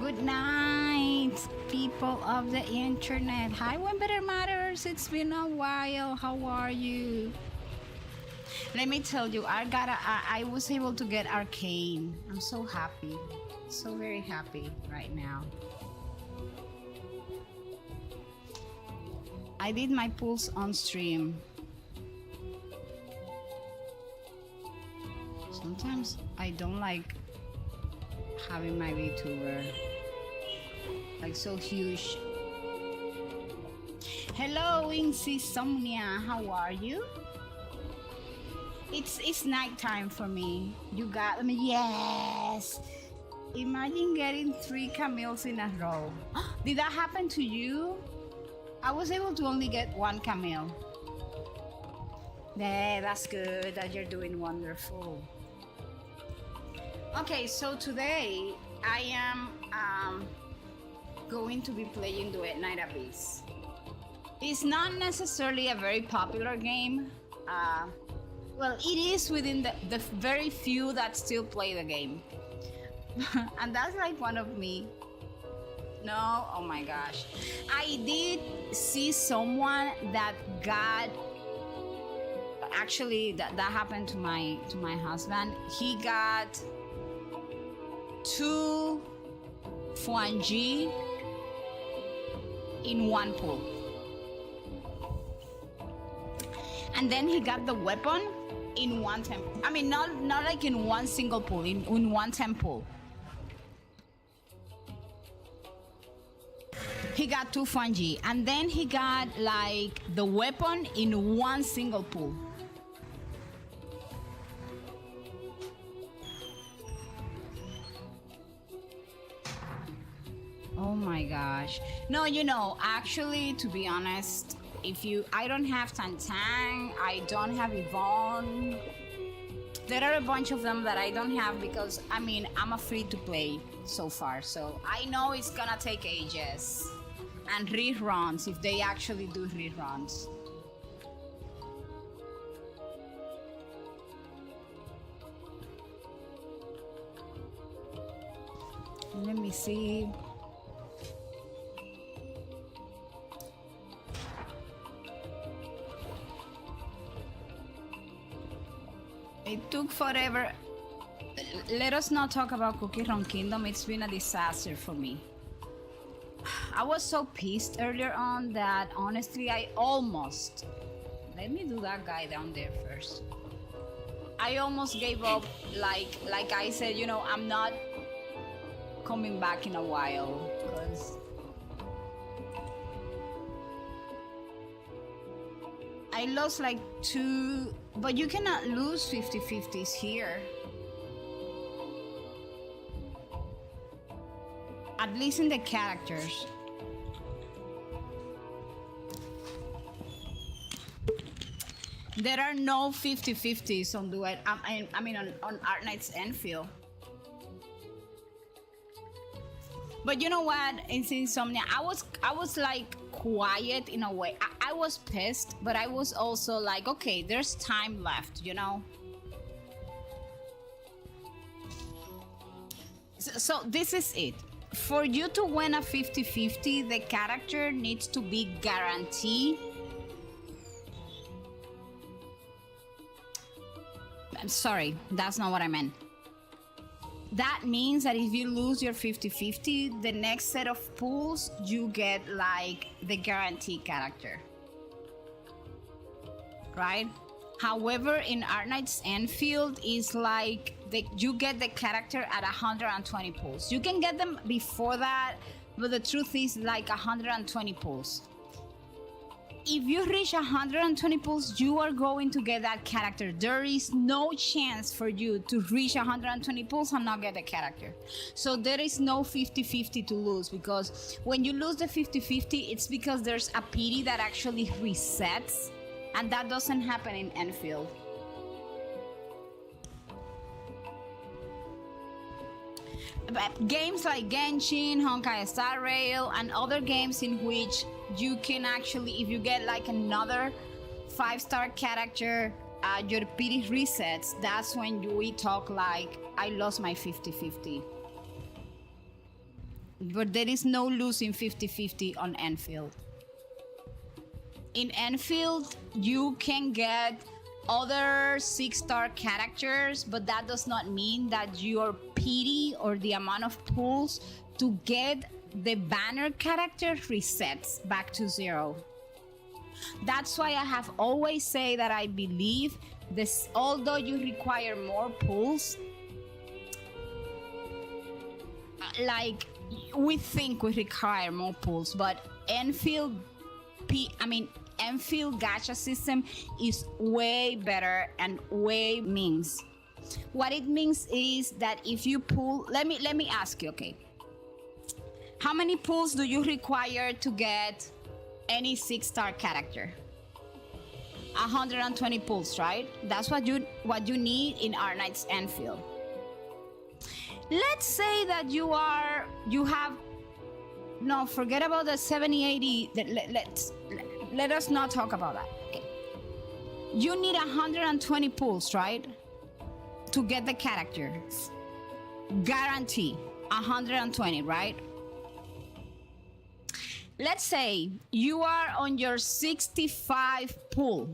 Good night, people of the internet. Hi, When Better Matters. It's been a while. How are you? Let me tell you, I was able to get Arcane. I'm so happy. So very happy right now. I did my pulls on stream. Sometimes I don't like having my VTuber like so huge. Hello, Insomnia. How are you? It's nighttime for me. You got me. Yes. Imagine getting 3 Camille's in a row. Did that happen to you? I was able to only get 1 Camille. Yeah, that's good. That you're doing wonderful. Okay, so today I am going to be playing Duet Night Abyss. It's not necessarily a very popular game. Well, it is within the very few that still play the game. And that's like one of me. No, oh my gosh. I did see someone that got, actually that happened to my husband. He got 2 Fuanji in 1 pull. And then he got the weapon in 1 temple. I mean, not like in 1 single pull, in 1 temple. He got 2 Fuanji, and then he got like the weapon in 1 single pull. Oh my gosh. No, actually, to be honest, I don't have Tantang, I don't have Yvonne. There are a bunch of them that I don't have because, I mean, I'm afraid to play so far. So I know it's gonna take ages. And reruns, if they actually do reruns. Let me see. It took forever. Let us not talk about Cookie Run Kingdom. It's been a disaster for me. I was so pissed earlier on that honestly I almost, let me do that guy down there first. I almost gave up, like I said, I'm not coming back in a while because I lost like 2, but you cannot lose 50-50s here. At least in the characters. There are no 50-50s on Duet. I mean on Art Knight's Enfield. But you know what? In Insomnia, I was like quiet in a way. I was pissed, but I was also like, okay, there's time left, So this is it. For you to win a 50-50, the character needs to be guaranteed. I'm sorry, that's not what I meant. That means that if you lose your 50-50, the next set of pulls, you get like the guaranteed character. Right? However, in Art Knight's Enfield is like you get the character at 120 pulls. You can get them before that, but the truth is like 120 pulls. If you reach 120 pulls, you are going to get that character. There is no chance for you to reach 120 pulls and not get the character. So there is no 50-50 to lose, because when you lose the 50-50, it's because there's a PD that actually resets, and that doesn't happen in Enfield. But games like Genshin, Honkai Star Rail, and other games in which you can actually, if you get like another 5-star character, your PD resets, that's when we talk like, I lost my 50-50. but there is no losing 50-50 on Enfield. In Enfield, you can get other 6-star characters, but that does not mean that your pity or the amount of pulls to get the banner character resets back to 0. That's why I have always said that I believe this, although you require more pulls, like we think we require more pulls, but Enfield gacha system is way better and way means. What it means is that if you pull, let me ask you, okay, how many pulls do you require to get any 6-star character? 120 pulls, right? That's what you need in our Knight's Enfield. Let's say that forget about the 70-80. Let us not talk about that. Okay. You need 120 pulls, right? To get the character. Guarantee 120, right? Let's say you are on your 65 pull.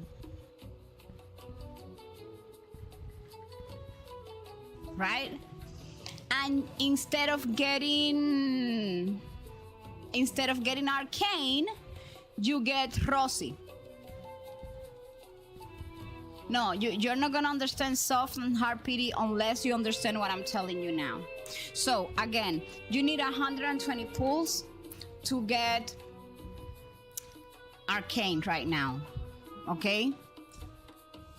Right? And instead of getting Arcane, you get Rosie. No, you're not gonna understand soft and hard pity unless you understand what I'm telling you now. So again, you need 120 pulls to get Arcane right now, okay?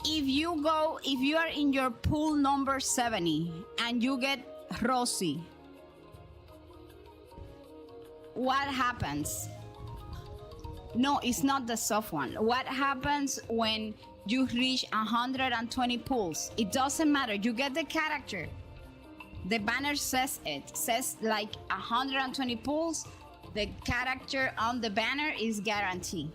If you are in your pool number 70 and you get Rosie, what happens? No, it's not the soft one. What happens when you reach 120 pulls? It doesn't matter. You get the character. The banner says it. Says like 120 pulls. The character on the banner is guaranteed.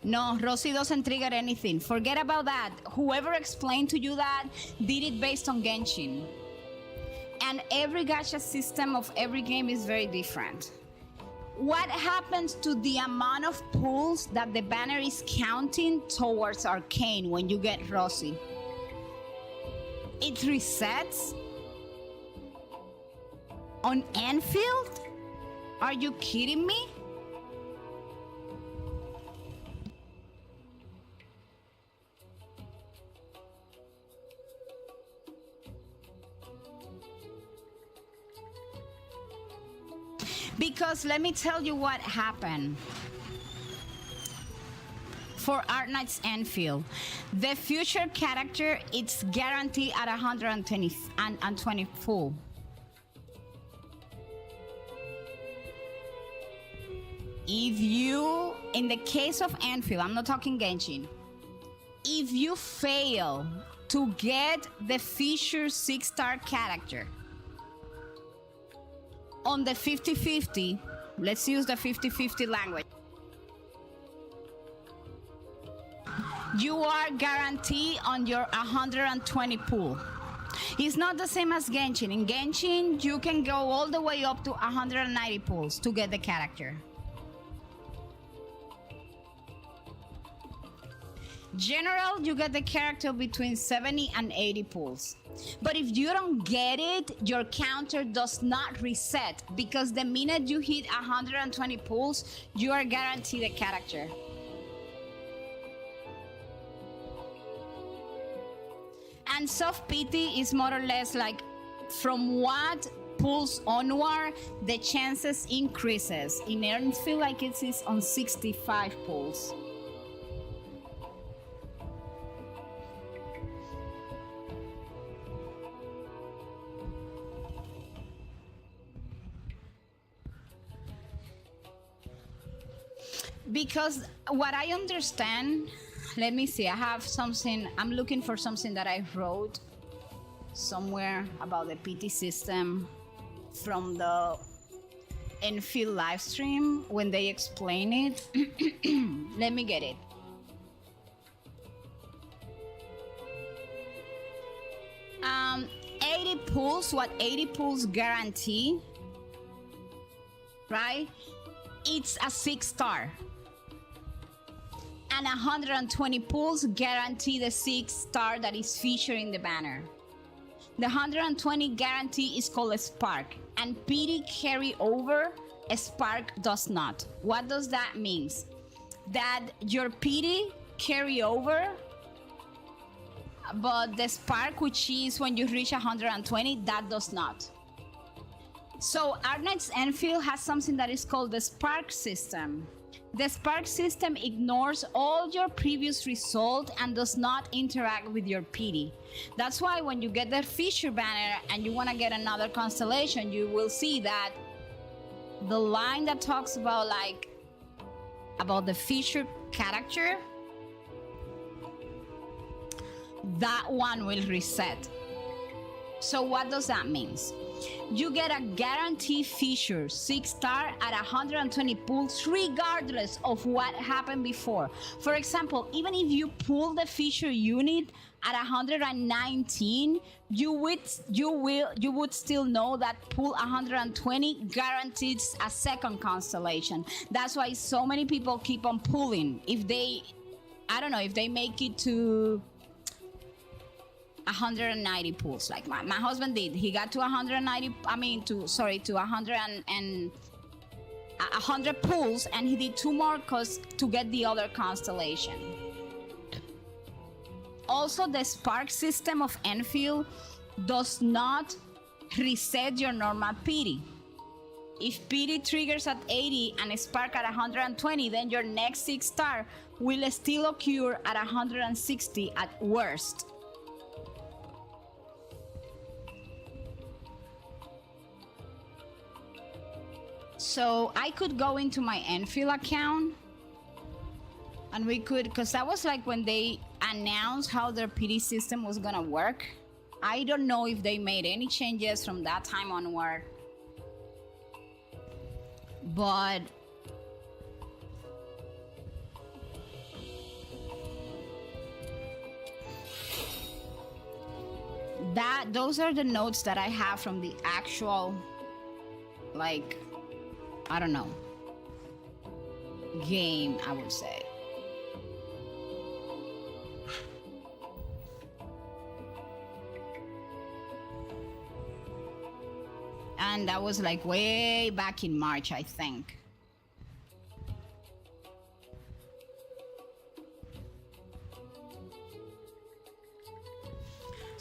No, Rosie doesn't trigger anything. Forget about that. Whoever explained to you that did it based on Genshin. And every gacha system of every game is very different. What happens to the amount of pulls that the banner is counting towards Arcane when you get Rosie? It resets? On Enfield? Are you kidding me? Because let me tell you what happened. For Art Knight's Enfield, the future character, it's guaranteed at 120 and 20 full. If you, in the case of Enfield, I'm not talking Genshin, if you fail to get the feature 6-star character on the 50-50, let's use the 50-50 language, you are guaranteed on your 120 pool. It's not the same as Genshin. In Genshin, you can go all the way up to 190 pools to get the character. General, you get the character between 70 and 80 pulls. But if you don't get it, your counter does not reset, because the minute you hit 120 pulls, you are guaranteed a character. And soft pity is more or less like from what pulls onward, the chances increases. In Enfield, like it is on 65 pulls. Because what I understand, let me see, I have something, I'm looking for something that I wrote somewhere about the PT system from the Enfield live stream when they explain it. Let me get it. Um, 80 pulls, what 80 pulls guarantee, right? It's a 6-star. And 120 pulls guarantee the 6-star that is featured in the banner. The 120 guarantee is called a spark, and pity carry over, a spark does not. What does that mean? That your pity carry over, but the spark, which is when you reach 120, that does not. So Arknight's Enfield has something that is called the spark system. The spark system ignores all your previous result and does not interact with your pity. That's why when you get the feature banner and you want to get another constellation, you will see that the line that talks about the featured character, that one will reset. So what does that mean? You get a guaranteed feature 6-star at 120 pulls regardless of what happened before. For example, even if you pull the feature unit at 119, you would still know that pull 120 guarantees a second constellation. That's why so many people keep on pulling. If they make it to 190 pulls, like my husband did. He got to 190, to 100 pulls, and he did 2 more to get the other constellation. Also, the spark system of Enfield does not reset your normal pity. If pity triggers at 80 and a spark at 120, then your next 6-star will still occur at 160 at worst. So I could go into my Enfield account and we could, because that was like when they announced how their PD system was gonna work. I don't know if they made any changes from that time onward, but those are the notes that I have from the actual, I don't know, game, I would say. And that was like way back in March, I think.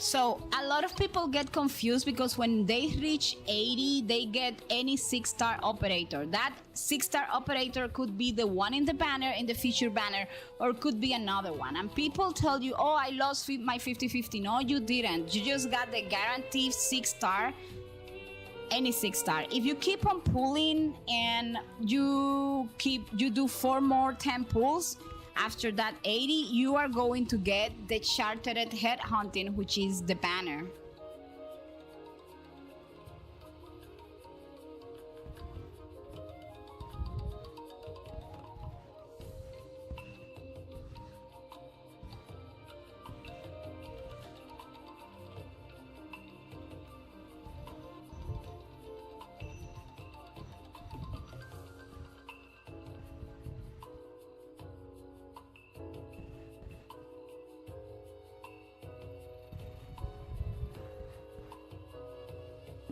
So a lot of people get confused because when they reach 80, they get any 6-star operator. That 6-star operator could be the one in the banner, in the feature banner, or could be another one. And people tell you, oh, I lost my 50-50. No, you didn't. You just got the guaranteed 6-star, any 6-star. If you keep on pulling and you do 4 more 10 pulls, after that 80, you are going to get the chartered headhunting, which is the banner.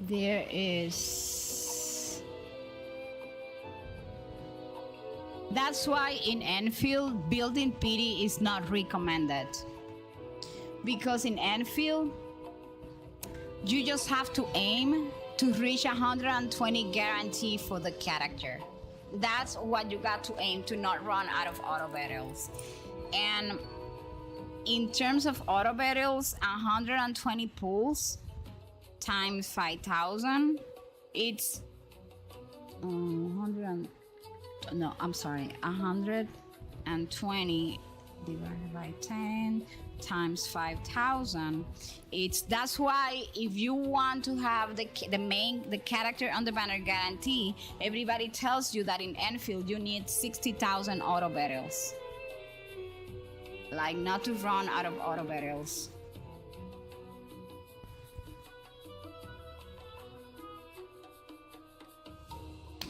There is. That's why in Enfield, building PD is not recommended. Because in Enfield, you just have to aim to reach 120 guarantee for the character. That's what you got to aim to, not run out of auto battles. And in terms of auto battles, 120 pulls times 5,000, it's 120 divided by 10 times 5,000. That's why if you want to have the character on the banner guarantee, everybody tells you that in Enfield you need 60,000 auto battles, like not to run out of auto battles.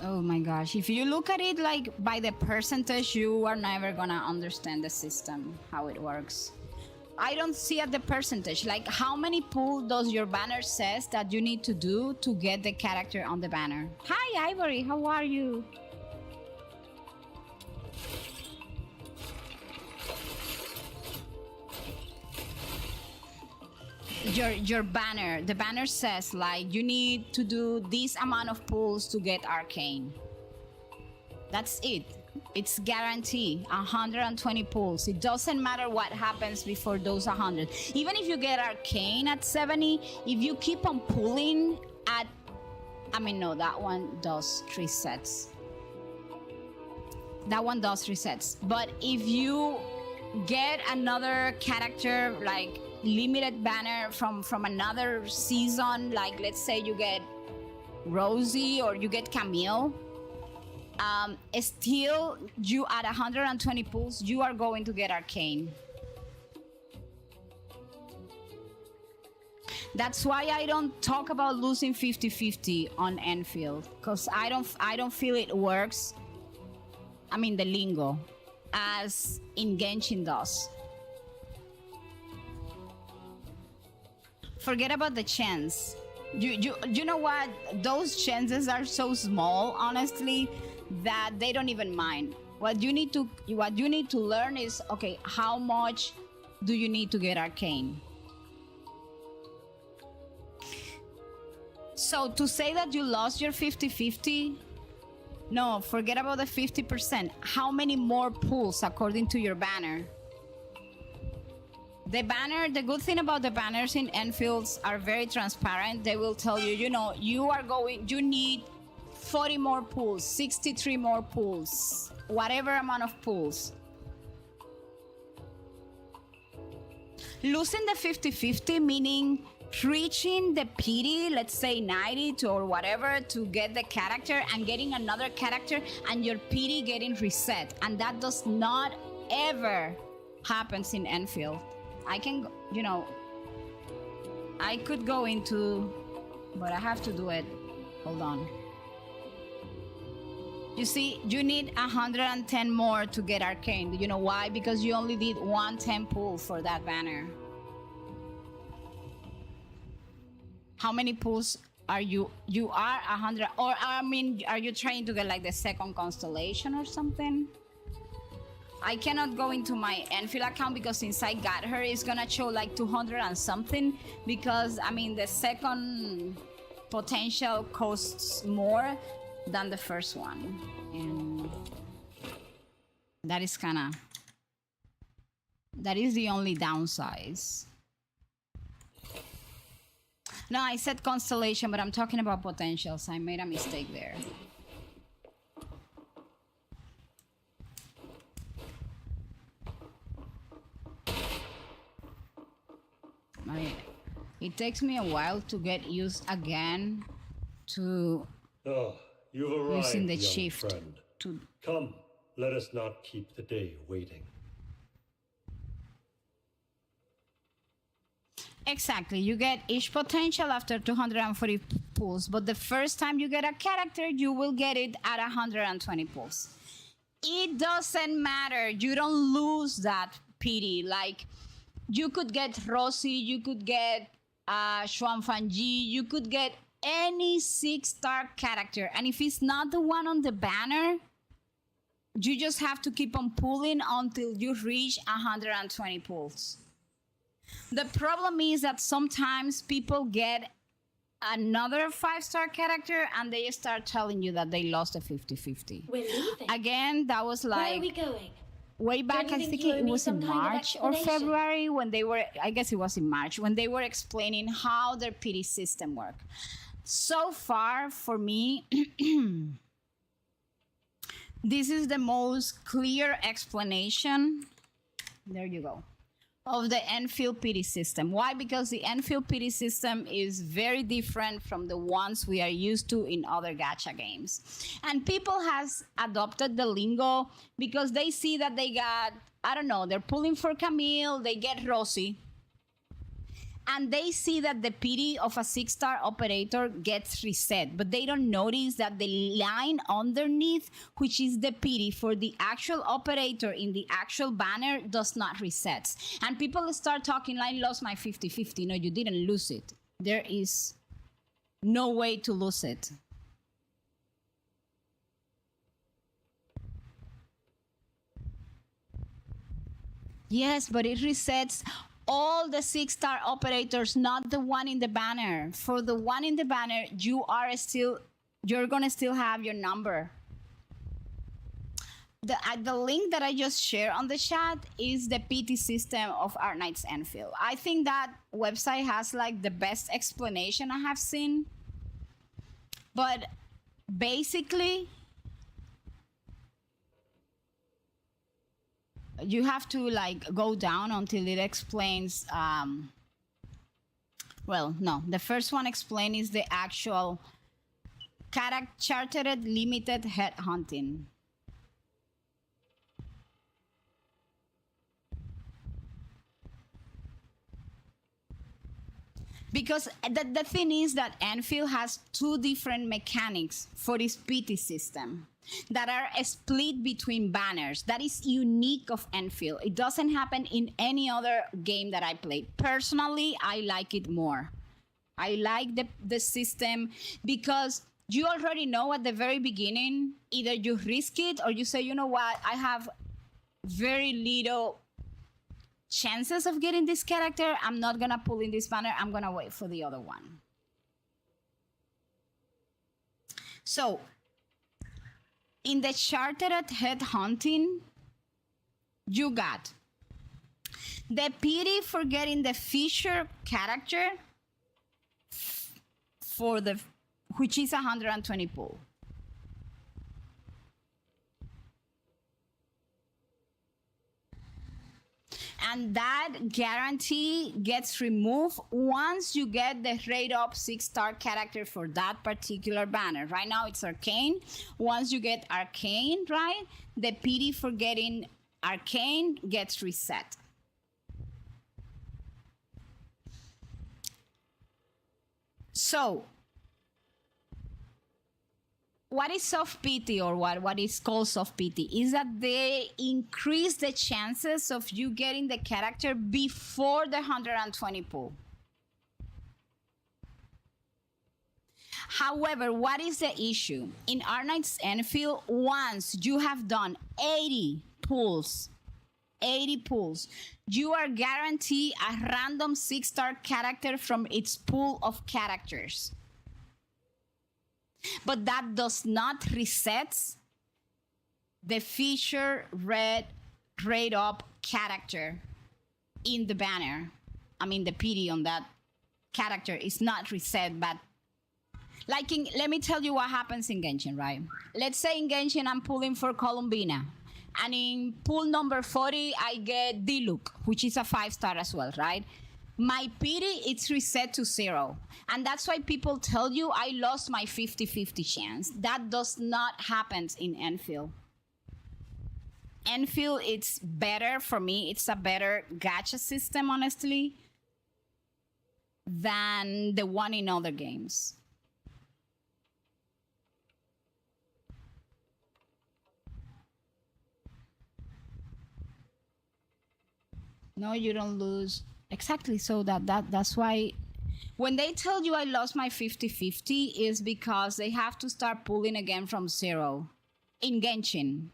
Oh my gosh. If you look at it like by the percentage, you are never gonna understand the system, how it works. I don't see at the percentage. Like, how many pull does your banner says that you need to do to get the character on the banner? Hi, Ivory. How are you? Your banner, the banner says like you need to do this amount of pulls to get arcane. That's it. It's guaranteed 120 pulls. It doesn't matter what happens before those 100. Even if you get arcane at 70, if you keep on pulling at, I mean, no, that one does 3 sets. That one does 3 sets. But if you get another character like limited banner from another season, like let's say you get Rosie or you get Camille, still you at 120 pulls, you are going to get arcane. That's why I don't talk about losing 50-50 on Enfield, because I don't feel it works. I mean the lingo as in Genshin does. Forget about the chance. You know what? Those chances are so small, honestly, that they don't even mind. What you need to learn is, okay, how much do you need to get arcane? So to say that you lost your 50-50, no, forget about the 50%. How many more pulls according to your banner? The banner, the good thing about the banners in Enfields are very transparent. They will tell you, you know, you need 40 more pulls, 63 more pulls, whatever amount of pulls. Losing the 50-50, meaning reaching the PD, let's say 90 to or whatever, to get the character and getting another character and your PD getting reset. And that does not ever happens in Enfield. I can, you know, I could go into, but I have to do it. Hold on. You see, you need 110 more to get arcane. Do you know why? Because you only did 110 pull for that banner. How many pulls are you? You are 100, or I mean, are you trying to get like the second constellation or something? I cannot go into my Enfield account because since I got her, it's gonna show like 200 and something, because I mean the second potential costs more than the first one, and that is the only downside. No, I said constellation, but I'm talking about potentials. I made a mistake there. It takes me a while to get used again to you've arrived, using the young shift. Friend. Come, let us not keep the day waiting. Exactly, you get each potential after 240 pulls, but the first time you get a character, you will get it at 120 pulls. It doesn't matter, you don't lose that PD. Like, you could get Rosie, you could get Xuanfanji, you could get any 6-star character, and if it's not the one on the banner, you just have to keep on pulling until you reach 120 pulls. The problem is that sometimes people get another 5-star character and they start telling you that they lost a 50-50. We're leaving. Again, that was like... Where are we going? Way back, I think it was in March or February when they were, I guess it was in March, when they were explaining how their PD system worked. So far, for me, this is the most clear explanation, there you go, of the Enfield PD system. Why? Because the Enfield PD system is very different from the ones we are used to in other gacha games. And people has adopted the lingo because they see that they got, I don't know, they're pulling for Camille, they get Rosie. and they see that the PD of a 6-star operator gets reset, but they don't notice that the line underneath, which is the PD for the actual operator in the actual banner, does not reset. And people start talking, I lost my 50-50. No, you didn't lose it. There is no way to lose it. Yes, but it resets all the 6-star operators, not the one in the banner. For the one in the banner, you're gonna still have your number. The link that I just shared on the chat is the PT system of Art Knights Enfield. I think that website has like the best explanation I have seen. But basically, you have to like go down until it explains. Well, no, the first one explained is the actual chartered limited head hunting. Because the thing is that Enfield has two different mechanics for this PT system that are split between banners. That is unique of Enfield. It doesn't happen in any other game that I played. Personally, I like it more. I like the system because you already know at the very beginning, either you risk it or you say, you know what, I have very little chances of getting this character. I'm not gonna pull in this banner. I'm gonna wait for the other one. So in the chartered head hunting, you got the pity for getting the feature character for the, which is 120 pull. And that guarantee gets removed once you get the rate up 6-star character for that particular banner. Right now it's Arcane. Once you get Arcane, right, the PD for getting Arcane gets reset. So what is soft PT, or what is called soft PT, is that they increase the chances of you getting the character before the 120 pull. However, what is the issue? In Art Knights Enfield, once you have done 80 pulls, you are guaranteed a random 6-star character from its pool of characters. But that does not reset the feature rate up character in the banner. I mean, the PD on that character is not reset, but like let me tell you what happens in Genshin, right? Let's say in Genshin I'm pulling for Columbina, and in pool number 40 I get Diluc, which is a 5-star as well, right? My PD, it's reset to 0. And that's why people tell you I lost my 50-50 chance. That does not happen in Enfield. Enfield, it's better for me. It's a better gacha system, honestly, than the one in other games. No, you don't lose. Exactly. So that's why when they tell you I lost my 50-50 is because they have to start pulling again from 0 in Genshin.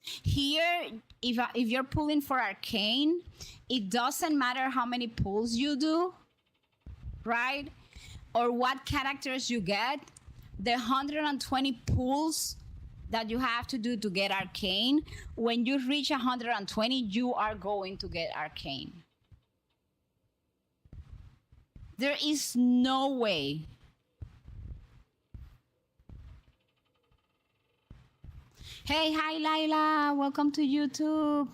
Here, if you're pulling for Arcane, it doesn't matter how many pulls you do, right? Or what characters you get. The 120 pulls that you have to do to get Arcane, when you reach 120, you are going to get Arcane. There is no way. Hey, hi, Laila. Welcome to YouTube.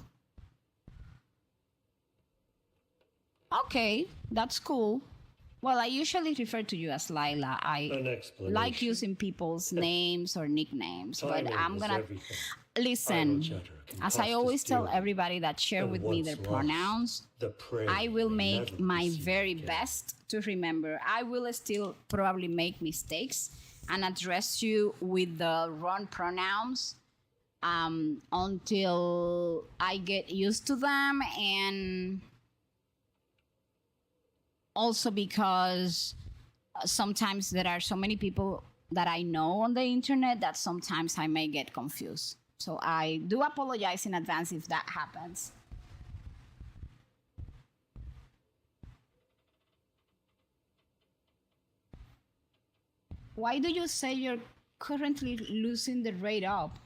Okay, that's cool. Well, I usually refer to you as Laila. I like using people's names or nicknames, but Listen, chatter can as cost I us always tell dearly, everybody that share and with me once their lost, pronouns, the prey I will may make never be my seen very again. best to remember. I will still probably make mistakes and address you with the wrong pronouns until I get used to them, and also because sometimes there are so many people that I know on the internet that sometimes I may get confused. So I do apologize in advance if that happens. Why do you say you're currently losing the rate up?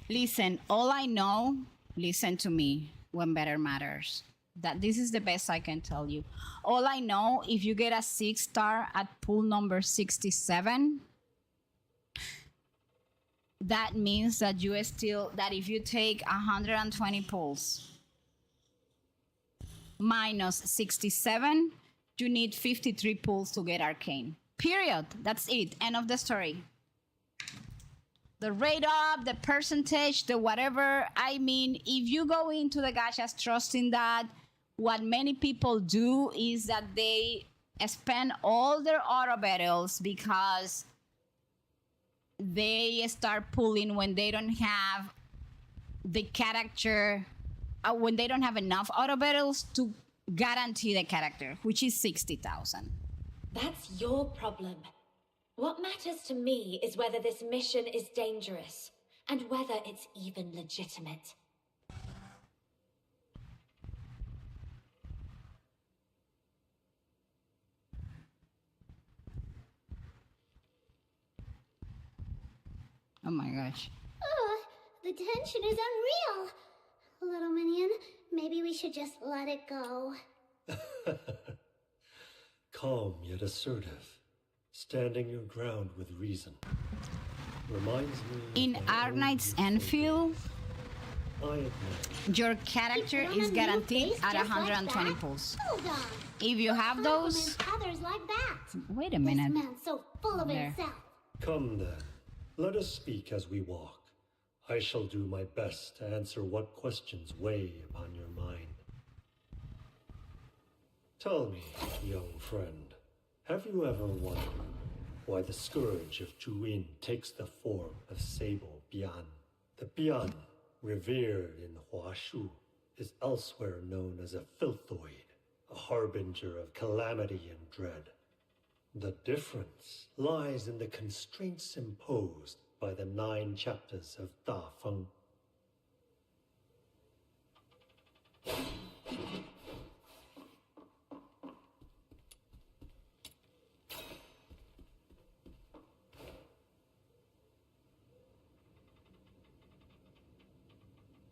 Listen, all I know, listen to me when better matters. That this is the best I can tell you. All I know, if you get a 6-star at pool number 67, that means that that if you take 120 pulls minus 67, you need 53 pulls to get arcane. Period. That's it. End of the story. The rate up, the percentage, the whatever. I mean, if you go into the gachas trusting that, what many people do is that they spend all their auto battles because they start pulling when they don't have the character, when they don't have enough auto battles to guarantee the character, which is 60,000. That's your problem. What matters to me is whether this mission is dangerous, and whether it's even legitimate. Oh my gosh. Oh, the tension is unreal. Little minion, maybe we should just let it go. Calm yet assertive, standing your ground with reason. Reminds me In of my own Arknight's youthful Enfield, days. I admit, your character You put on is a new guaranteed face at just like 120 that? pulls. Hold on. If you have those, Compliment others like that. wait a This minute. man's so full of There. himself. come then, let us speak as we walk. I shall do my best to answer what questions weigh upon your mind. Tell me, young friend, have you ever wondered why the scourge of Juin takes the form of Sable Bian? The Bian, revered in Huashu, is elsewhere known as a filthoid, a harbinger of calamity and dread. The difference lies in the constraints imposed by the 9 chapters of Da Feng.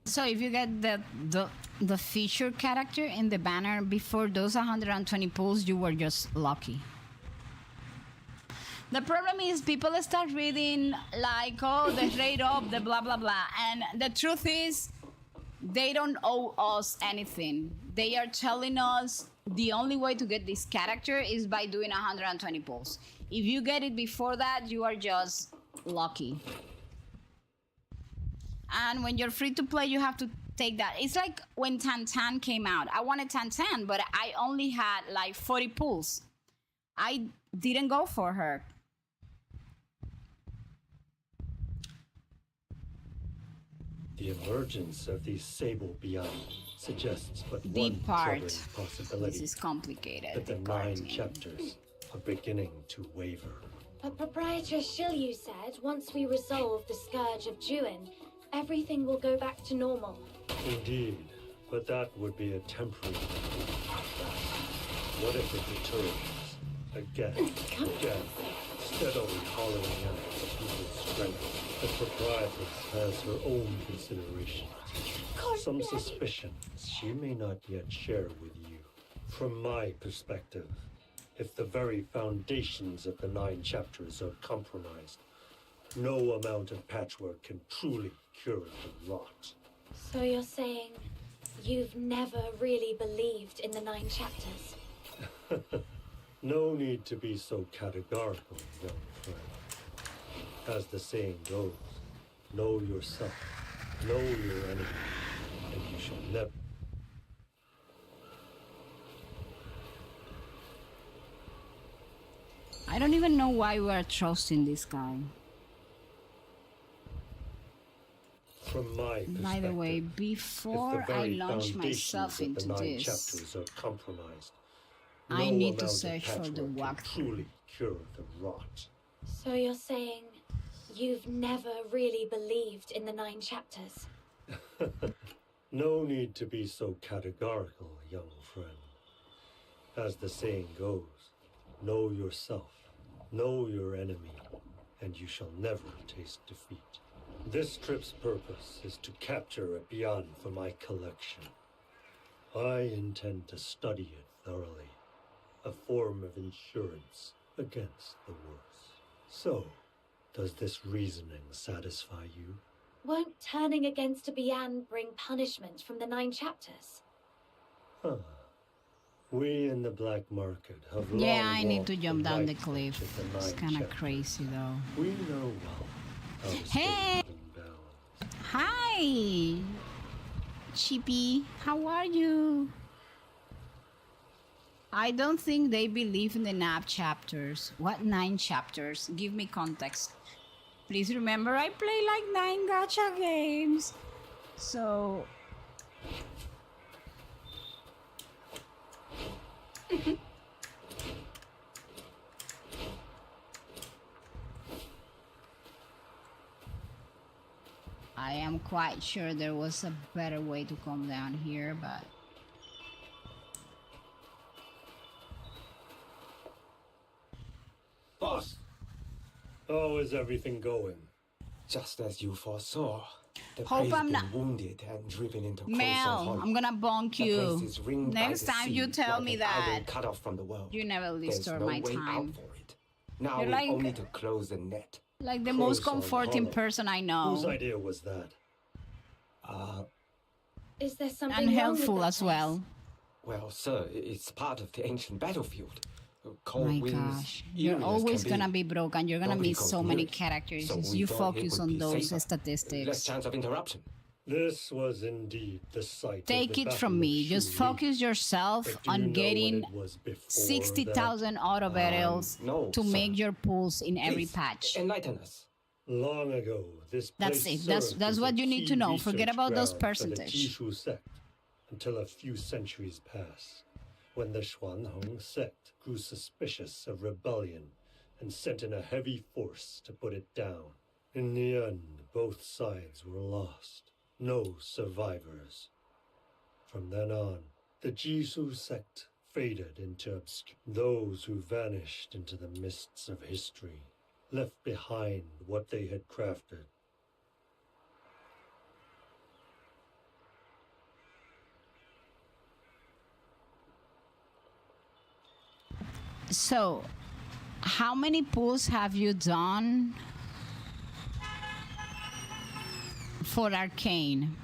So if you get the feature character in the banner before those 120 pulls, you were just lucky. The problem is people start reading like, oh, the rate up, the blah blah blah, and the truth is, they don't owe us anything. They are telling us the only way to get this character is by doing 120 pulls. If you get it before that, you are just lucky. And when you're free to play, you have to take that. It's like when Tantan came out. I wanted Tantan, but I only had like 40 pulls. I didn't go for her. The emergence of the Sable Beyond suggests but The one part. troubling possibility. This is complicated. that the the 9 cartoon. chapters are beginning to waver. But Proprietor Shilyu said once we resolve the Scourge of Juin, everything will go back to normal. Indeed, but that would be a temporary relief. What if it returns again, steadily hollowing out the people's strength? The proprietress has her own considerations, some suspicions she may not yet share with you. From my perspective, if the very foundations of the 9 chapters are compromised, no amount of patchwork can truly cure the rot. So you're saying You've never really believed in the 9 chapters. No need to be so categorical, young friend. As the saying goes, know yourself, know your enemy, and you shall never. I don't even know why we are trusting this guy. From my perspective, By the way, if before the I very launch myself foundations into of the 9 this, chapters are compromised, I no need to amount of search for the patchwork can walk. truly cure the rot. So you're saying you've never really believed in the 9 chapters? No need to be so categorical, young friend. As the saying goes, know yourself, know your enemy, and you shall never taste defeat. This trip's purpose is to capture a beyond for my collection. I intend to study it thoroughly, a form of insurance against the worst. So, does this reasoning satisfy you? Won't turning against a Bian bring punishment from the 9 chapters? Huh. We in the black market have Yeah, long I need walked to jump down the right cliff. edge of the It's 9 kind of chapters. crazy though. We know well how to Hey! stay in balance. Hi, Chippy. How are you? I don't think they believe in the nap chapters. What 9 chapters? Give me context. Please remember, I play like 9 gacha games. So... I am quite sure there was a better way to come down here, but... Boss, How is everything going? just as you foresaw, the Hope prey's I'm been not- wounded and driven into Mel, close I'm gonna bonk The you. place is ringed by Next the time sea you tell like me an island that. cut off from the world. You never There's disturb no my way time. out for it. Now You're we like- only to close the net. Like the most Close on comforting Hollow. person I Whose know. idea was that? Is there something And wrong with helpful that as place? well. Well, sir, it's part of the ancient battlefield. Cold My winds, gosh, you're eerie as always can gonna be broke and you're gonna Nobody miss goes so near many it. characters So if we you thought it focus would on be those safer. Less statistics. chance of interruption. This was indeed the site. Take of the it from Battle me, of just Shu focus Li. yourself But do you on know when getting it was before 60,000 auto barrels no, to sir. make your pulls in every Please, patch. enlighten us. that? Long ago, this That's place it. That's served that's as what a you need to key know. Forget research about those ground for the percentage. Jishu sect until a few centuries passed, when the Xuanhong sect grew suspicious of rebellion and sent in a heavy force to put it down. In the end, both sides were lost. No survivors. From then on, the Jisoo sect faded into obscurity. Those who vanished into the mists of history left behind what they had crafted. So, how many pulls have you done for Arcane?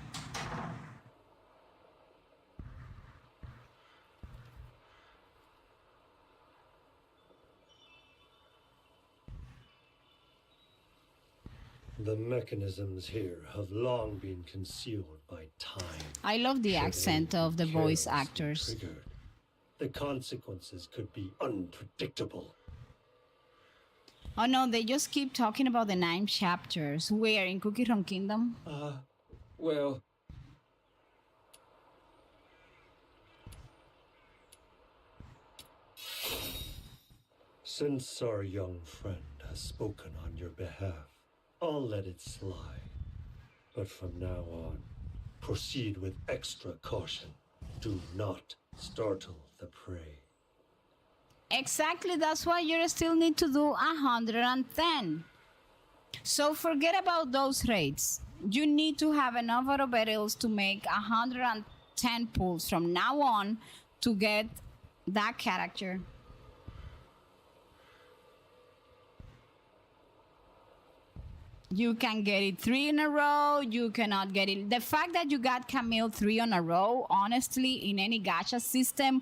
The mechanisms here have long been concealed by time. I love the Should accent they of the be voice carelessly actors. triggered, the consequences could be unpredictable. Oh no, they just keep talking about the 9 chapters. Where, in Cookie Run Kingdom? Well, Since our young friend has spoken on your behalf, I'll let it slide. But from now on, proceed with extra caution. Do not startle the prey. Exactly, that's why you still need to do 110. So forget about those rates. You need to have enough auto barrels to make 110 pulls from now on to get that character. You can get it 3 in a row. You cannot get it. The fact that you got Camille 3 on a row, honestly, in any gacha system,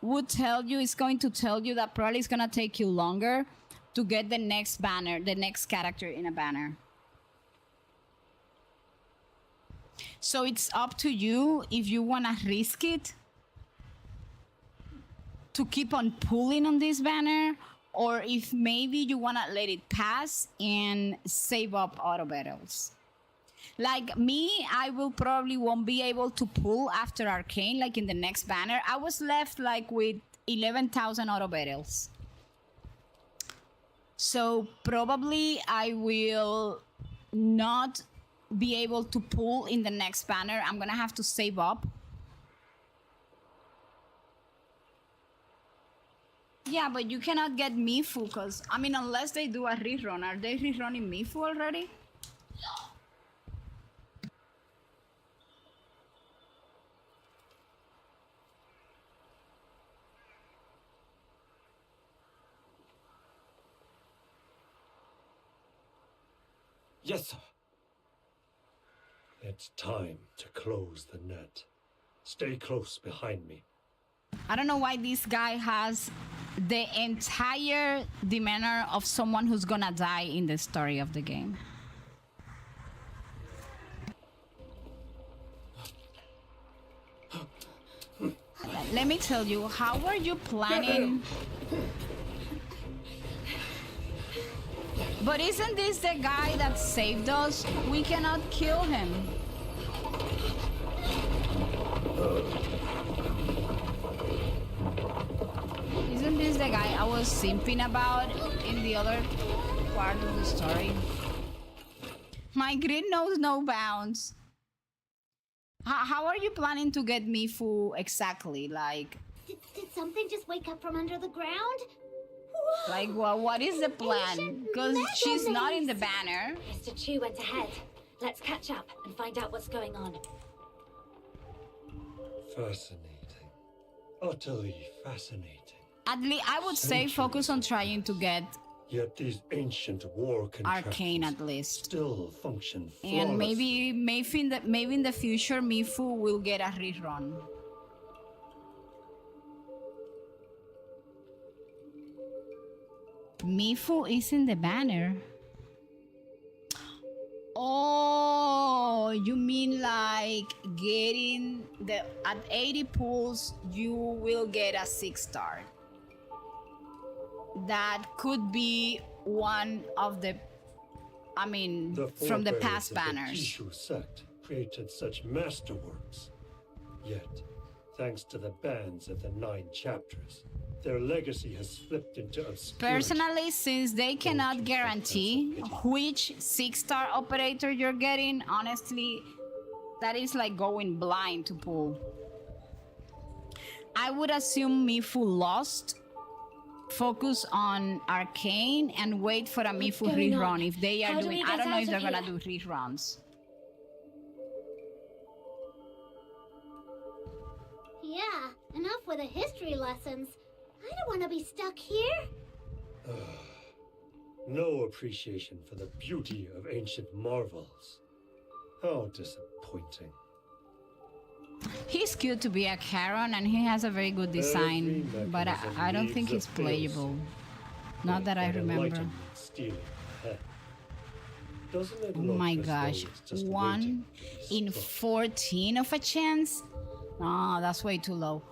would tell you, it's going to tell you that probably it's going to take you longer to get the next banner, the next character in a banner. So it's up to you if you want to risk it to keep on pulling on this banner, or if maybe you want to let it pass and save up auto battles. Like me, I will probably won't be able to pull after Arcane, like in the next banner. I was left like with 11,000 auto battles. So probably I will not be able to pull in the next banner. I'm gonna have to save up. Yeah, but you cannot get Mifu, because, I mean, unless they do a rerun. Are they rerunning Mifu already? Yes, sir. It's time to close the net. Stay close behind me. I don't know why this guy has the entire demeanor of someone who's gonna die in the story of the game. Let me tell you, how are you planning? But isn't this the guy that saved us? We cannot kill him. Isn't this the guy I was simping about in the other part of the story? My grid knows no bounds. How are you planning to get Mifu exactly? Like, Did something just wake up from under the ground? like, well, what is the plan? Because she's not in the banner. Mr. Chu went ahead. Let's catch up and find out what's going on. Fascinating. Utterly fascinating. At least I would say focus on trying to get Yet these ancient war Arcane contraptions at least. still function flawlessly. And maybe in the future Mifu will get a rerun. Mifu is in the banner. Oh, you mean like getting the at 80 pulls you will get a 6-star. That could be one of the, I mean, from the forebears past of the banners. Kishu sect created such masterworks. Yet, thanks to the bans of the 9 chapters, their legacy has slipped into obscurity. Personally, since they cannot guarantee which 6-star operator you're getting, honestly, that is like going blind to pull. I would assume Mifu lost. Focus on Arcane and wait for a Mifu going on? rerun if they are How do doing. we I get don't know out if they're of gonna here? do reruns. Yeah, enough with the history lessons. I don't want to be stuck here. No appreciation for the beauty of ancient marvels. How disappointing. He's cute to be a Charon and he has a very good design, but I don't think he's playable. Not that I Like remember. enlightenment stealing ahead. Doesn't it Oh look my as gosh, though it's just 1 waiting to be in struck? 14 of a chance? No, that's way too low.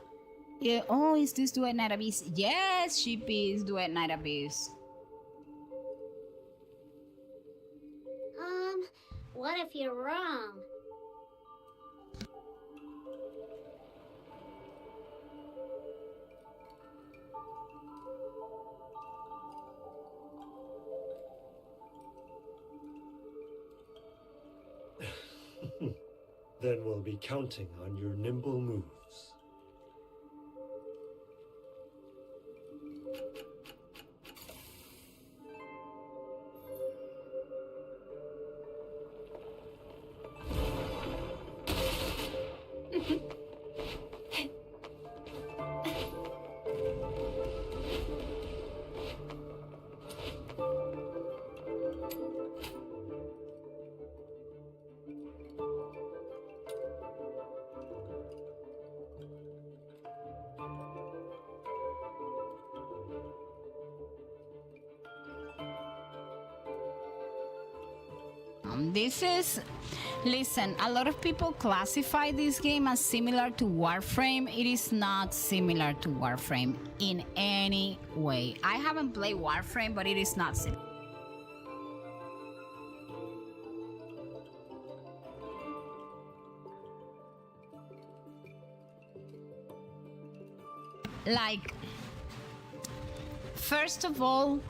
Yeah. Oh, is this Duet Night Abyss? Yes, Sheepy is Duet Night Abyss. What if you're wrong? Then we'll be counting on your nimble moves. This is, listen, a lot of people classify this game as similar to Warframe. It is not similar to Warframe in any way. I haven't played Warframe, but it is not similar. Like, first of all,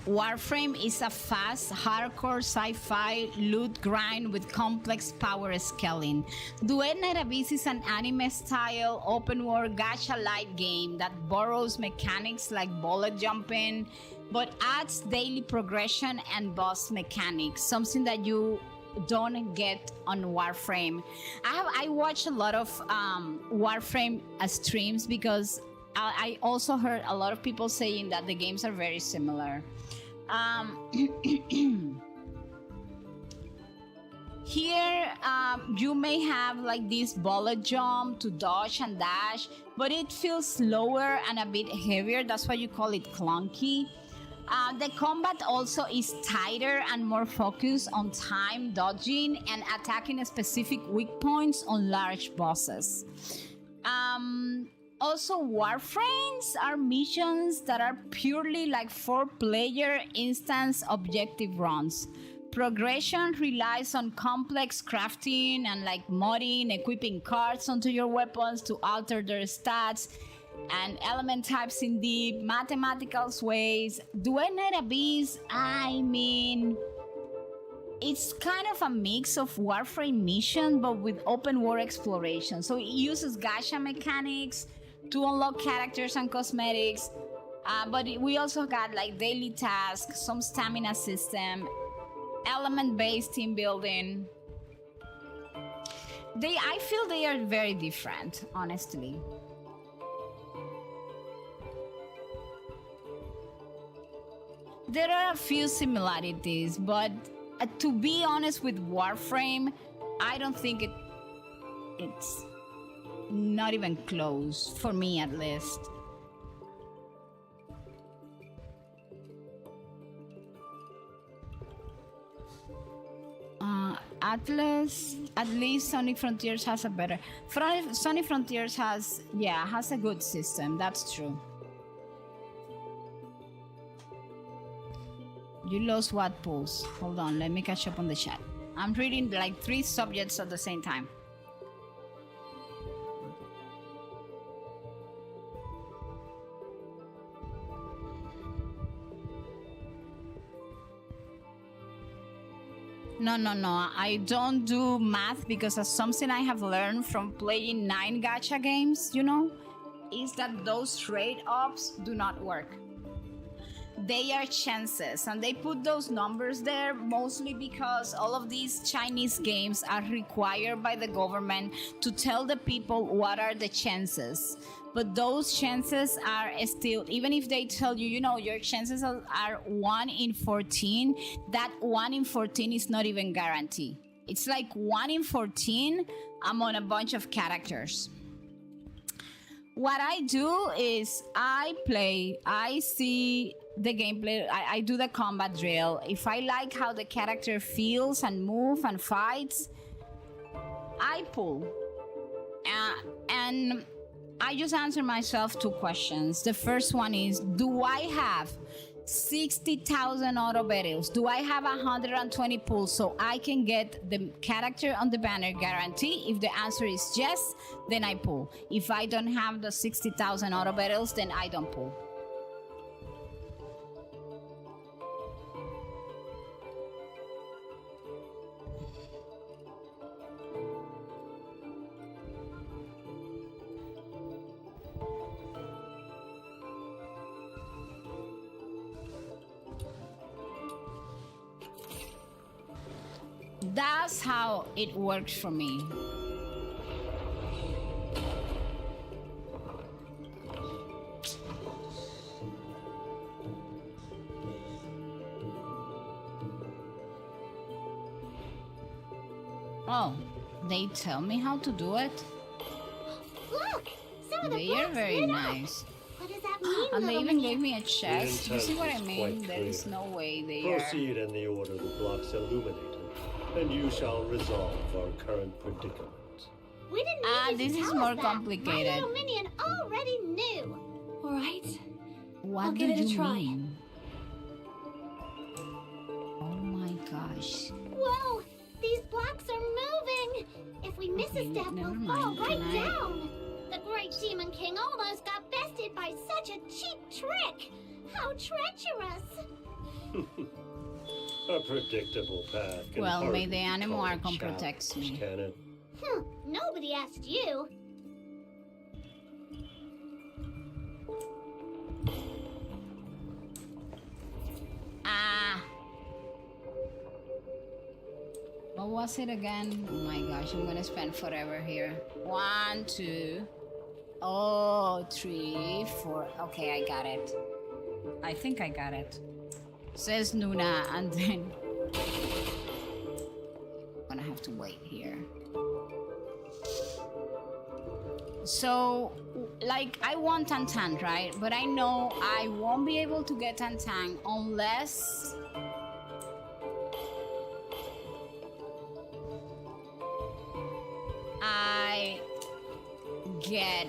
Warframe is a fast, hardcore sci-fi loot grind with complex power scaling. Duet Night Abyss is an anime-style open-world gacha-like game that borrows mechanics like bullet jumping, but adds daily progression and boss mechanics, something that you don't get on Warframe. I watch a lot of Warframe streams because I also heard a lot of people saying that the games are very similar. Here, you may have like this bullet jump to dodge and dash, but it feels slower and a bit heavier. That's why you call it clunky. The combat also is tighter and more focused on time dodging and attacking specific weak points on large bosses. Also, Warframes are missions that are purely like 4-player instance objective runs. Progression relies on complex crafting and like modding, equipping cards onto your weapons to alter their stats, and element types in deep mathematical ways. Duet Night Abyss, I mean, it's kind of a mix of Warframe mission, but with open world exploration. So it uses gacha mechanics to unlock characters and cosmetics, but we also got like daily tasks, some stamina system, element-based team building. I feel they are very different, honestly. There are a few similarities, but to be honest with Warframe, I don't think it's not even close, for me at least. Atlas, at least Sonic Frontiers has a better... Sonic Frontiers has a good system, that's true. You lost what pulse? Hold on, let me catch up on the chat. I'm reading like 3 subjects at the same time. No, I don't do math because that's something I have learned from playing 9 gacha games, you know, is that those trade-offs do not work. They are chances, and they put those numbers there mostly because all of these Chinese games are required by the government to tell the people what are the chances. But those chances are still, even if they tell you, you know, your chances are 1 in 14, that 1 in 14 is not even guaranteed. It's like 1 in 14 among a bunch of characters. What I do is I see the gameplay, I do the combat drill. If I like how the character feels and moves and fights, I pull. And I just answer myself 2 questions. The first one is, do I have 60,000 auto battles? Do I have 120 pulls so I can get the character on the banner guarantee? If the answer is yes, then I pull. If I don't have the 60,000 auto battles, then I don't pull. That's how it works for me. Oh, they tell me how to do it? Look! Some of the They are blocks very lit up. nice. What does that mean, And they little even minion? gave me a chest. You see what I intent is mean? quite There is clear. no way they are... Proceed in the order the blocks illuminated. and you shall resolve our current predicament. We didn't need you this to is tell more us that. complicated. My little minion already knew. All right. What I'll do give it a you try. mean? Oh my gosh. Whoa! These blocks are moving! If we miss a step, never we'll fall mind. right Can I- down! The Great Demon King almost got bested by such a cheap trick! How treacherous! A predictable path can Well, may hardly the be animal called archon challenge, protects me. can it? Nobody asked you. What was it again? Oh my gosh, I'm gonna spend forever here. 1, 2. Oh, 3, 4. Okay, I got it. I think I got it. Says Nuna, and then I'm gonna have to wait here. So, like, I want Tantan, right? But I know I won't be able to get Tantan unless I get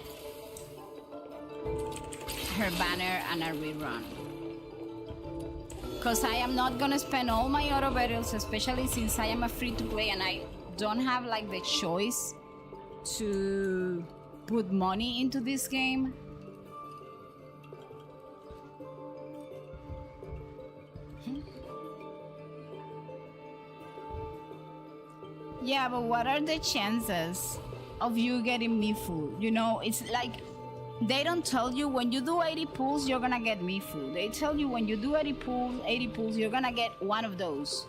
her banner and a rerun. Because I am not gonna spend all my auto battles, especially since I am a free to play and I don't have like the choice to put money into this game. Yeah, but what are the chances of you getting me food? You know, it's like they don't tell you when you do 80 pulls, you're gonna get me food. They tell you when you do 80 pulls, you're gonna get one of those.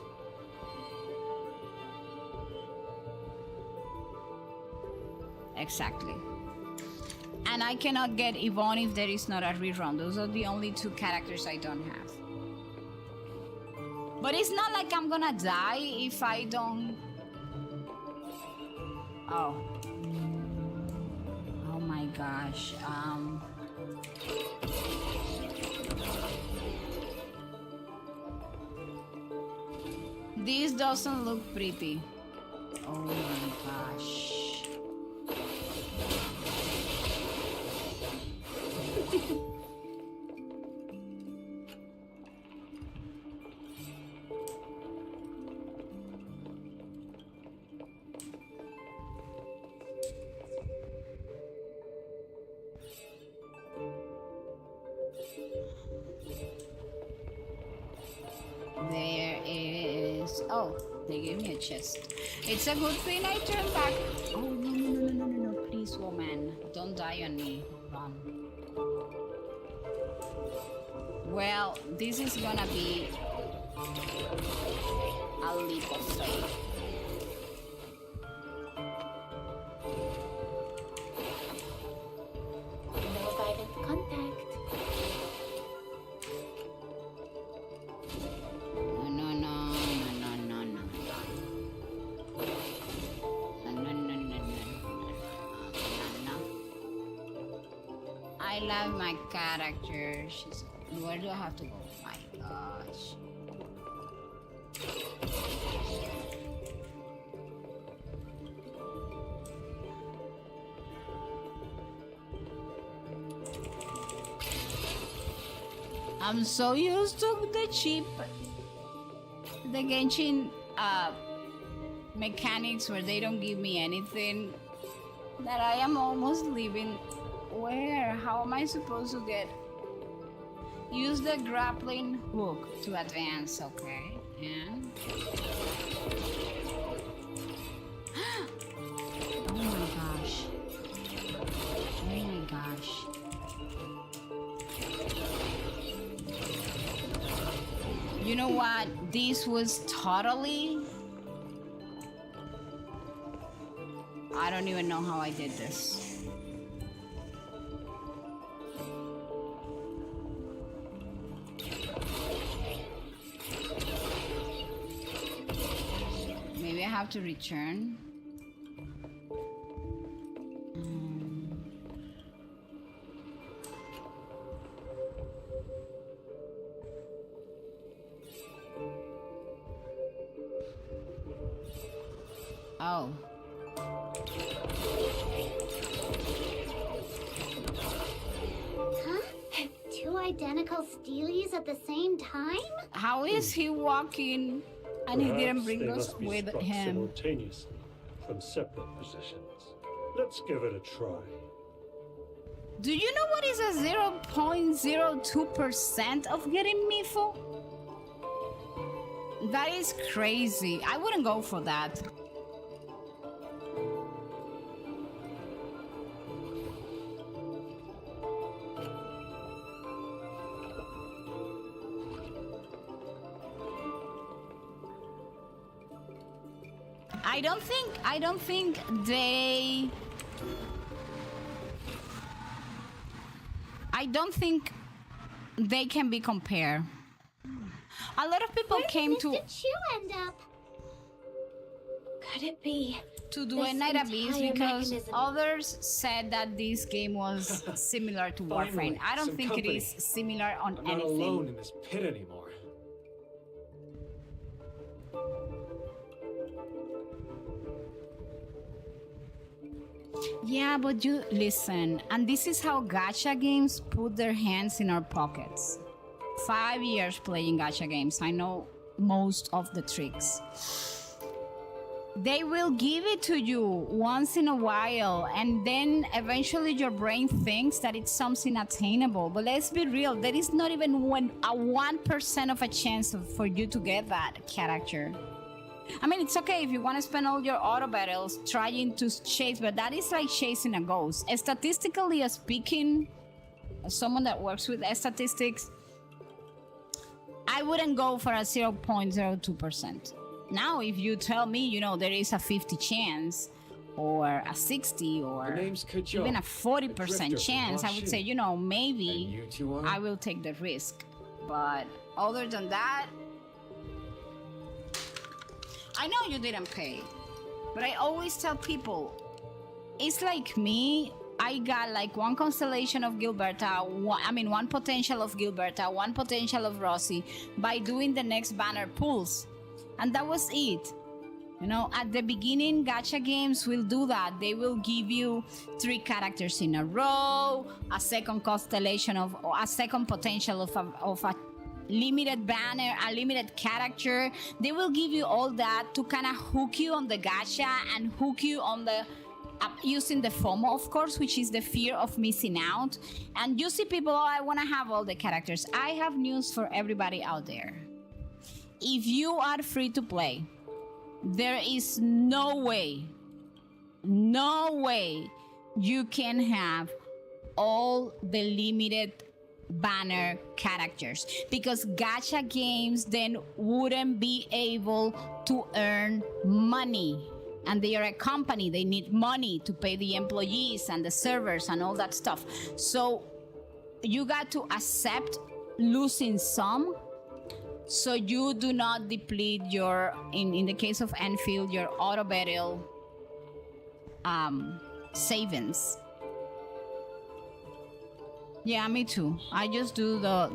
Exactly. And I cannot get Yvonne if there is not a rerun. Those are the only two characters I don't have. But it's not like I'm gonna die if I don't... Oh. Oh my gosh. This doesn't look pretty. Oh my gosh. There is... Oh, they gave me a chest. It's a good thing I turned back. Oh, no. Please, woman. Don't die on me. Run. Well, this is gonna be a leap of faith. No violent contact. I love my character. She's... Where do I have to go? Oh my gosh. I'm so used to the cheap, the Genshin mechanics where they don't give me anything that I am almost leaving. Where? How am I supposed to get? Use the grappling hook to advance, okay? And oh my gosh. Oh my gosh. You know what? This was totally... I don't even know how I did this. Maybe I have to return. identical steelies at the same time? How is he walking and he didn't Perhaps bring they us must be with struck him? simultaneously from separate positions. Let's give it a try. Do you know what is a 0.02% of getting Mifo? That is crazy. I wouldn't go for that. I don't think they can be compared. A lot of people came Where did Mr. Chu end up? Could it be to do this a Night Abyss entire because mechanism? others said that this game was similar to Warframe. Finally, I don't some think company. it is similar on I'm not anything. alone in this pit anymore. Yeah, but you listen, and this is how gacha games put their hands in our pockets. 5 years playing gacha games, I know most of the tricks. They will give it to you once in a while, and then eventually your brain thinks that it's something attainable. But let's be real, there is not even a 1% of a chance for you to get that character. I mean, it's okay if you want to spend all your auto battles trying to chase, but that is like chasing a ghost. Statistically speaking, as someone that works with statistics, I wouldn't go for a 0.02%. Now, if you tell me, you know, there is a 50 chance, or a 60, or Your name's Kajo, even a a 40% drifter chance, from I would Washu. say, you know, And maybe you two are? I will take the risk. But other than that, I know you didn't pay, but I always tell people, it's like me. I got like one constellation of Gilberta, one potential of Gilberta, one potential of Rossi by doing the next banner pulls. And that was it. You know, at the beginning, gacha games will do that. They will give you 3 characters in a row, a second constellation or a second potential of a limited banner, a limited character. They will give you all that to kind of hook you on the gacha and hook you on the using the FOMO, of course, which is the fear of missing out. And you see people, oh, I want to have all the characters. I have news for everybody out there. If you are free to play, there is no way you can have all the limited banner characters, because gacha games then wouldn't be able to earn money, and they are a company. They need money to pay the employees and the servers and all that stuff. So you got to accept losing some, so you do not deplete your, in the case of Enfield, your auto battle savings. Yeah, me too. I just do the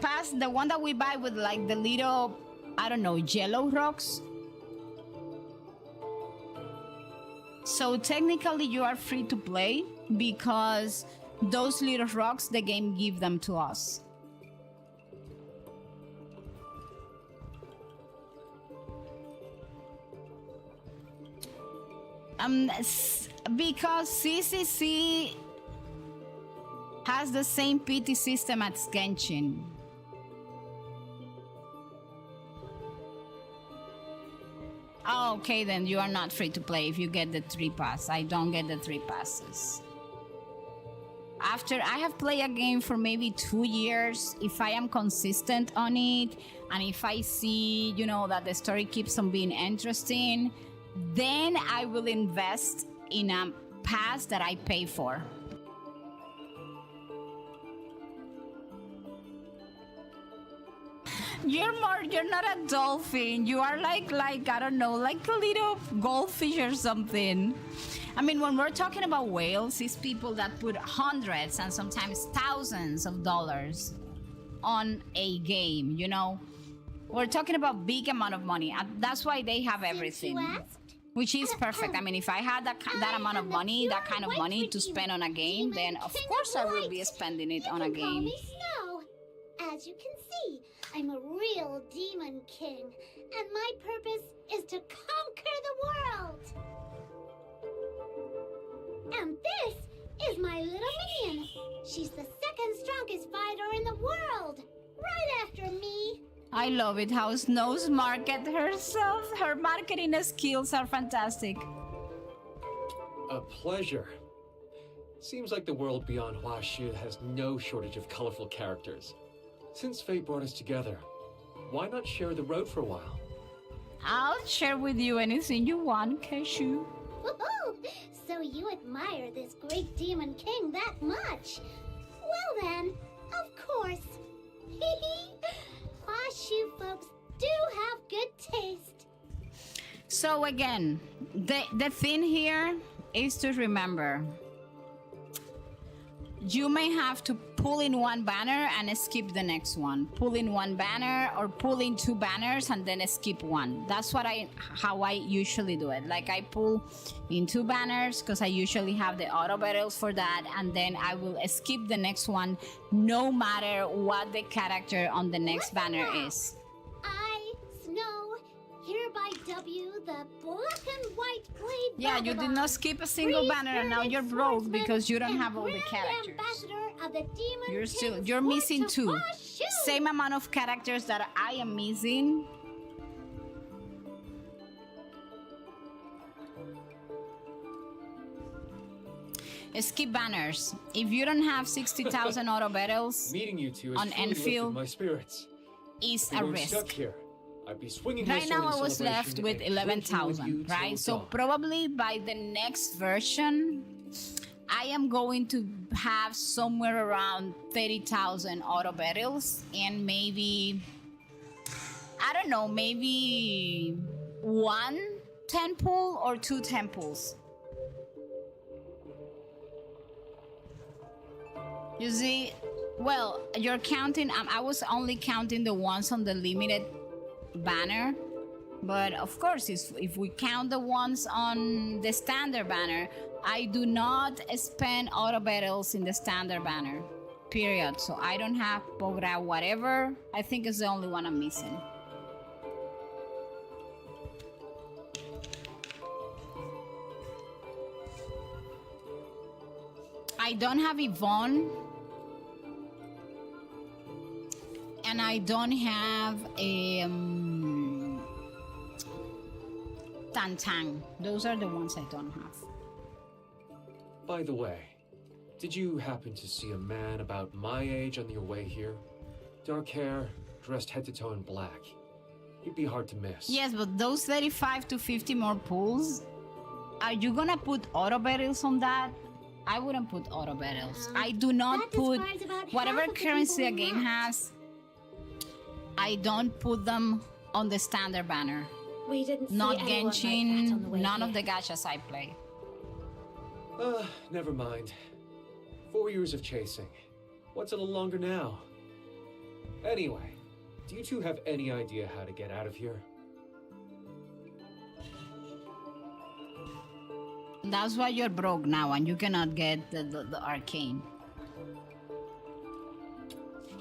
pass, the one that we buy with like the little, I don't know, yellow rocks. So technically you are free to play because those little rocks, the game give them to us. Because CCC has the same PT system as Genshin. Oh, okay, then you are not free to play if you get the 3 pass. I don't get the 3 passes. After I have played a game for maybe 2 years, if I am consistent on it, and if I see, you know, that the story keeps on being interesting, then I will invest in a pass that I pay for. You're not a dolphin. You are like I don't know, like a little goldfish or something. I mean, when we're talking about whales, it's people that put hundreds and sometimes thousands of dollars on a game, you know? We're talking about big amount of money. And that's why they have everything. Since you asked, which is perfect. I mean, if I had that amount of money, that kind of money to spend on a game, then of course I will be spending it on a You can call game. me Snow. As you can see, I'm a real demon king, and my purpose is to conquer the world. And this is my little minion. She's the second strongest fighter in the world, right after me. I love it how Snow's market herself. Her marketing skills are fantastic. A pleasure. Seems like the world beyond Huashi has no shortage of colorful characters. Since fate brought us together, why not share the road for a while? I'll share with you anything you want, Cashew. Woohoo! So you admire this great demon king that much? Well then, of course. Horseshoe folks do have good taste. So again, the thing here is to remember. You may have to pull in one banner and skip the next one. Pull in one banner or pull in two banners and then skip one. That's how I usually do it. Like I pull in two banners because I usually have the auto battles for that, and then I will skip the next one no matter what the character on the next banner is. I, Snow, hereby W the black and white blade. Yeah, you did not skip a single banner and now you're broke because you don't have all the characters. Of the demon You're missing two. Same amount of characters that I am missing. Skip banners. If you don't have 60,000 auto battles Meeting you two is on truly lifted Enfield my spirits. is If we a weren't stuck risk. here, I'd be swinging my Right sword now in I was celebration left with and drinking with you 11,000, right? till So dawn. probably by the next version, I am going to have somewhere around 30,000 auto battles and maybe, I don't know, maybe one temple or two temples. You see, well, you're counting, I was only counting the ones on the limited banner. But of course, if we count the ones on the standard banner, I do not spend auto battles in the standard banner, period. So I don't have Pogra whatever. I think it's the only one I'm missing. I don't have Yvonne. And I don't have a Tantang. Those are the ones I don't have. By the way, did you happen to see a man about my age on your way here? Dark hair, dressed head to toe in black. He'd be hard to miss. Yes, but those 35 to 50 more pulls, are you gonna put auto battles on that? I wouldn't put auto battles. I do not that put describes about whatever half of the currency a people game left. has. I don't put them on the standard banner. We didn't see Not anyone like that on Genshin, the way none of here. the gachas I play. Never mind. 4 years of chasing. What's a little longer now? Anyway, do you two have any idea how to get out of here? That's why you're broke now and you cannot get the arcane.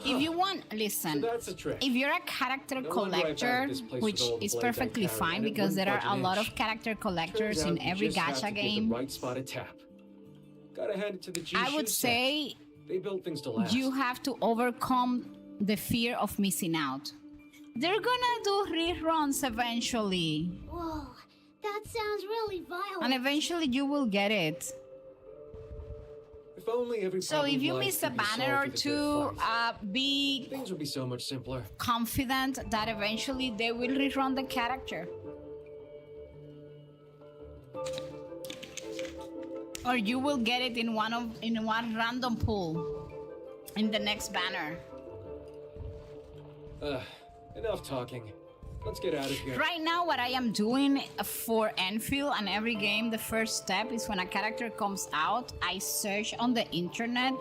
If you want, listen. So that's a trick. If you're a character No wonder I found collector, this place which with all the is blades I perfectly carry, fine and it because there wouldn't are budge a an lot of inch. character collectors Turns in out you every just have gacha to give game, the right spot a tap. Gotta hand it to the G I would say they build things to last. you have to overcome the fear of missing out. They're gonna do reruns eventually, Whoa, that sounds really violent. and eventually you will get it. If only every So problem if you in life miss a could be banner solved or with a good two, fight. be Things would be so much simpler. confident that eventually they will rerun the character. Or you will get it in one random pool in the next banner. Enough talking. Let's get out of here. Right now, what I am doing for Enfield and every game, the first step is when a character comes out, I search on the internet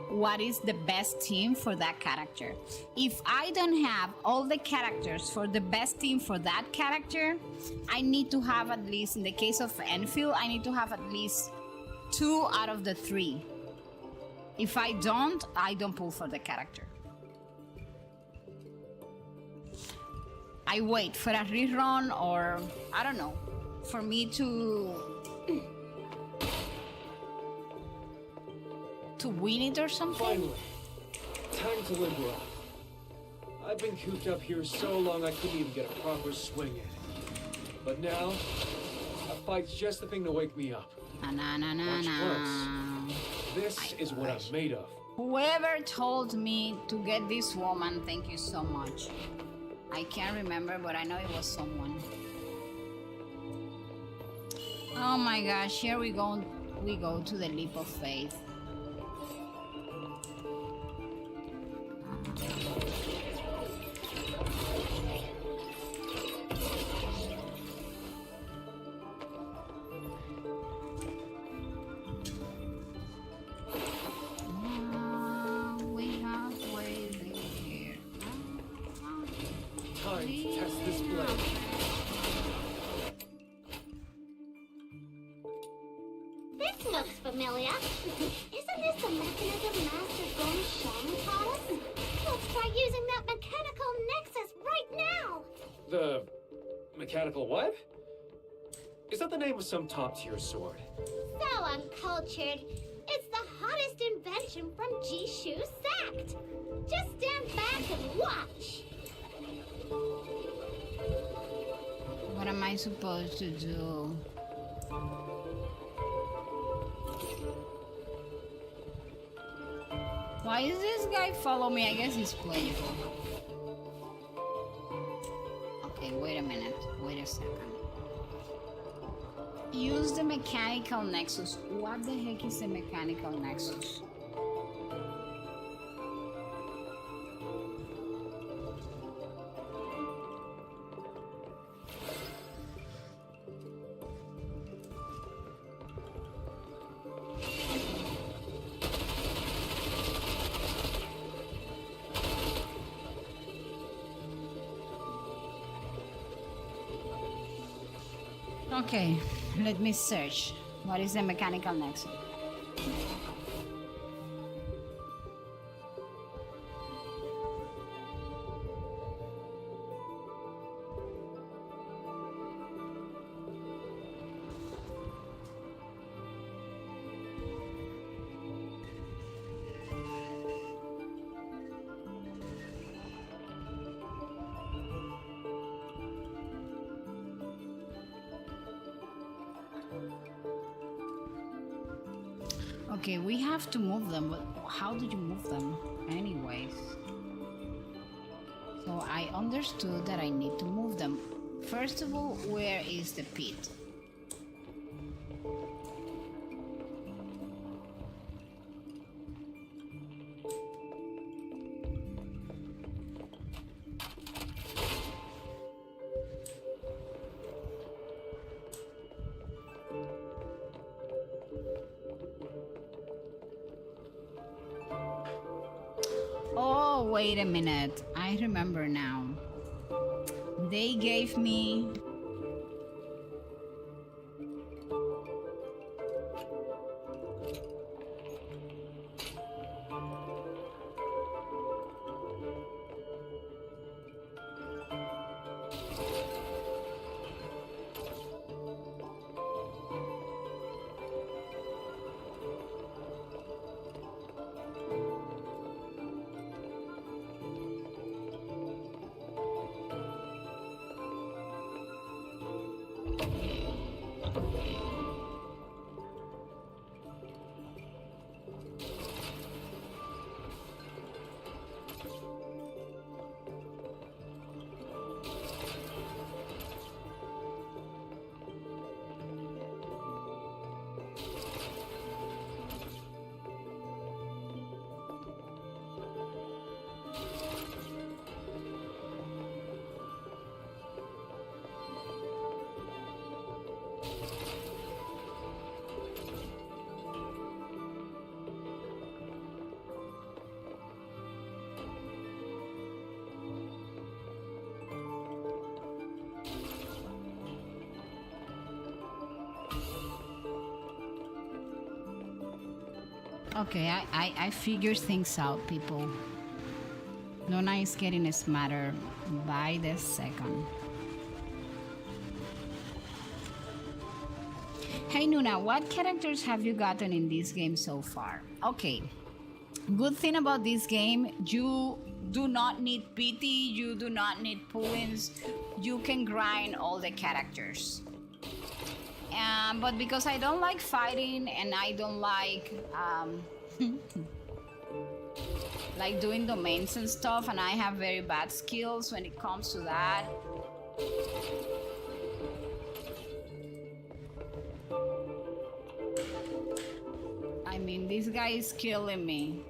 what is the best team for that character. If I don't have all the characters for the best team for that character, I need to have at least, in the case of Enfield, I need to have at least 2 out of the 3. If I don't pull for the character. I wait for a rerun, or I don't know, for me to win it or something. Finally, time to limber up. I've been cooped up here so long I couldn't even get a proper swing in. But now, a fight's just the thing to wake me up. Watch close. This is what I'm made of. Whoever told me to get this woman, thank you so much. I can't remember, but I know it was someone. Oh my gosh, here we go to the leap of faith. We have waited here. Time to test this blade. This looks familiar. Isn't this the mechanism Master Gong Shang taught us? Let's try using that mechanical nexus right now. The mechanical what? Is that the name of some top-tier sword? So uncultured. It's the hottest invention from Jishu Sect. Just stand back and watch. What am I supposed to do? Why is this guy follow me? I guess he's playable. Okay, wait a minute. Wait a second. Use the mechanical nexus. What the heck is the mechanical nexus? Okay, let me search. What is the mechanical nexus? Okay, we have to move them, but how did you move them? Anyways. So I understood that I need to move them. First of all, where is the pit? Oh, wait a minute. I remember now. They gave me... Okay, I figure things out, people. Nona is getting smarter by the second. Hey Nuna, what characters have you gotten in this game so far? Okay, good thing about this game, you do not need pity, you do not need pullings, you can grind all the characters. But because I don't like fighting and I don't like like doing domains and stuff, and I have very bad skills when it comes to that. I mean, this guy is killing me.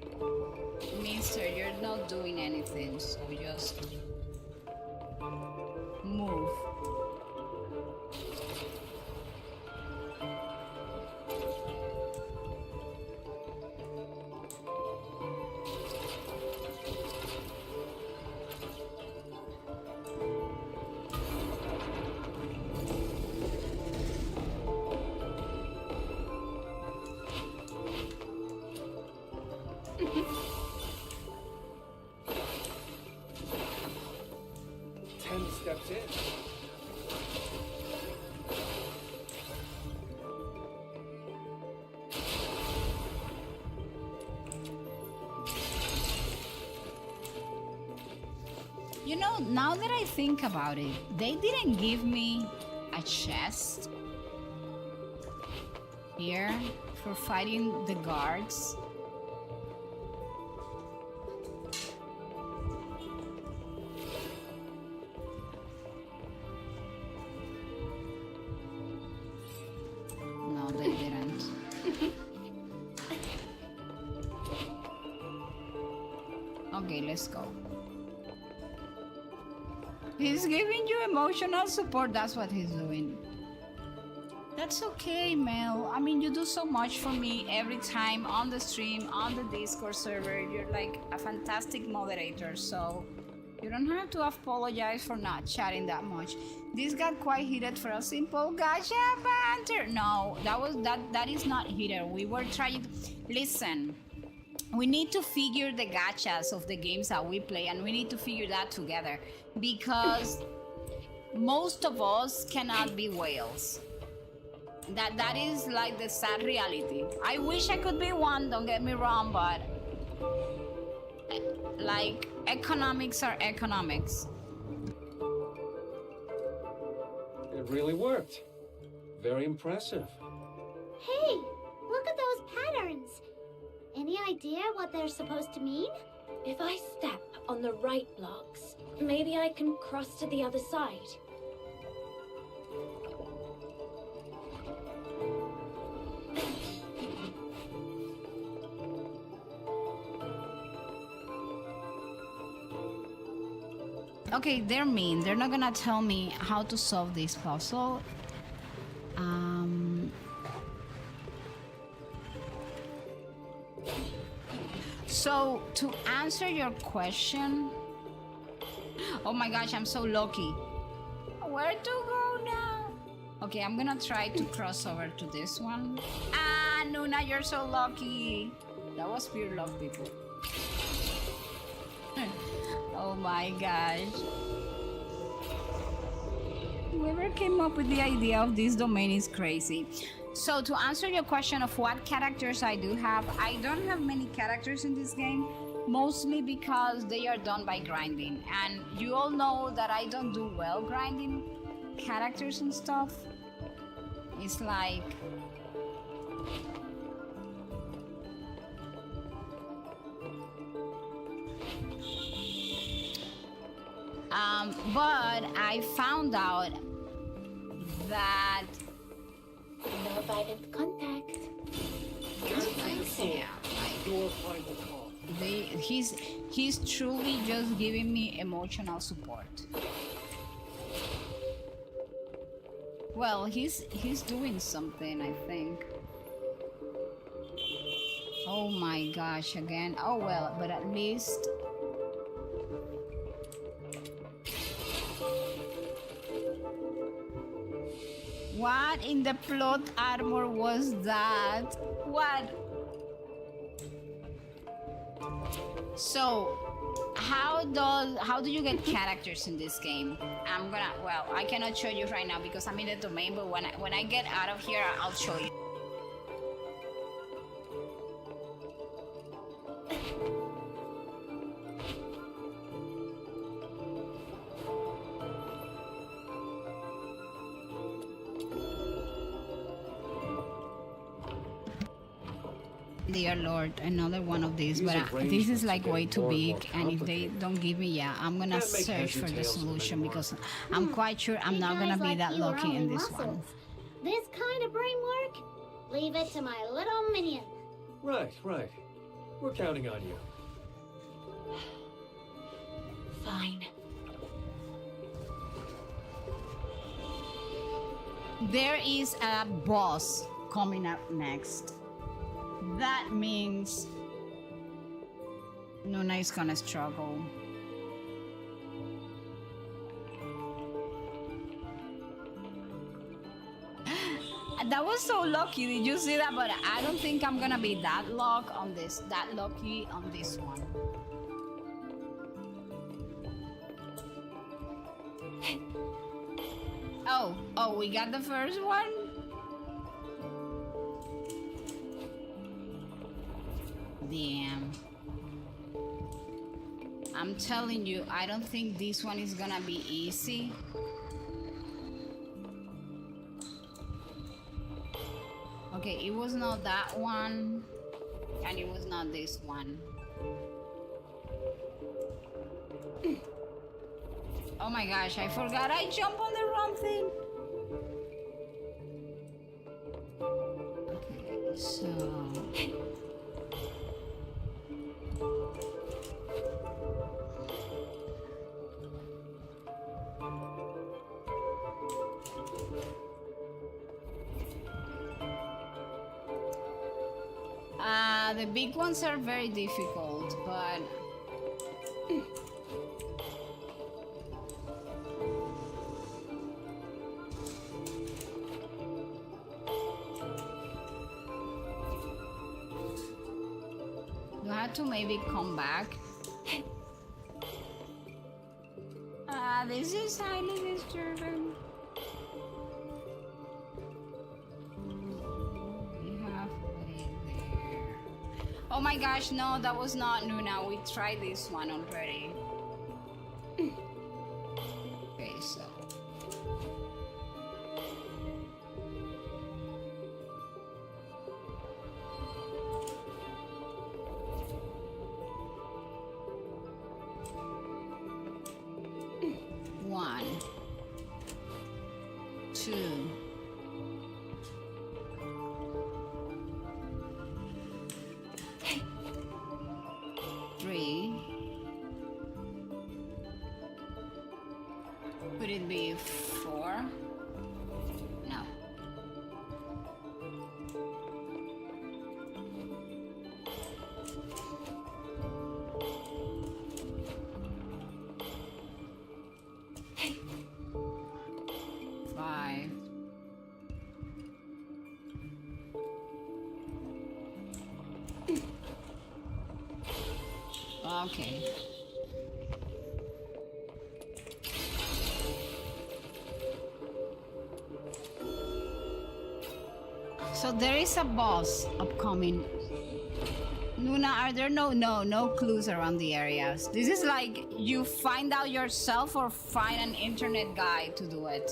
Mister, you're not doing anything, so just move. Steps in. You know, now that I think about it, they didn't give me a chest here for fighting the guards. No, they didn't. Okay, let's go. He's giving you emotional support, that's what he's doing. That's okay, Mel. I mean, you do so much for me every time on the stream, on the Discord server. You're like a fantastic moderator, so you don't have to apologize for not chatting that much. This got quite heated for a simple gacha banter. No, that is not heated. We were trying to listen. We need to figure the gachas of the games that we play, and we need to figure that together, because most of us cannot be whales. That is like the sad reality. I wish I could be one, don't get me wrong, but like economics are economics. It really worked. Very impressive. Hey, look at those patterns. Any idea what they're supposed to mean? If I step on the right blocks, maybe I can cross to the other side. Okay, they're mean. They're not gonna tell me how to solve this puzzle. So, to answer your question... Oh my gosh, I'm so lucky. Where to go now? Okay, I'm gonna try to cross over to this one. Ah, Nuna, you're so lucky. That was pure luck, people. Oh my gosh. Whoever came up with the idea of this domain is crazy. So to answer your question of what characters I do have, I don't have many characters in this game, mostly because they are done by grinding. And you all know that I don't do well grinding characters and stuff. It's like... but I found out that No violent contact. yeah, Your final call. he's truly just giving me emotional support. Well, he's doing something, I think. Oh my gosh, again. Oh well, but at least... What in the plot armor was that? What? So, how do you get characters in this game? Well, I cannot show you right now because I'm in the domain, but when I get out of here, I'll show you. Dear Lord, another one of these, but this is like way too big, and if they don't give me, I'm gonna search for the solution because I'm quite sure I'm not gonna be that lucky in this one. This kind of brain work? Leave it to my little minion. Right. We're counting on you. Fine. There is a boss coming up next. That means Nuna is gonna struggle. That was so lucky. Did you see that? But I don't think I'm gonna be that lucky on this one. Oh, we got the first one. Damn. I'm telling you, I don't think this one is gonna be easy. Okay, it was not that one, and it was not this one. Oh my gosh, I forgot I jumped on the wrong thing. Okay, so... the big ones are very difficult, but... You have to maybe come back. This is highly disturbing. Oh my gosh, no, that was not Nuna. We tried this one already. Okay, so... One, two, three. Could it be 4? No. Five. Okay. So there is a boss upcoming. Nuna, are there no clues around the areas? This is like you find out yourself or find an internet guide to do it.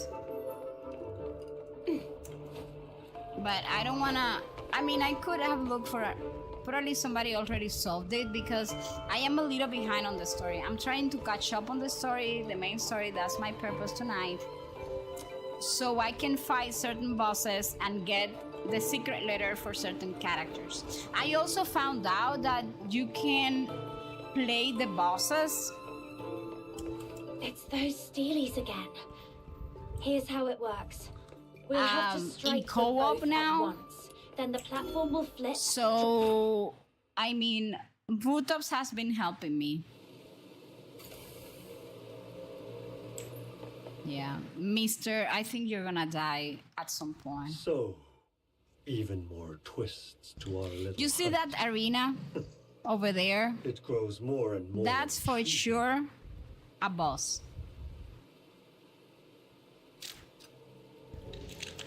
But I don't wanna... I mean, I could have looked for it. Probably somebody already solved it because I am a little behind on the story. I'm trying to catch up on the story, the main story. That's my purpose tonight. So I can fight certain bosses and get the secret letter for certain characters. I also found out that you can play the bosses. It's those Steelies again. Here's how it works. We'll have to strike in co-op both now. At once. Then the platform will flip. So, I mean, Vutops has been helping me. Yeah, Mister, I think you're gonna die at some point. So, even more twists to our little You see hunt. that arena? over there. It grows more and more. That's for sure a boss.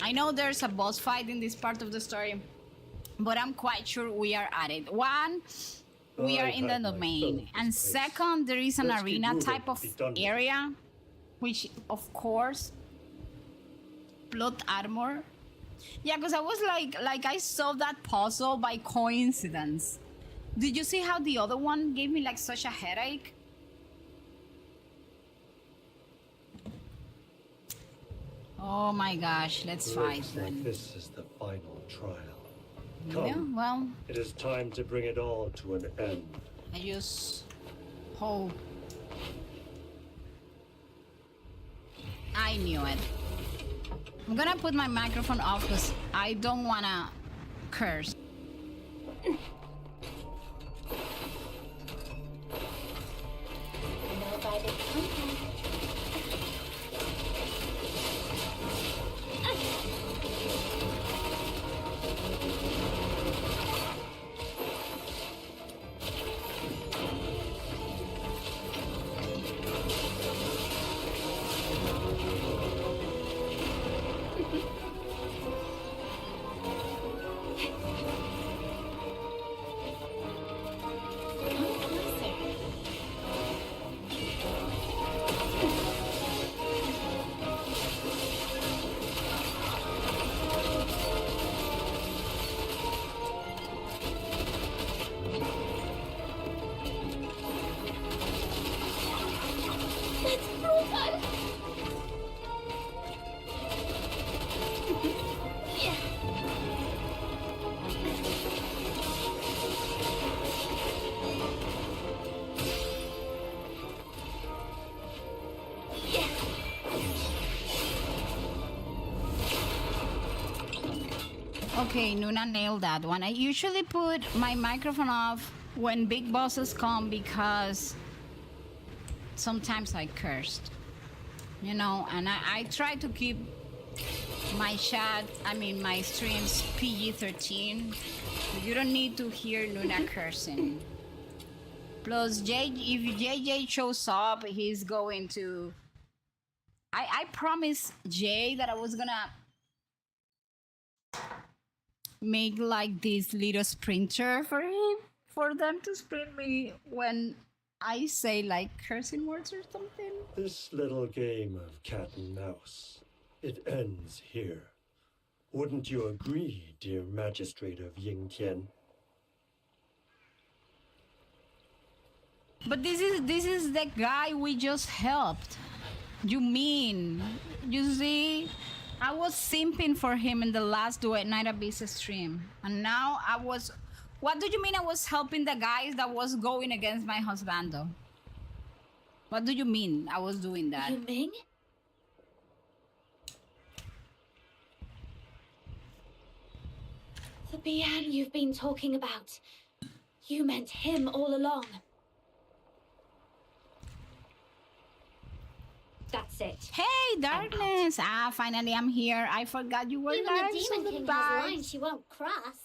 I know there's a boss fight in this part of the story, but I'm quite sure we are at it. One, we are in the domain, and second, there is an arena type of area, which of course, plot armor. Yeah, because I was like I solved that puzzle by coincidence. Did you see how the other one gave me like such a headache? Oh my gosh, let's fight Looks then. like this is the final trial. Yeah, Come, well, it is time to bring it all to an end. I just hope. I knew it. I'm gonna put my microphone off because I don't wanna curse. No guided contact. Okay, Nuna nailed that one. I usually put my microphone off when big bosses come because sometimes I cursed, you know, and I try to keep my my streams PG-13. You don't need to hear Nuna cursing. Plus, if JJ shows up, he's going to... I promised Jay that I was gonna make like this little sprinter for him, for them to sprint me when I say like cursing words or something. This little game of cat and mouse, it ends here. Wouldn't you agree, dear magistrate of Yingtian? But this is the guy we just helped. You mean, you see, I was simping for him in the last Duet Night Abyss stream, and now I was... What do you mean I was helping the guys that was going against my husbando? What do you mean I was doing that? You Ming? The Bian you've been talking about. You meant him all along. That's it. Hey, Darkness! Ah, finally I'm here. I forgot you were Even live, the so Demon King has goodbye. lines she won't cross.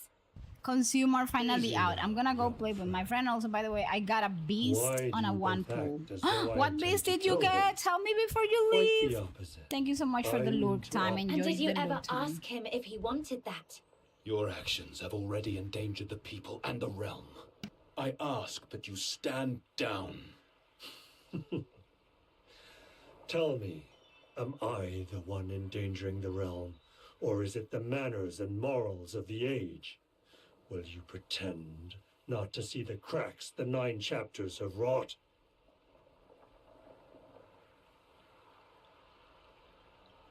Consumer finally Easy out. now, I'm gonna go young play with my friend. friend. Also, by the way, I got a beast Why on do a you one go back pool. as though I What intend beast to did you kill them? get? Tell me before you Quite leave. the opposite. Thank you so much for the I'm lurk to time. offer- Enjoy And did you the ever lurk time. ask him if he wanted that? Your actions have already endangered the people and the realm. I ask that you stand down. Tell me, am I the one endangering the realm, or is it the manners and morals of the age? Will you pretend not to see the cracks the 9 chapters have wrought?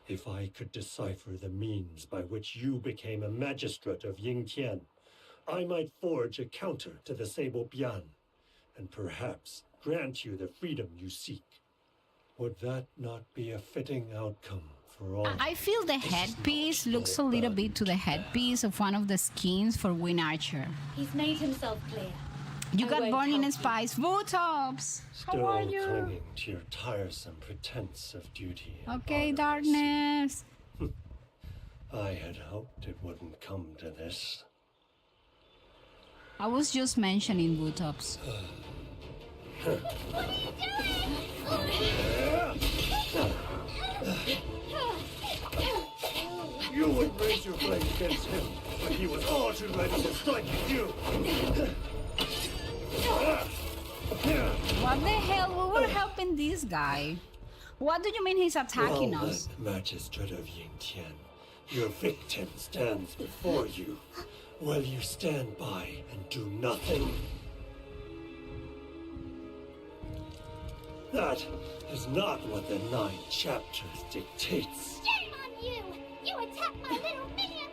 If I could decipher the means by which you became a magistrate of Yingtian, I might forge a counter to the Sable Bian, and perhaps grant you the freedom you seek. Would that not be a fitting outcome for all? I feel the headpiece looks a little bit to the headpiece of one of the skins for Win Archer. He's made himself clear. You I got won't Burning help you. Spice. Votops! How Still are you? clinging to your tiresome pretense of duty. and Okay, honor, Darkness. I had hoped it wouldn't come to this. I was just mentioning Bootops. You would raise your blade against him, but he was all too ready to strike at you. What the hell? We were helping this guy. What do you mean he's attacking Well, us? then, Magistrate of Yingtian, your victim stands before you. Will you stand by and do nothing? That is not what the 9 chapters dictates. Shame on you! You attacked my little minion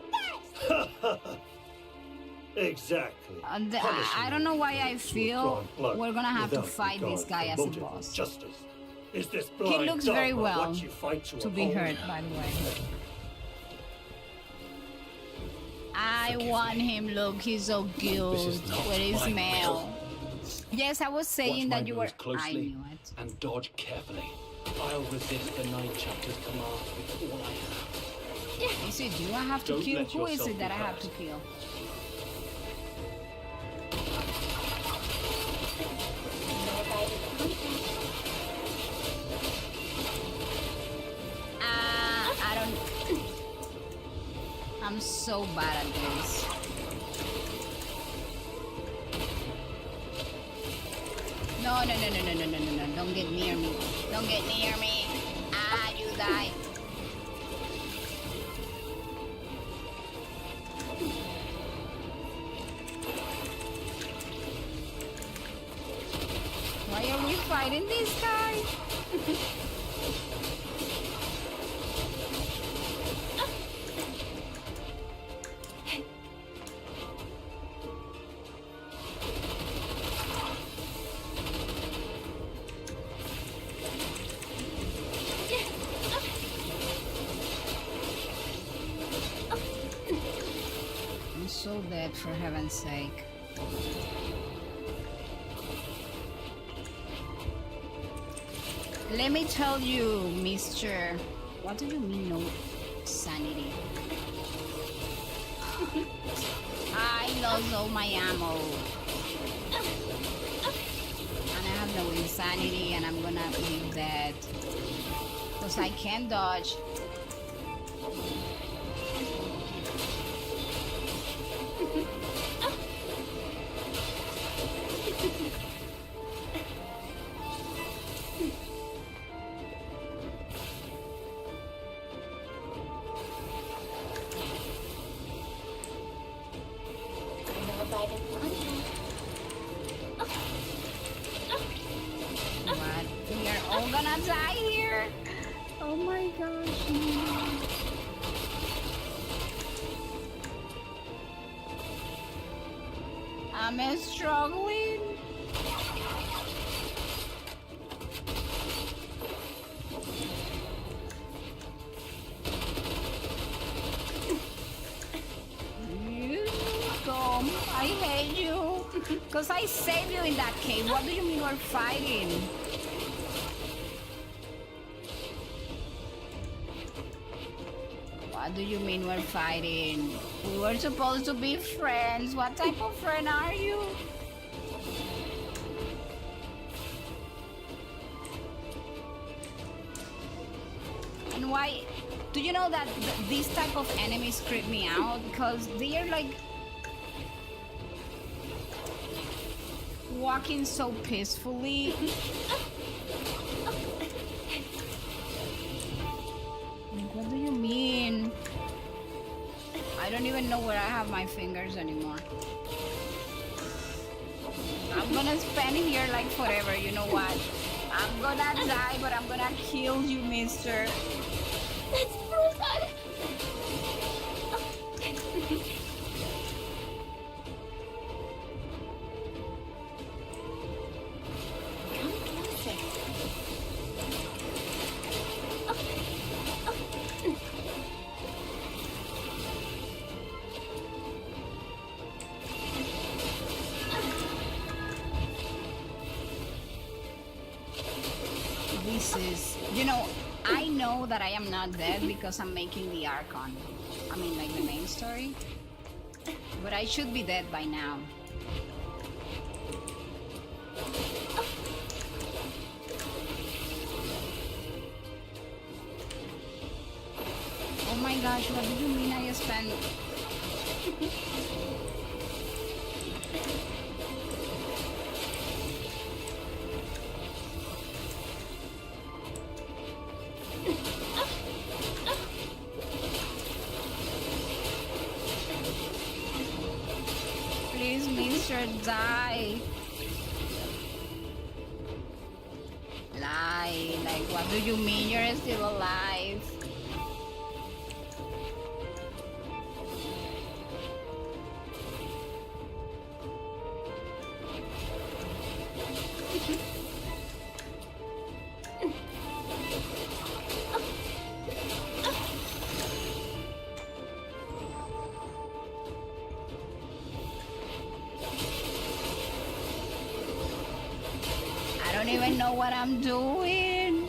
first! Exactly. I don't know why I feel we're gonna have to without fight this regard guy for as a motive or boss. Justice. Is this He blind looks very dogma well what you fight to be uphold? hurt, by the way. I want him. Look, he's so cute is not with his my mail. Yes, I was saying Watch that my you were. moves closely I knew it. and dodge carefully. I'll resist the 9 chapters command with all I have. Is it you I have to Don't kill? let Who is yourself it that I be have hurt. to kill? I don't. I'm so bad at this. No, no, no, no, no, no, no, no, no. Don't get near me. Don't get near me. Ah, you die. Why are we fighting this guy? I'm so dead, for heaven's sake. Let me tell you, mister. What do you mean, no sanity? I lost all my ammo. And I have no insanity, and I'm gonna be dead. Because I can't dodge. What? We are all gonna die here? Oh my gosh. No. I'm struggling. You come. I hate you. Because I saved you in that cave. What do you mean we're fighting? What do you mean we're fighting? We were supposed to be friends. What type of friend are you? And why? Do you know that these type of enemies creep me out? Because they are like walking so peacefully. Like, what do you mean? I don't even know where I have my fingers anymore. I'm gonna spend here like forever, you know what? I'm gonna die, but I'm gonna kill you, mister. That's brutal! Come closer. This is, you know, I know that I am not dead because I'm making the Archon. I mean, like the main story. But I should be dead by now. Oh my gosh, what did you mean I spent? Please, mister, die. Lie. Like, what do you mean you're still alive? I don't even know what I'm doing.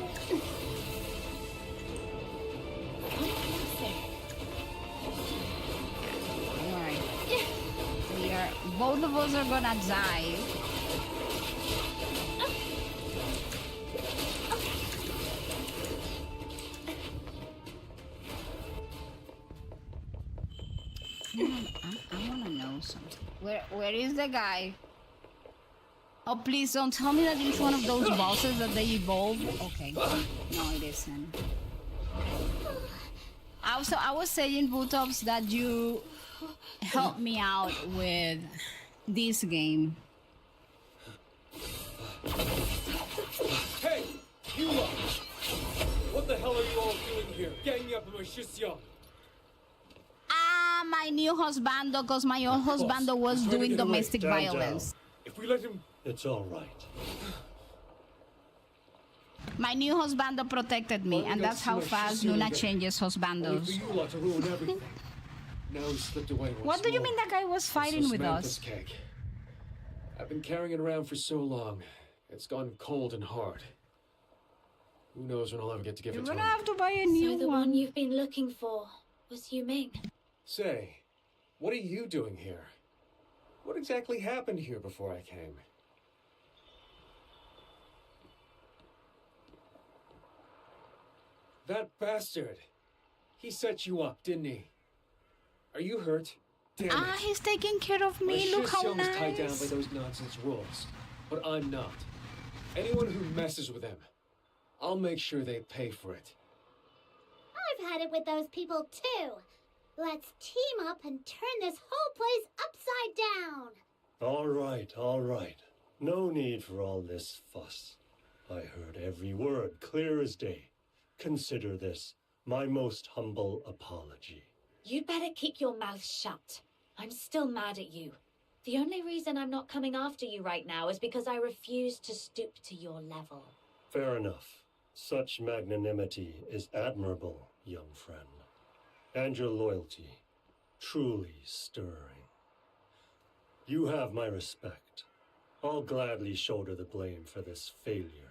Alright. Both of us are gonna die. I wanna know something. Where is the guy? Oh, please don't tell me that it's one of those bosses that they evolve. Okay. No, it isn't. Also, I was saying, Butops, that you helped me out with this game. Hey, you lot! What the hell are you all doing here? Ganging up on my shisya? My new husbando, because my old husbando was doing domestic Down, violence. If we let him... It's all right. My new husbando protected me, and that's how fast Luna changes Only for husbandos. you lot to ruin everything. Now he slipped away once What do you more. mean that guy was fighting So with Samantha's us? cake. I've been carrying it around for so long. It's gone cold and hard. Who knows when I'll ever get to give You're it to gonna him. have to buy a So new the one. one you've been looking for was Yu Ming. Say, what are you doing here? What exactly happened here before I came? That bastard. He set you up, didn't he? Are you hurt? Damn it. He's taking care of me. My Look how Shishyoung's tied down by nice. those nonsense rules. But I'm not. Anyone who messes with him, I'll make sure they pay for it. I've had it with those people too. Let's team up and turn this whole place upside down. All right. No need for all this fuss. I heard every word clear as day. Consider this my most humble apology. You'd better keep your mouth shut. I'm still mad at you. The only reason I'm not coming after you right now is because I refuse to stoop to your level. Fair enough. Such magnanimity is admirable, young friend. And your loyalty, truly stirring. You have my respect. I'll gladly shoulder the blame for this failure.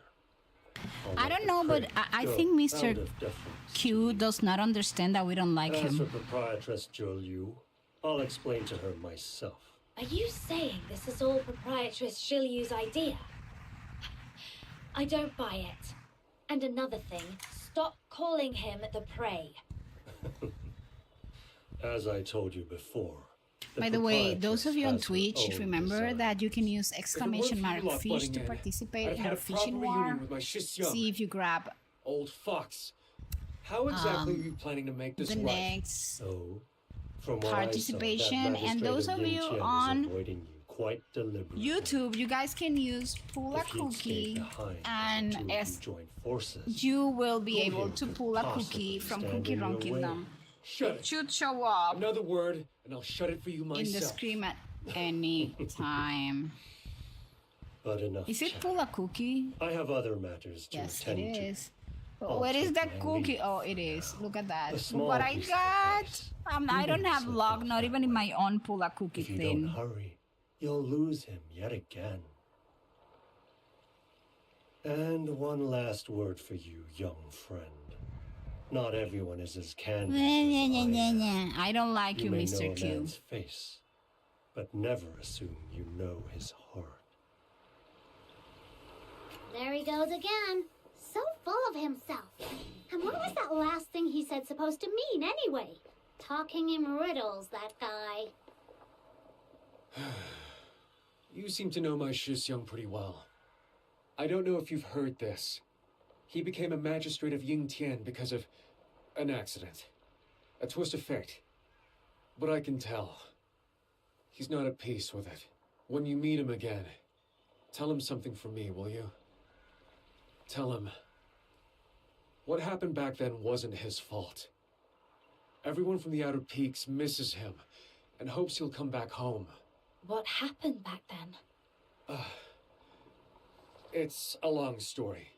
I don't know, but I think Mr. Q does not understand that we don't like As for him. Proprietress Zhou Liu, I'll explain to her myself. Are you saying this is all Proprietress Shilyu's idea? I don't buy it. And another thing, stop calling him the Prey. As I told you before. By the way, those of you on proprietress has her Twitch, own remember design. that you can use If it exclamation weren't for mark you lot fish butting to in, participate I'd in had our a proper fishing reunion war. with my Shishyoung. See if you grab Old fox. How exactly are you planning to make this the right? next So, from what participation, I saw, that and those magistrate of you Lin Qian on is avoiding you quite deliberately. YouTube, you guys can use pull a If he'd stayed cookie, behind, and the two of as you joined forces, you will be who able here to could pull a possibly cookie from stand Cookie in your Run way? Kingdom. Shut It it. should show up Another word, and I'll shut it for you myself. in the screen at any time. But enough Is it chat. pull a cookie? I have other matters to Yes, it attend to. is. I'll Where is take that my cookie? leave. Oh, it is. Look at that. A Look small what I piece of got. advice. I don't have Slip luck, off not that even in way. my own pull a cookie If you thing. don't hurry, you'll lose him yet again. And one last word for you, young friend. Not everyone is as candid as I am. I don't like you, may know Mr. a Q. man's face, but never assume you know his heart. There he goes again. So full of himself. And what was that last thing he said supposed to mean anyway? Talking in riddles, that guy. You seem to know my Young pretty well. I don't know if you've heard this. He became a magistrate of Yingtian because of an accident. A twist of fate. But I can tell. He's not at peace with it. When you meet him again, tell him something from me, will you? Tell him what happened back then wasn't his fault. Everyone from the Outer Peaks misses him and hopes he'll come back home. What happened back then? It's a long story.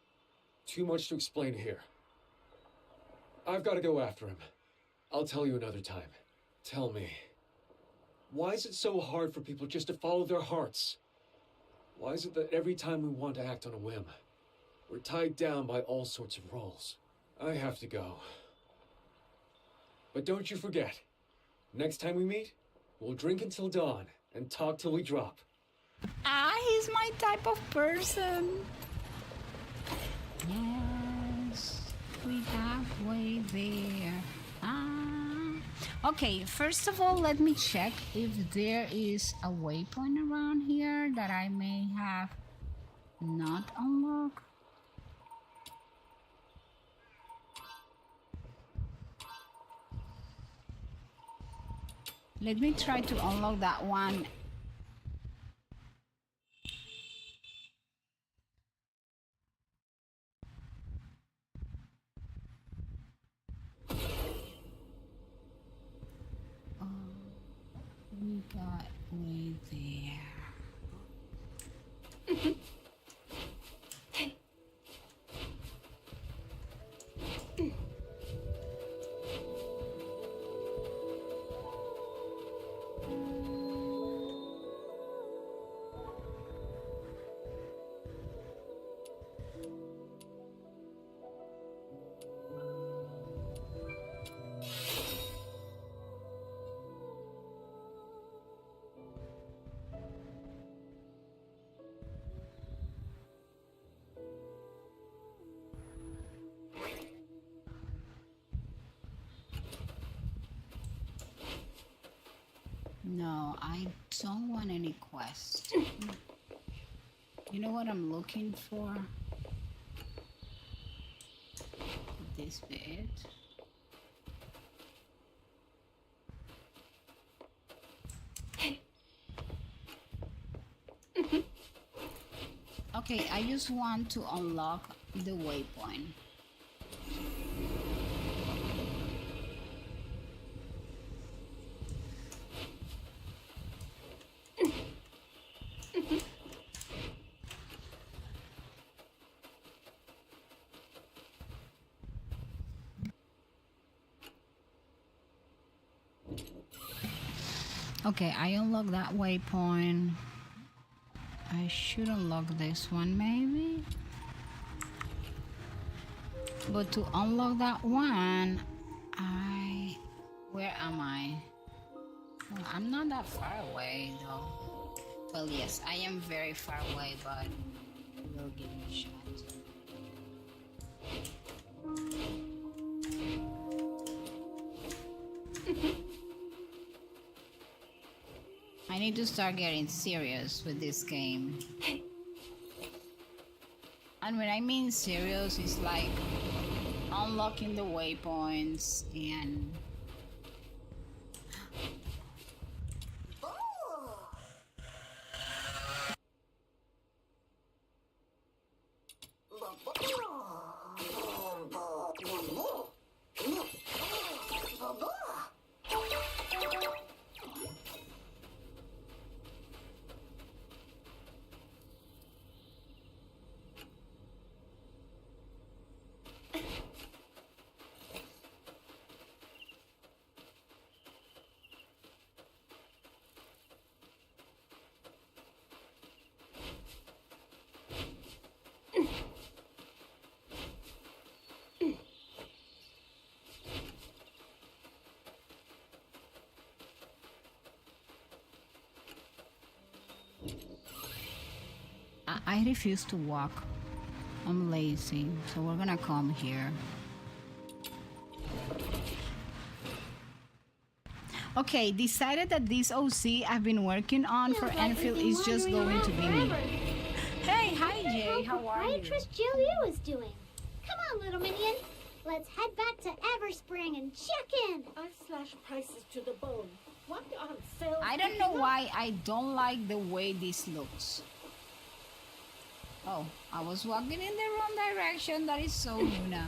Too much to explain here. I've got to go after him. I'll tell you another time. Tell me, why is it so hard for people just to follow their hearts? Why is it that every time we want to act on a whim, we're tied down by all sorts of roles? I have to go. But don't you forget, next time we meet, we'll drink until dawn and talk till we drop. He's my type of person. Yes, we halfway there. Okay, first of all, let me check if there is a waypoint around here that I may have not unlocked. Let me try to unlock that one. We got way there. No, I don't want any quest. You know what I'm looking for? This bit. Okay, I just want to unlock the waypoint. Okay, I unlock that waypoint. I should unlock this one maybe. But to unlock that one, where am I? Well, I'm not that far away though. Well, yes, I am very far away, but we'll give it a shot. I need to start getting serious with this game. And when I mean serious, it's like unlocking the waypoints and... I refuse to walk. I'm lazy, so we're gonna come here. Okay, decided that this OC I've been working on for Feels like Enfield we've been is just wandering going to be around me. forever. Hey, hi Jay, how are you? Proprietress Jill Yu is doing. Come on, little minion. Let's head back to Everspring and check in. I've slashed prices to the bone. Why aren't sales I don't picking know up? why I don't like the way this looks. Oh, I was walking in the wrong direction. That is so Luna.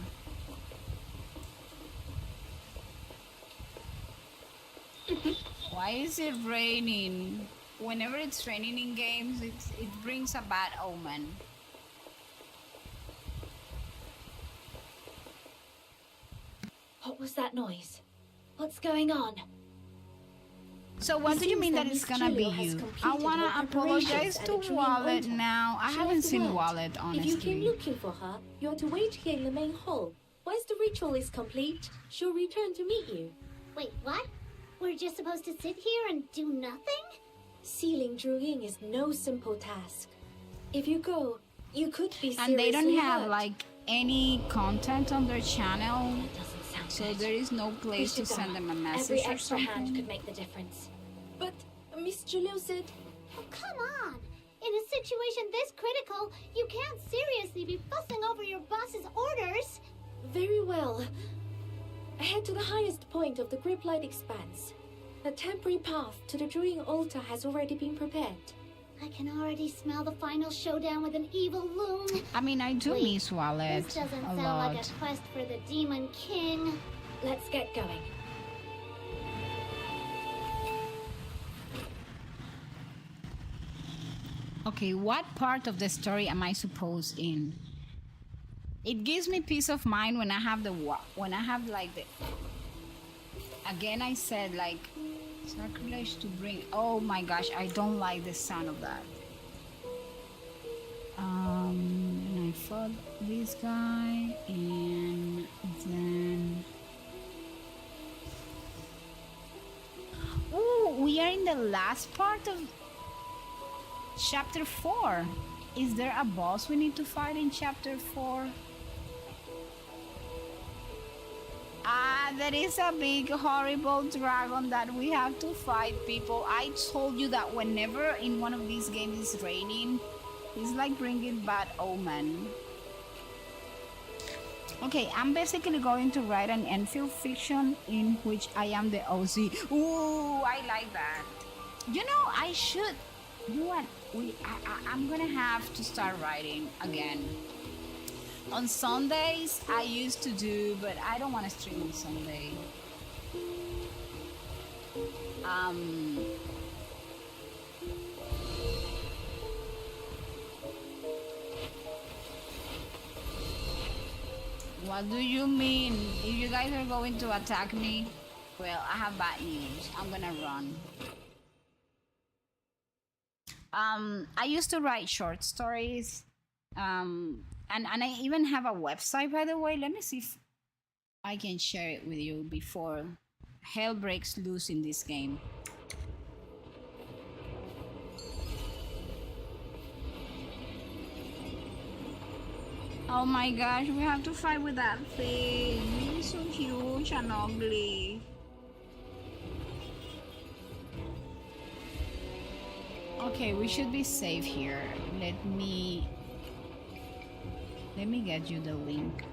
Why is it raining? Whenever it's raining in games, it brings a bad omen. What was that noise? What's going on? So what do you seems mean that that it's Miss gonna be Julio has you? I completed wanna her apologize preparations to at the Dream Wallet Altar. now. I She haven't has seen learned. Wallet, If you came honestly. looking for her, you are to wait here in the main hall. Once the ritual is complete, she'll return to meet you. Wait, what? We're just supposed to sit here and do nothing? Sealing Druing is no simple task. If you go, you could be seriously And they don't have hurt. like any content on their channel, Doesn't sound so good. there is no We place to should go. send them a Every message or extra hand something. could make the difference. But Miss Julio said, Oh, come on. In a situation this critical, you can't seriously be fussing over your boss's orders. very well. Head to the highest point of the Griplight Expanse. A temporary path to the Druing altar has already been prepared. I can already smell the final showdown with an evil loom. I mean, I do Wait, miss Wallet This doesn't a sound lot. like a quest for the Demon King. Let's get going. Okay, what part of the story am I supposed in? It gives me peace of mind when I have when I have like the. Again, I said like sacrilege to bring. Oh my gosh, I don't like the sound of that. And I fought this guy, and then. Oh, we are in the last part of Chapter 4. Is there a boss we need to fight in Chapter 4? Ah, there is a big horrible dragon that we have to fight, people. I told you that whenever in one of these games it's raining, it's like bringing bad omen. Okay, I'm basically going to write an Enfield fiction in which I am the OC. Ooh, I like that. You know, I should. You know what? I'm gonna have to start writing again. On Sundays, I used to do, but I don't want to stream on Sunday. What do you mean? If you guys are going to attack me, well, I have bad news. I'm gonna run. I used to write short stories. And I even have a website, by the way. Let me see if I can share it with you before hell breaks loose in this game. Oh my gosh, we have to fight with that thing. It's so huge and ugly. Okay, we should be safe here. Let me get you the link.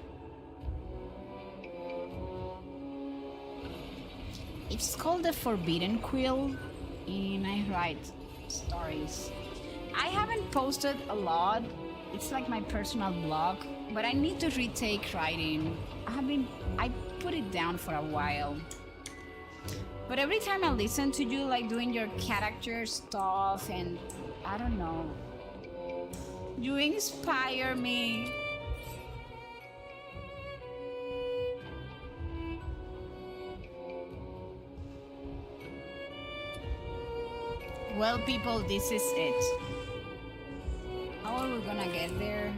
It's called The Forbidden Quill, and I write stories. I haven't posted a lot. It's like my personal blog, but I need to retake writing. I put it down for a while. But every time I listen to you like doing your character stuff, and I don't know, you inspire me. Well, people, this is it. How are we gonna get there?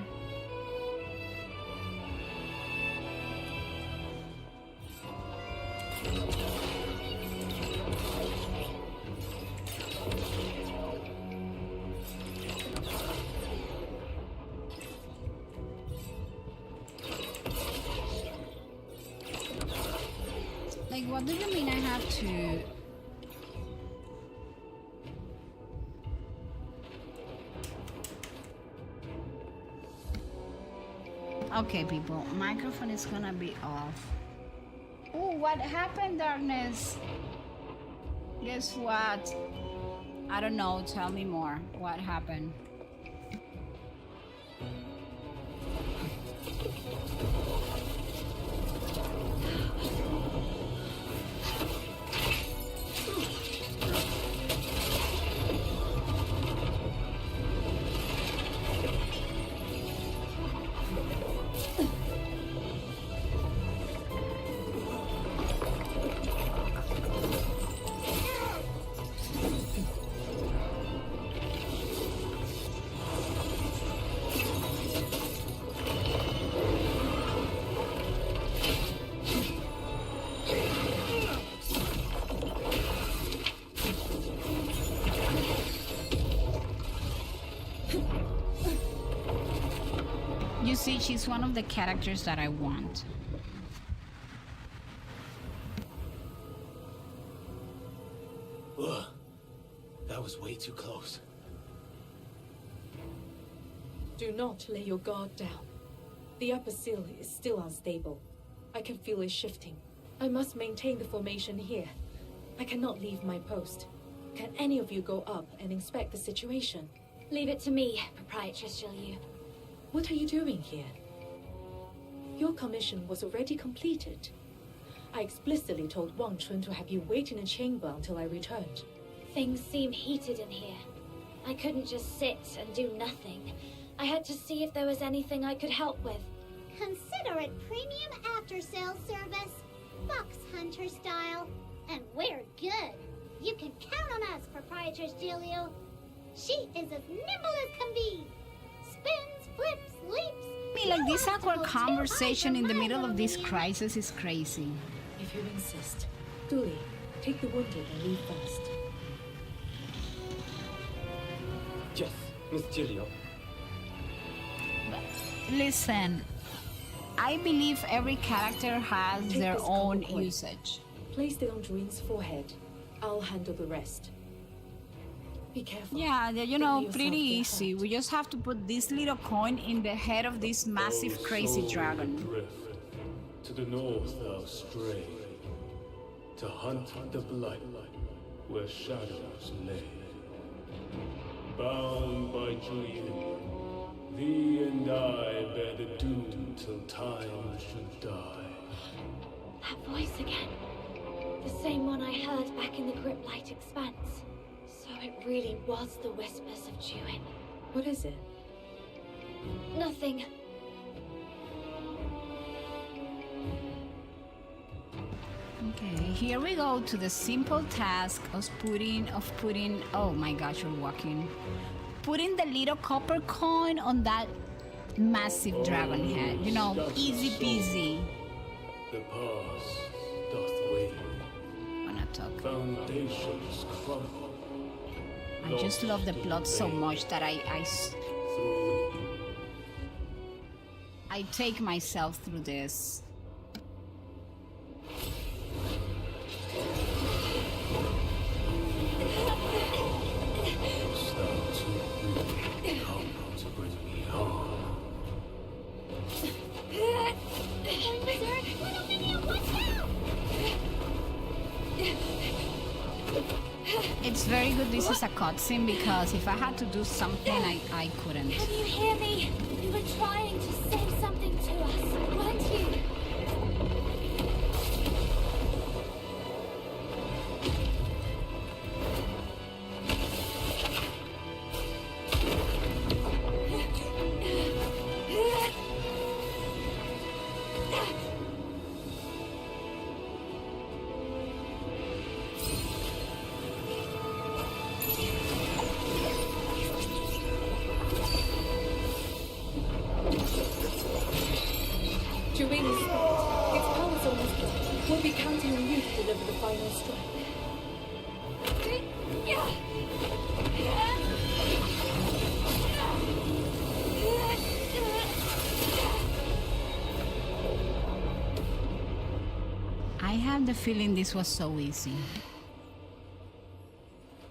What do you mean I have to? Okay, people, microphone is gonna be off. Oh, what happened, Darkness? Guess what? I don't know, tell me more. What happened? You see, she's one of the characters that I want. Ugh. That was way too close. Do not lay your guard down. The upper seal is still unstable. I can feel it shifting. I must maintain the formation here. I cannot leave my post. Can any of you go up and inspect the situation? Leave it to me, Proprietress Shilyu. What are you doing here? Your commission was already completed. I explicitly told Wang Chun to have you wait in a chamber until I returned. Things seem heated in here. I couldn't just sit and do nothing. I had to see if there was anything I could help with. Consider it premium after-sales service, Fox Hunter style. And we're good. You can count on us, Proprietress Giulio. She is as nimble as can be. Spins, flips, leaps. I mean, like, this awkward conversation in the middle of this crisis is crazy. If you insist. Dooley, take the wounded and leave fast. Yes, Miss Giulio. Listen, I believe every character has Take their this own copper coin. usage. Place it on Druin's forehead. I'll handle the rest. Be careful. Yeah, you Don't know, let yourself pretty get easy. hurt. We just have to put this little coin in the head of this massive, O crazy soul dragon. adrift, to the north thou stray, to hunt the blight where shadows lay. Bound by Julian, thee and I bear the doom till time should die. That voice again. The same one I heard back in the Griplight Expanse. So it really was the whispers of Juin. What is it? Nothing. Okay, here we go to the simple task of putting, oh my gosh, we're walking. Putting the little copper coin on that massive dragon head. You know, easy peasy. The past doth wave, Wanna talk. foundations crumble. I just love the plot so much that Through I take myself through this. thou too weak, come to bring me harm. Little minion, watch out! It's very good this is a cutscene because if I had to do something, I couldn't. Can you hear me? You were trying to say something to us, weren't you? Druin is spent. Its power's almost gone. We'll be counting on you to deliver the final strike. I I have the feeling this was so easy.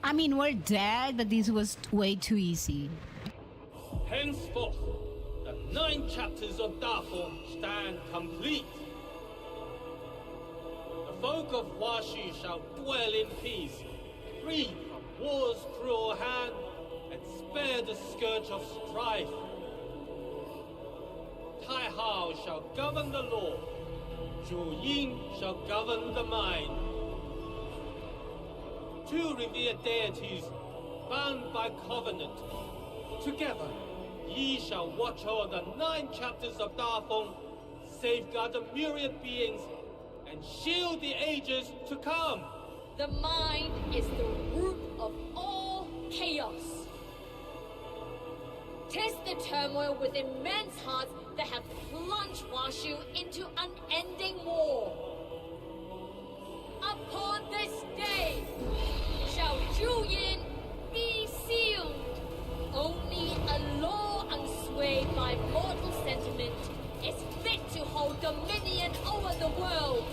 I mean, we're dead, but this was way too easy. Henceforth, the 9 chapters of Daform stand complete. The folk of Huaxu shall dwell in peace, free from war's cruel hand, and spare the scourge of strife. Tai Hao shall govern the law, Zhu Ying shall govern the mind. 2 revered deities, bound by covenant. Together, ye shall watch over the 9 chapters of Dafeng, safeguard the myriad beings, and shield the ages to come. The mind is the root of all chaos. 'Tis the turmoil within men's hearts that have plunged Huaxu into unending war. Upon this day shall Juyin be sealed. Only a law unswayed by mortal sentiment is fit to hold dominion over the world.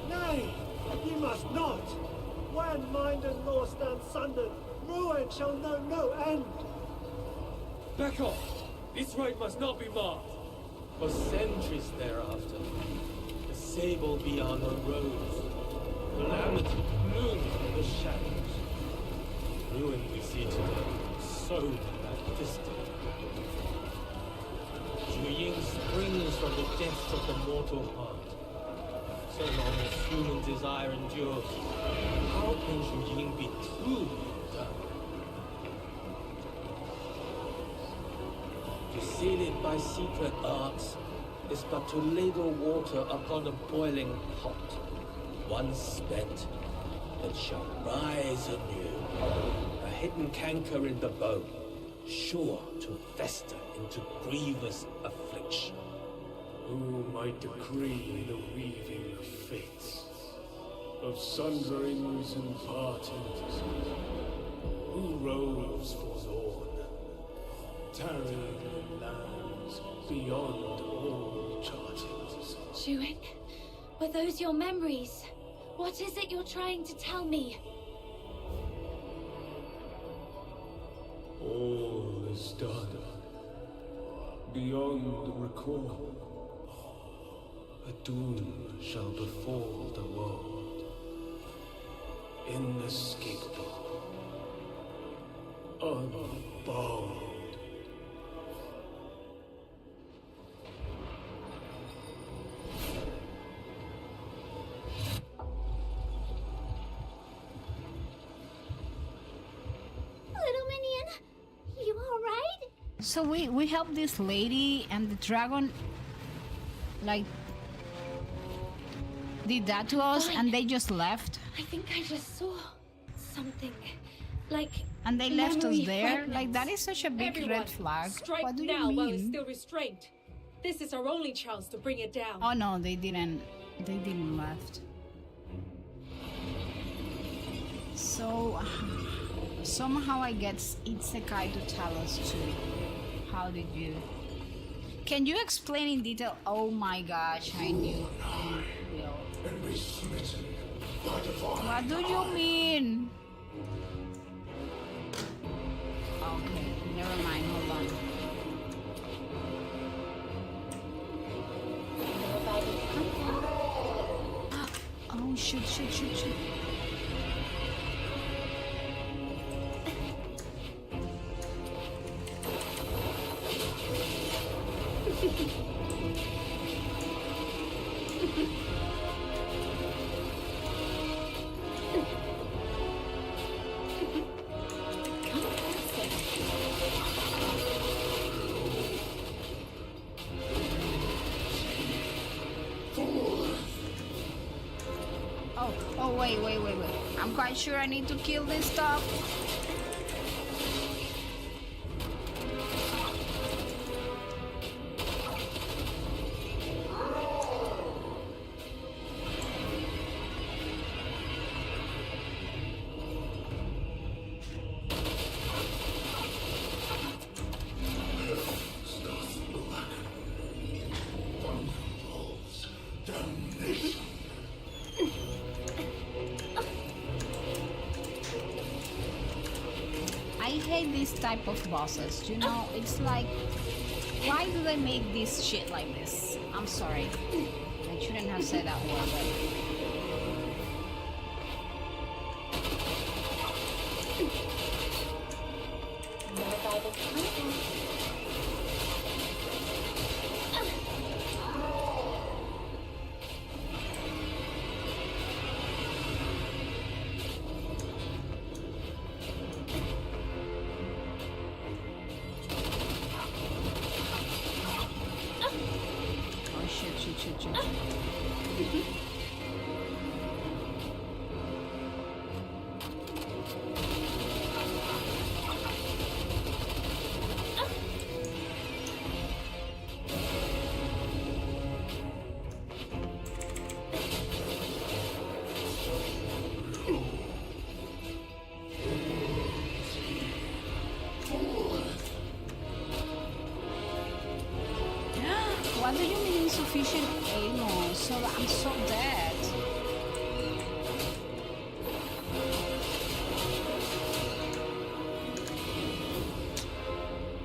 Nay, ye must not. When mind and law stand sundered, ruin shall know no end. Back off! This road must not be marked. For centuries thereafter, the sable beyond the roads, calamity looms from the shadows. Ruin we see today, sown at distance. Zhu springs from the depths of the mortal heart. So long as human desire endures, how can Zhu be truly done? To seal it by secret arts is but to ladle water upon a boiling pot. Once spent, it shall rise anew, a hidden canker in the bone, sure to fester into grievous affliction. Who might decree the weaving of fates, of sunderings and partings? Who roves forlorn, tarrying in lands beyond all chartings? Zhuin, were those your memories? What is it you're trying to tell me? All is done. Beyond recall, a doom shall befall the world. Inescapable. Unbound. Little Minion, you alright? So we helped this lady, and the dragon, like, did that to us, and they just left. I think I just saw something. Like And they left us memory there? fragments. Like, that is such a big Everyone, red flag. strike What do you now while it's mean? still restrained. This is our only chance to bring it down. Oh no, they didn't. They didn't left. So somehow I get Isekai to tell us too. How did you? Can you explain in detail? Oh my gosh, I knew you will. And be smitten by divine. What do you mean? Okay, never mind. Hold on. Oh shoot! Shoot! Shoot! Shoot! Oh, wait. I'm quite sure I need to kill this stuff. hate this type of bosses. You know, it's like, why do they make this shit like this? I'm sorry. I shouldn't have said that word, but... Never buy this content. Oh shit. What do you mean insufficient ammo? So I'm so dead.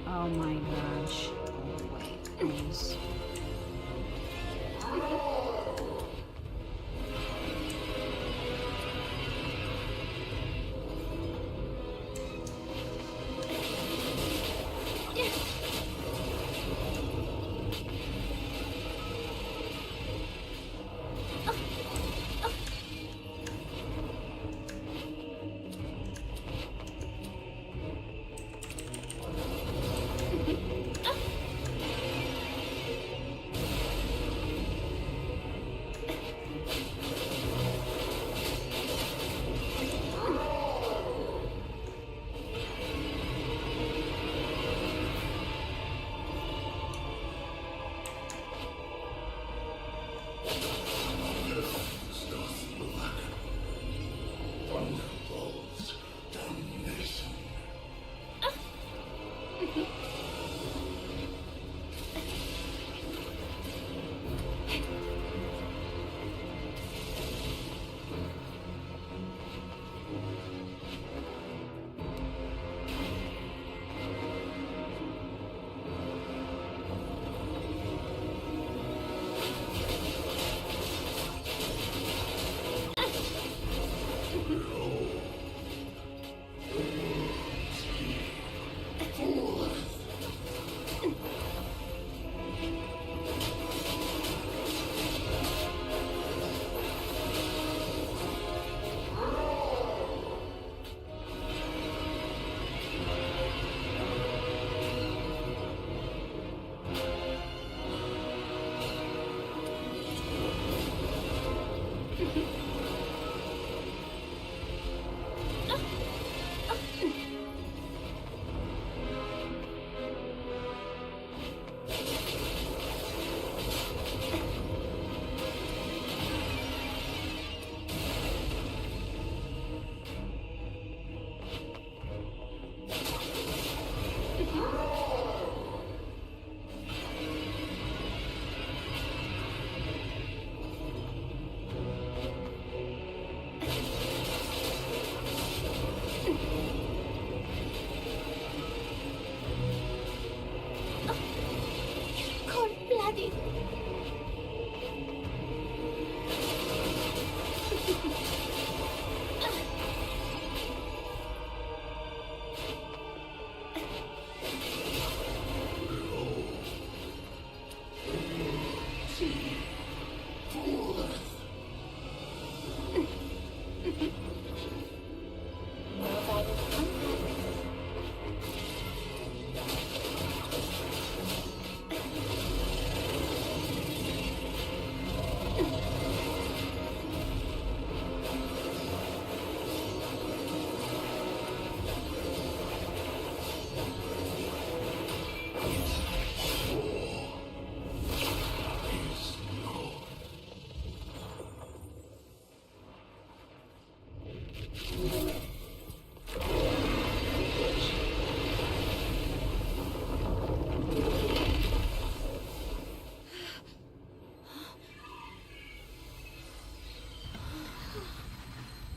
Oh my gosh. Oh wait, please.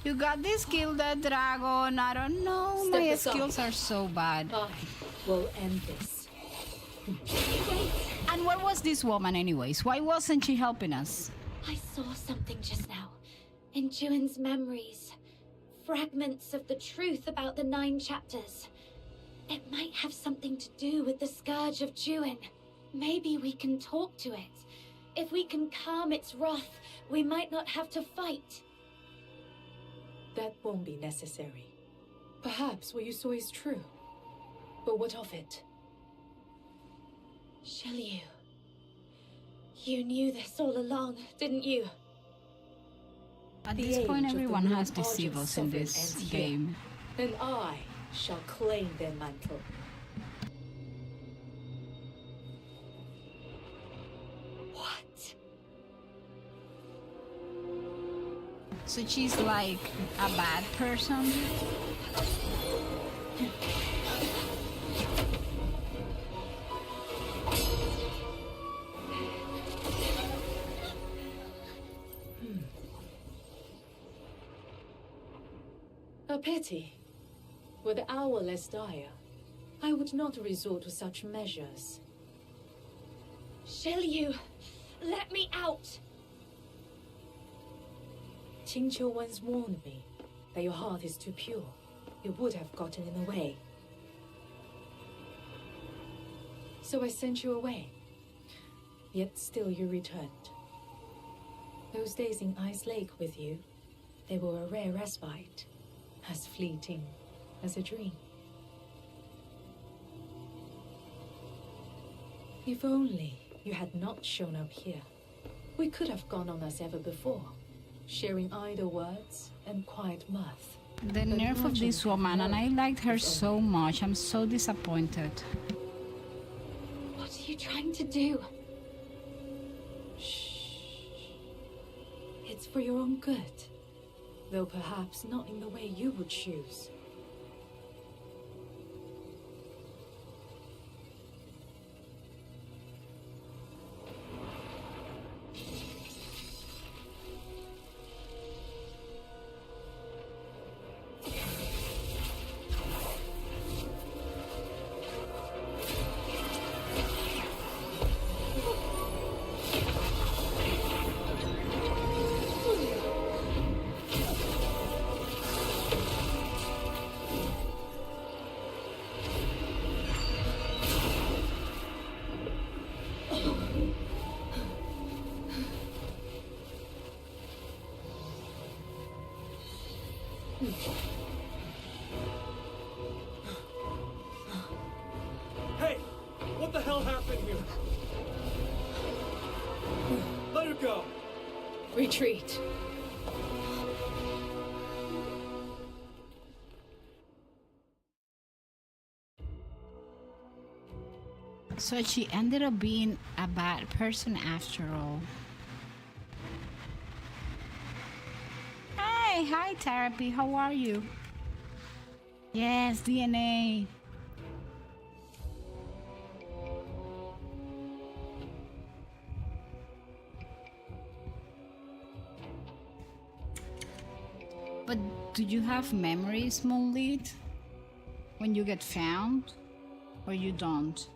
You got this kill the dragon. I don't know. Step My aside. skills are so bad. I will end this. And where was this woman anyways? Why wasn't she helping us? I saw something just now. In Juin's memories. Fragments of the truth about the 9 chapters. It might have something to do with the scourge of Juin. Maybe we can talk to it. If we can calm its wrath, we might not have to fight. That won't be necessary. Perhaps what you saw is true. But what of it? Shiliu, you knew this all along, didn't you? At The this age point, of the everyone has Lord deceived Argent's us in sovereign this ends here. game. Then I shall claim their mantle. What? So she's like a bad person. A pity. Were the hour less dire, I would not resort to such measures. Shiliu, let me out! Qingqiu once warned me that your heart is too pure. It would have gotten in the way. So I sent you away. Yet still you returned. Those days in Ice Lake with you, they were a rare respite, as fleeting as a dream. If only you had not shown up here, we could have gone on as ever before, sharing idle words and quiet mirth. The nerve of this woman, and I liked her so much. I'm so disappointed. What are you trying to do? Shh. It's for your own good, though perhaps not in the way you would choose. Hey! What the hell happened here? Let her go! Retreat. So she ended up being a bad person after all. Hey, hi Therapy, how are you? Yes, DNA. But do you have memories, Moonlit? When you get found? Or you don't?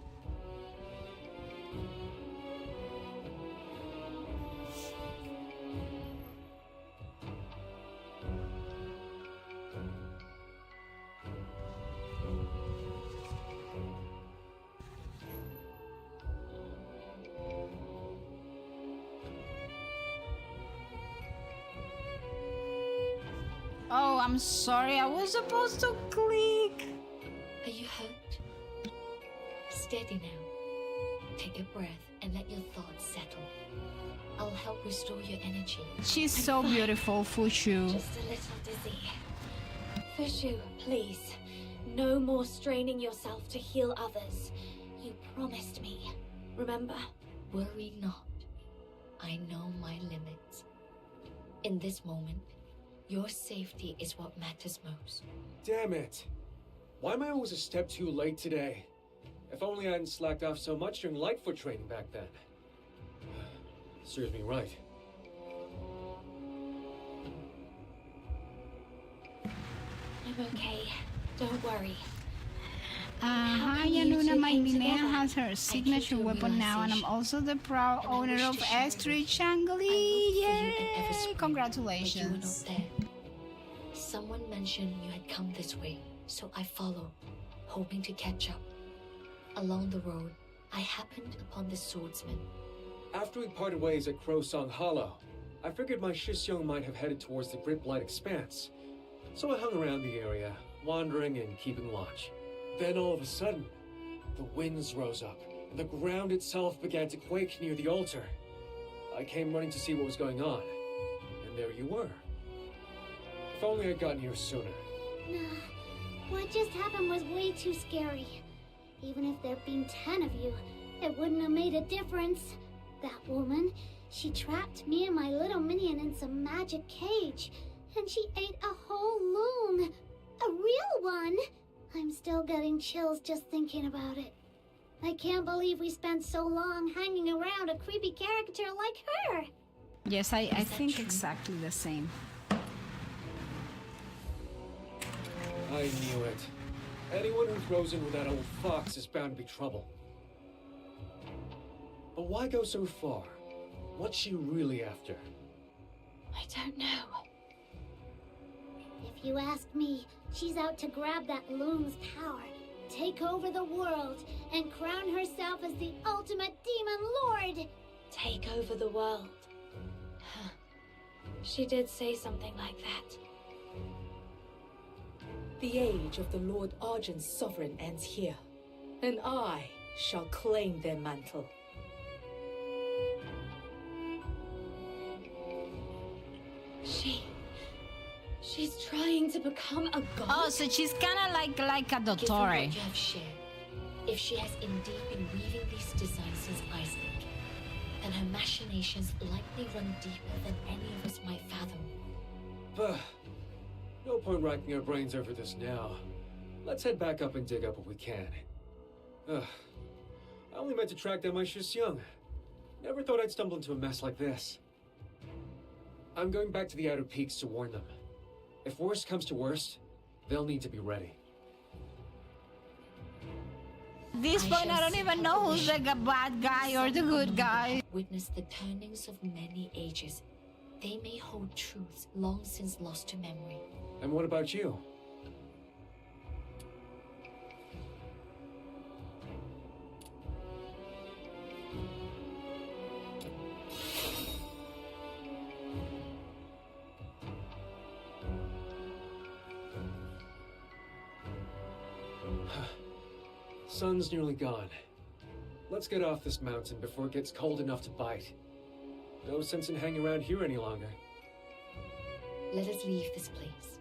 Oh, I'm sorry. I was supposed to click. Are you hurt? Steady now. Take a breath and let your thoughts settle. I'll help restore your energy. She's I'm so fine. beautiful, Fushu. Just a little dizzy. Fushu, please. No more straining yourself to heal others. You promised me. Remember? Worry not. I know my limits. In this moment, your safety is what matters most. Damn it! Why am I always a step too late today? If only I hadn't slacked off so much during Lightfoot training back then. Serves me right. I'm okay. Don't worry. Hi, you Yanuna. two My came Linnea together. has her I signature came to a weapon now, and I'm realization, also the proud and I owner wish of to share it Estrid with you. Shangli. I looked for you in Yay! Everspring, but you were Congratulations. not there. Someone mentioned you had come this way, so I followed, hoping to catch up. Along the road, I happened upon the swordsman. After we parted ways at Crow Song Hollow, I figured my Shisyong might have headed towards the Great Blight Expanse. So I hung around the area, wandering and keeping watch. Then all of a sudden, the winds rose up, and the ground itself began to quake near the altar. I came running to see what was going on, and there you were. If only I'd gotten here sooner. Nah, what just happened was way too scary. Even if there'd been 10 of you, it wouldn't have made a difference. That woman, she trapped me and my little minion in some magic cage, and she ate a whole loon. A real one! I'm still getting chills just thinking about it. I can't believe we spent so long hanging around a creepy character like her. Yes, I think exactly the same. I knew it. Anyone who throws in with that old fox is bound to be trouble. But why go so far? What's she really after? I don't know. If you ask me, she's out to grab that loon's power, take over the world, and crown herself as the ultimate demon lord. Take over the world. Huh. She did say something like that. The age of the Lord Argent's sovereign ends here, and I shall claim their mantle. She's trying to become a god. Oh, so she's kind of like a Given dottore. what you have shared, if she has indeed been weaving these designs since Iceland, then her machinations likely run deeper than any of us might fathom. But no point racking our brains over this now. Let's head back up and dig up what we can. Ugh. I only meant to track down my Shisyong. Never thought I'd stumble into a mess like this. I'm going back to the Outer Peaks to warn them. If worst comes to worst, they'll need to be ready. This point, I don't even know who's the bad guy or the good guy. Witness the turnings of many ages. They may hold truths long since lost to memory. And what about you? Sun's nearly gone. Let's get off this mountain before it gets cold enough to bite. No sense in hanging around here any longer. Let us leave this place.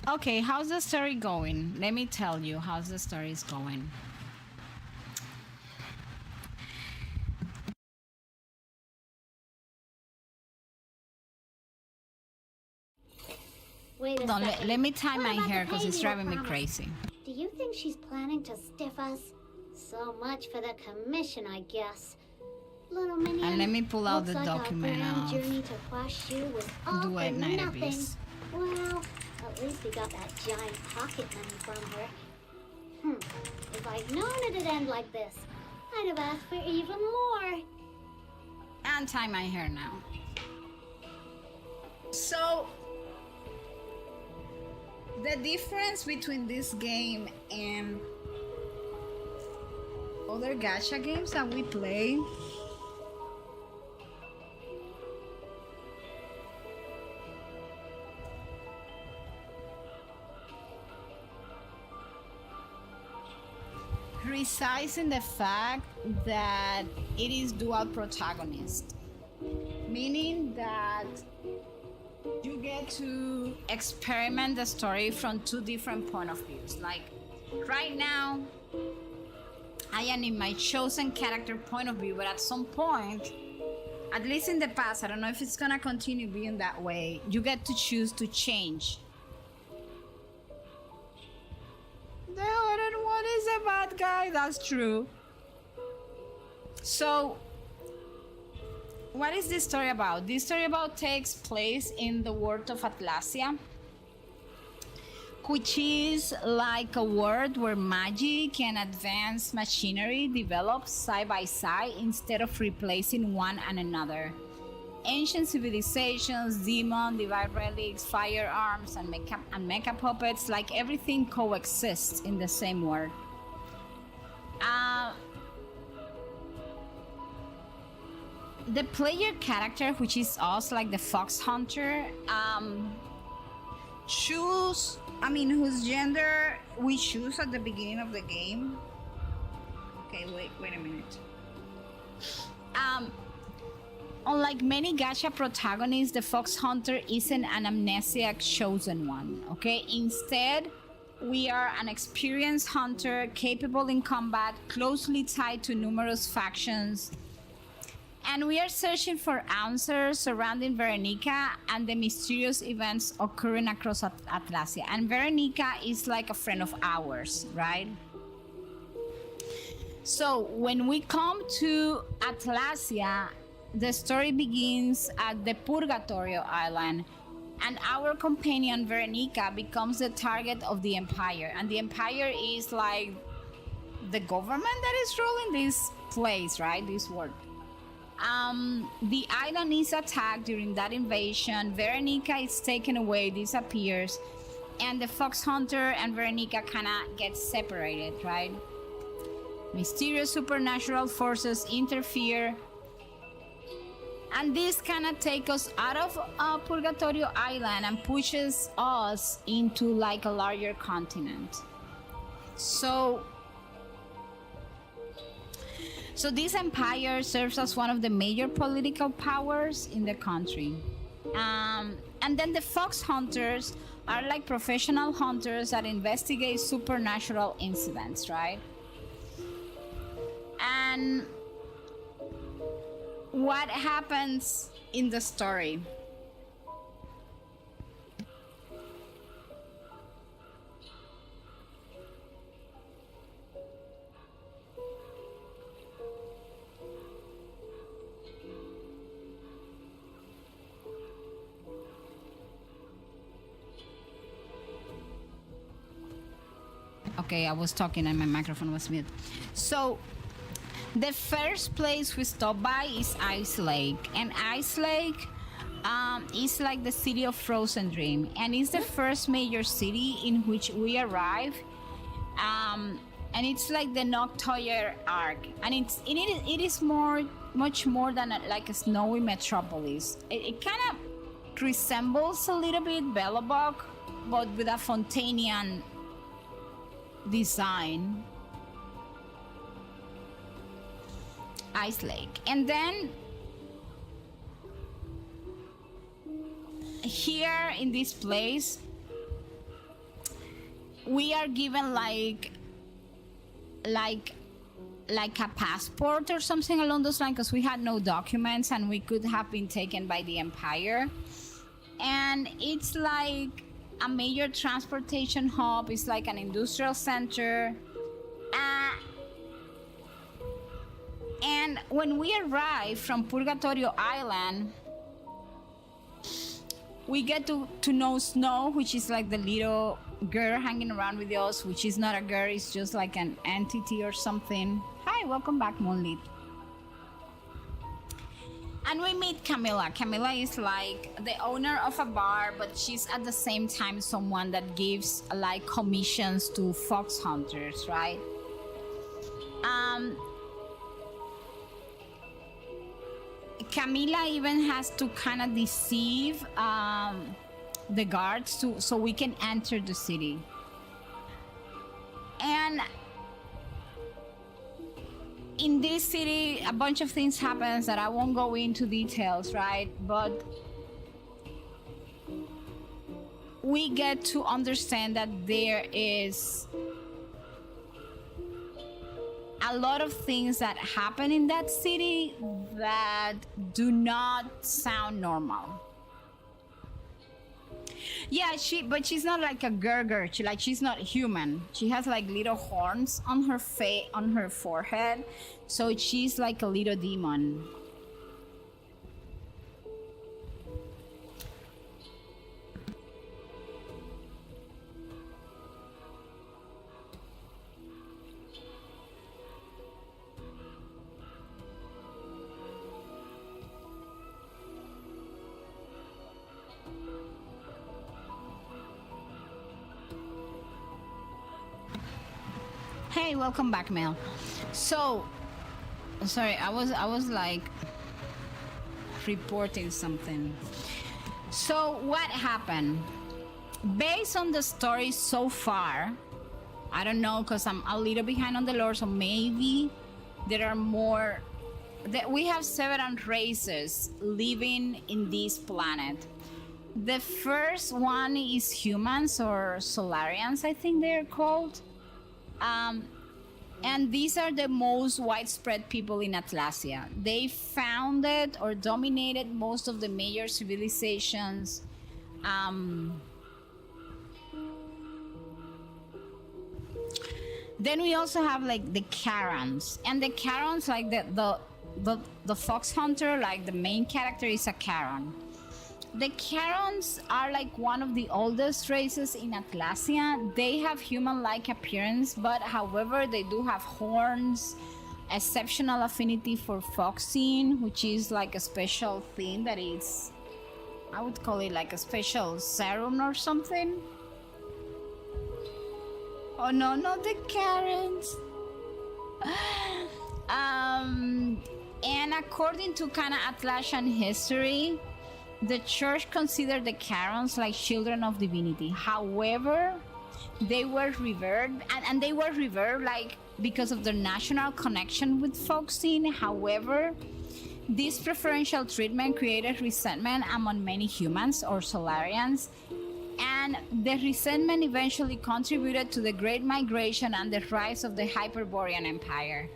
Okay, how's the story going? Let me tell you how's the story is going. Wait a Hold on, second. let me tie What my about the hair because pay it's you driving me promised? crazy. Do you think she's planning to stiff us? So much for the commission, I guess. Little minion, And let me pull out looks the like document our grand of journey to Huashu was all for Duet Night nothing. Abyss. Well, at least we got that giant pocket money from her. If I'd known it'd end like this, I'd have asked for even more. And tie my hair now. So, the difference between this game and other gacha games that we play resides in the fact that it is dual protagonist, meaning that you get to experiment the story from two different point of views. Like right now I am in my chosen character point of view, but at some point, at least in the past, I don't know if it's gonna continue being that way, you get to choose to change. The other one is a bad guy, that's true. So what is this story about? This story about takes place in the world of Atlasia, which is like a world where magic and advanced machinery develop side by side instead of replacing one another. Ancient civilizations, demon, divine relics, firearms, and mecha puppets, like everything coexists in the same world. The player character, which is us, like the fox hunter, whose gender we choose at the beginning of the game. Okay, wait a minute. Unlike many gacha protagonists, the fox hunter isn't an amnesiac chosen one, okay? Instead, we are an experienced hunter capable in combat, closely tied to numerous factions. And we are searching for answers surrounding Veronica and the mysterious events occurring across Atlasia. And Veronica is like a friend of ours, right? So when we come to Atlasia, the story begins at the Purgatorio Island, and our companion Veronica becomes the target of the Empire. And the Empire is like the government that is ruling this place, right? This world. The island is attacked during that invasion. Veronica is taken away, disappears, and the fox hunter and Veronica kind of get separated, right? Mysterious supernatural forces interfere, and this kind of take us out of Purgatorio Island and pushes us into like a larger continent. So this empire serves as one of the major political powers in the country. And then the fox hunters are like professional hunters that investigate supernatural incidents, right? And what happens in the story? Okay, I was talking and my microphone was mute. So the first place we stop by is Ice Lake, and Ice Lake is like the city of Frozen Dream, and it's the first major city in which we arrive, and it's like the Noctoyer arc, and it is much more than like a snowy metropolis. It kind of resembles a little bit Belobog, but with a Fontanian design. Ice Lake. And then here in this place we are given like a passport or something along those lines, because we had no documents and we could have been taken by the Empire. And it's like a major transportation hub. It's like an industrial center. And when we arrive from Purgatorio Island, we get to know Snow, which is like the little girl hanging around with us, which is not a girl, it's just like an entity or something. Hi, welcome back, Moonlit. And we meet Camilla. Camilla is like the owner of a bar, but she's at the same time someone that gives like commissions to fox hunters, right? Camilla even has to kind of deceive the guards so we can enter the city. And in this city, a bunch of things happens that I won't go into details, right? But we get to understand that there is a lot of things that happen in that city that do not sound normal. Yeah, but she's not like a girl. She's not human. She has like little horns on her face, on her forehead, so she's like a little demon. Hey, welcome back, Mel. So, sorry, I was like reporting something. So what happened? Based on the story so far, I don't know, because I'm a little behind on the lore, so maybe there are more. We have several races living in this planet. The first one is humans, or Solarians, I think they're called. And these are the most widespread people in Atlasia. They founded or dominated most of the major civilizations. Then we also have like the Karons, and the Karons, like the fox hunter, like the main character is a Karon. The Karons are like one of the oldest races in Atlasia. They have human-like appearance, but however, they do have horns, exceptional affinity for foxing, which is like a special thing that is, I would call it like a special serum or something. Oh no, not the Karens. And according to kind of Atlassian history, the church considered the Karons like children of divinity. However, they were revered, and they were revered like because of their national connection with foxing. However, this preferential treatment created resentment among many humans or Solarians, and the resentment eventually contributed to the Great Migration and the rise of the Hyperborean Empire.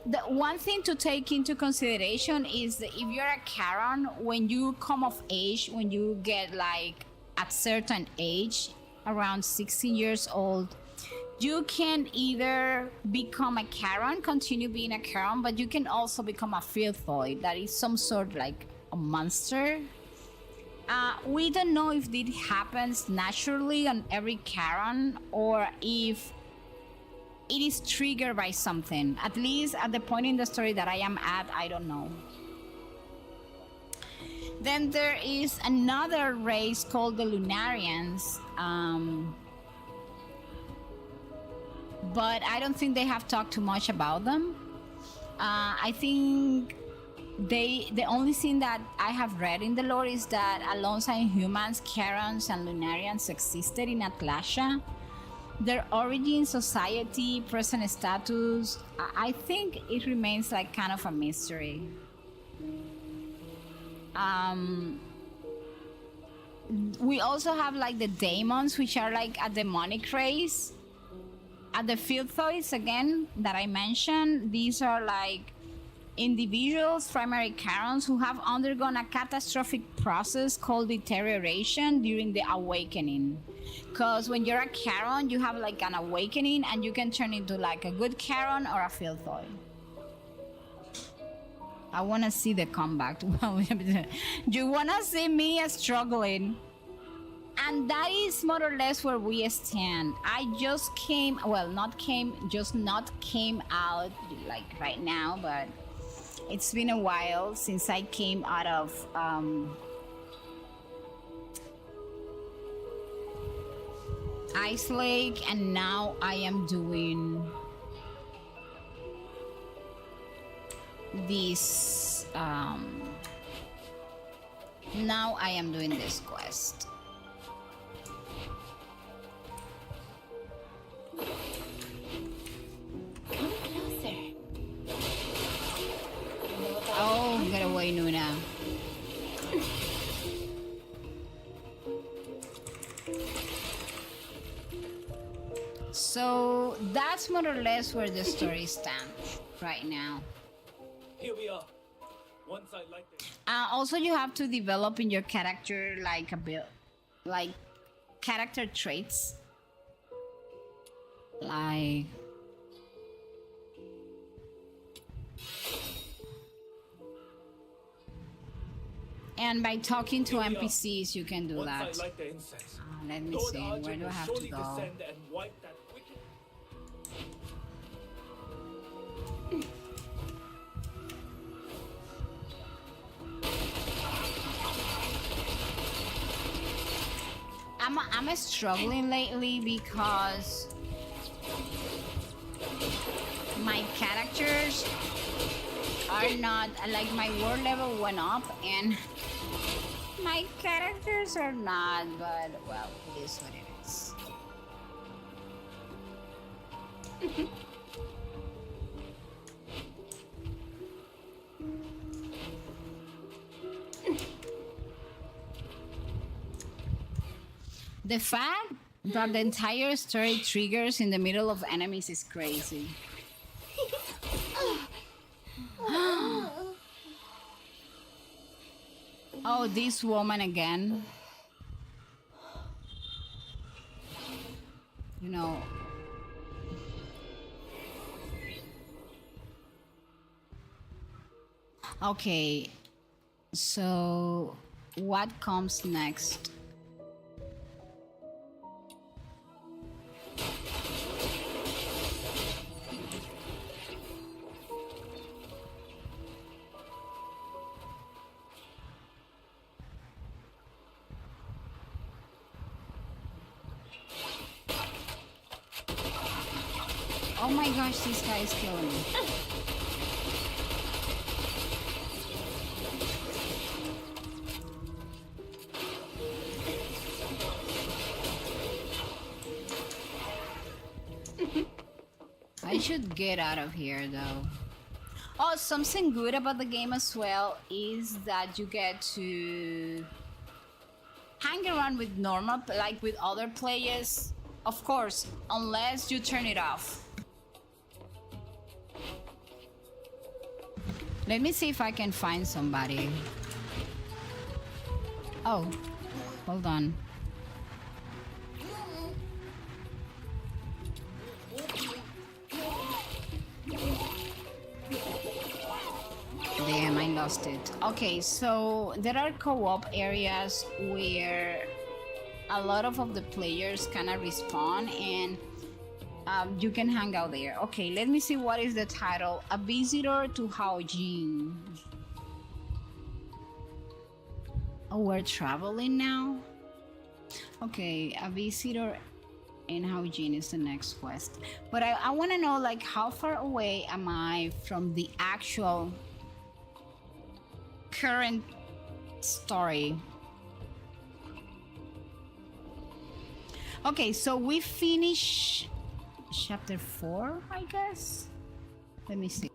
The one thing to take into consideration is that if you're a Charon, when you come of age, when you get like at certain age, around 16 years old, you can either become a Charon, continue being a Charon, but you can also become a Filthoid, that is some sort like a monster. We don't know if this happens naturally on every Charon or if it is triggered by something. At least at the point in the story that I am at, I don't know. Then there is another race called the Lunarians, but I don't think they have talked too much about them. I think the only thing that I have read in the lore is that alongside humans, Charons and Lunarians existed in Atlasia. Their origin, society, present status, I think it remains like kind of a mystery. We also have like the Daemons, which are like a demonic race. The Filthoids, again, that I mentioned, these are like individuals, primary Charons, who have undergone a catastrophic process called deterioration during the awakening. Because when you're a Charon, you have like an awakening and you can turn into like a good Charon or a Filthoid. I want to see the comeback. You want to see me struggling. And that is more or less where we stand. I just came, well, not came out like right now, but it's been a while since I came out of Ice Lake, and now I am doing this now I am doing this quest. Come closer. Oh, get away, Nuna. So that's more or less where the story stands right now. Here we are. Once I like this. Also, you have to develop in your character like a bit, like character traits, like and by talking to NPCs you can do Once that. I light the incense, Let me Lord see, Arjun where do I will have to surely go? descend and wipe that wicked. I'm struggling lately because my characters are not like my word level went up and my characters are not, but well, it is what it is. The fact that the entire story triggers in the middle of enemies is crazy. Oh, this woman again. You know. Okay. So, what comes next? Oh my gosh, this guy is killing me. I should get out of here though. Oh, something good about the game as well is that you get to hang around with normal, like with other players. Of course, unless you turn it off. Let me see if I can find somebody. Oh, hold on. Damn, I lost it. Okay, so there are co-op areas where a lot of the players kind of respawn and you can hang out there. Okay, let me see what is the title. A Visitor to Haojin. Oh, we're traveling now? Okay, a visitor in Haojin is the next quest. But I want to know, like, how far away am I from the actual current story? Okay, so we finish chapter 4, I guess. Let me see.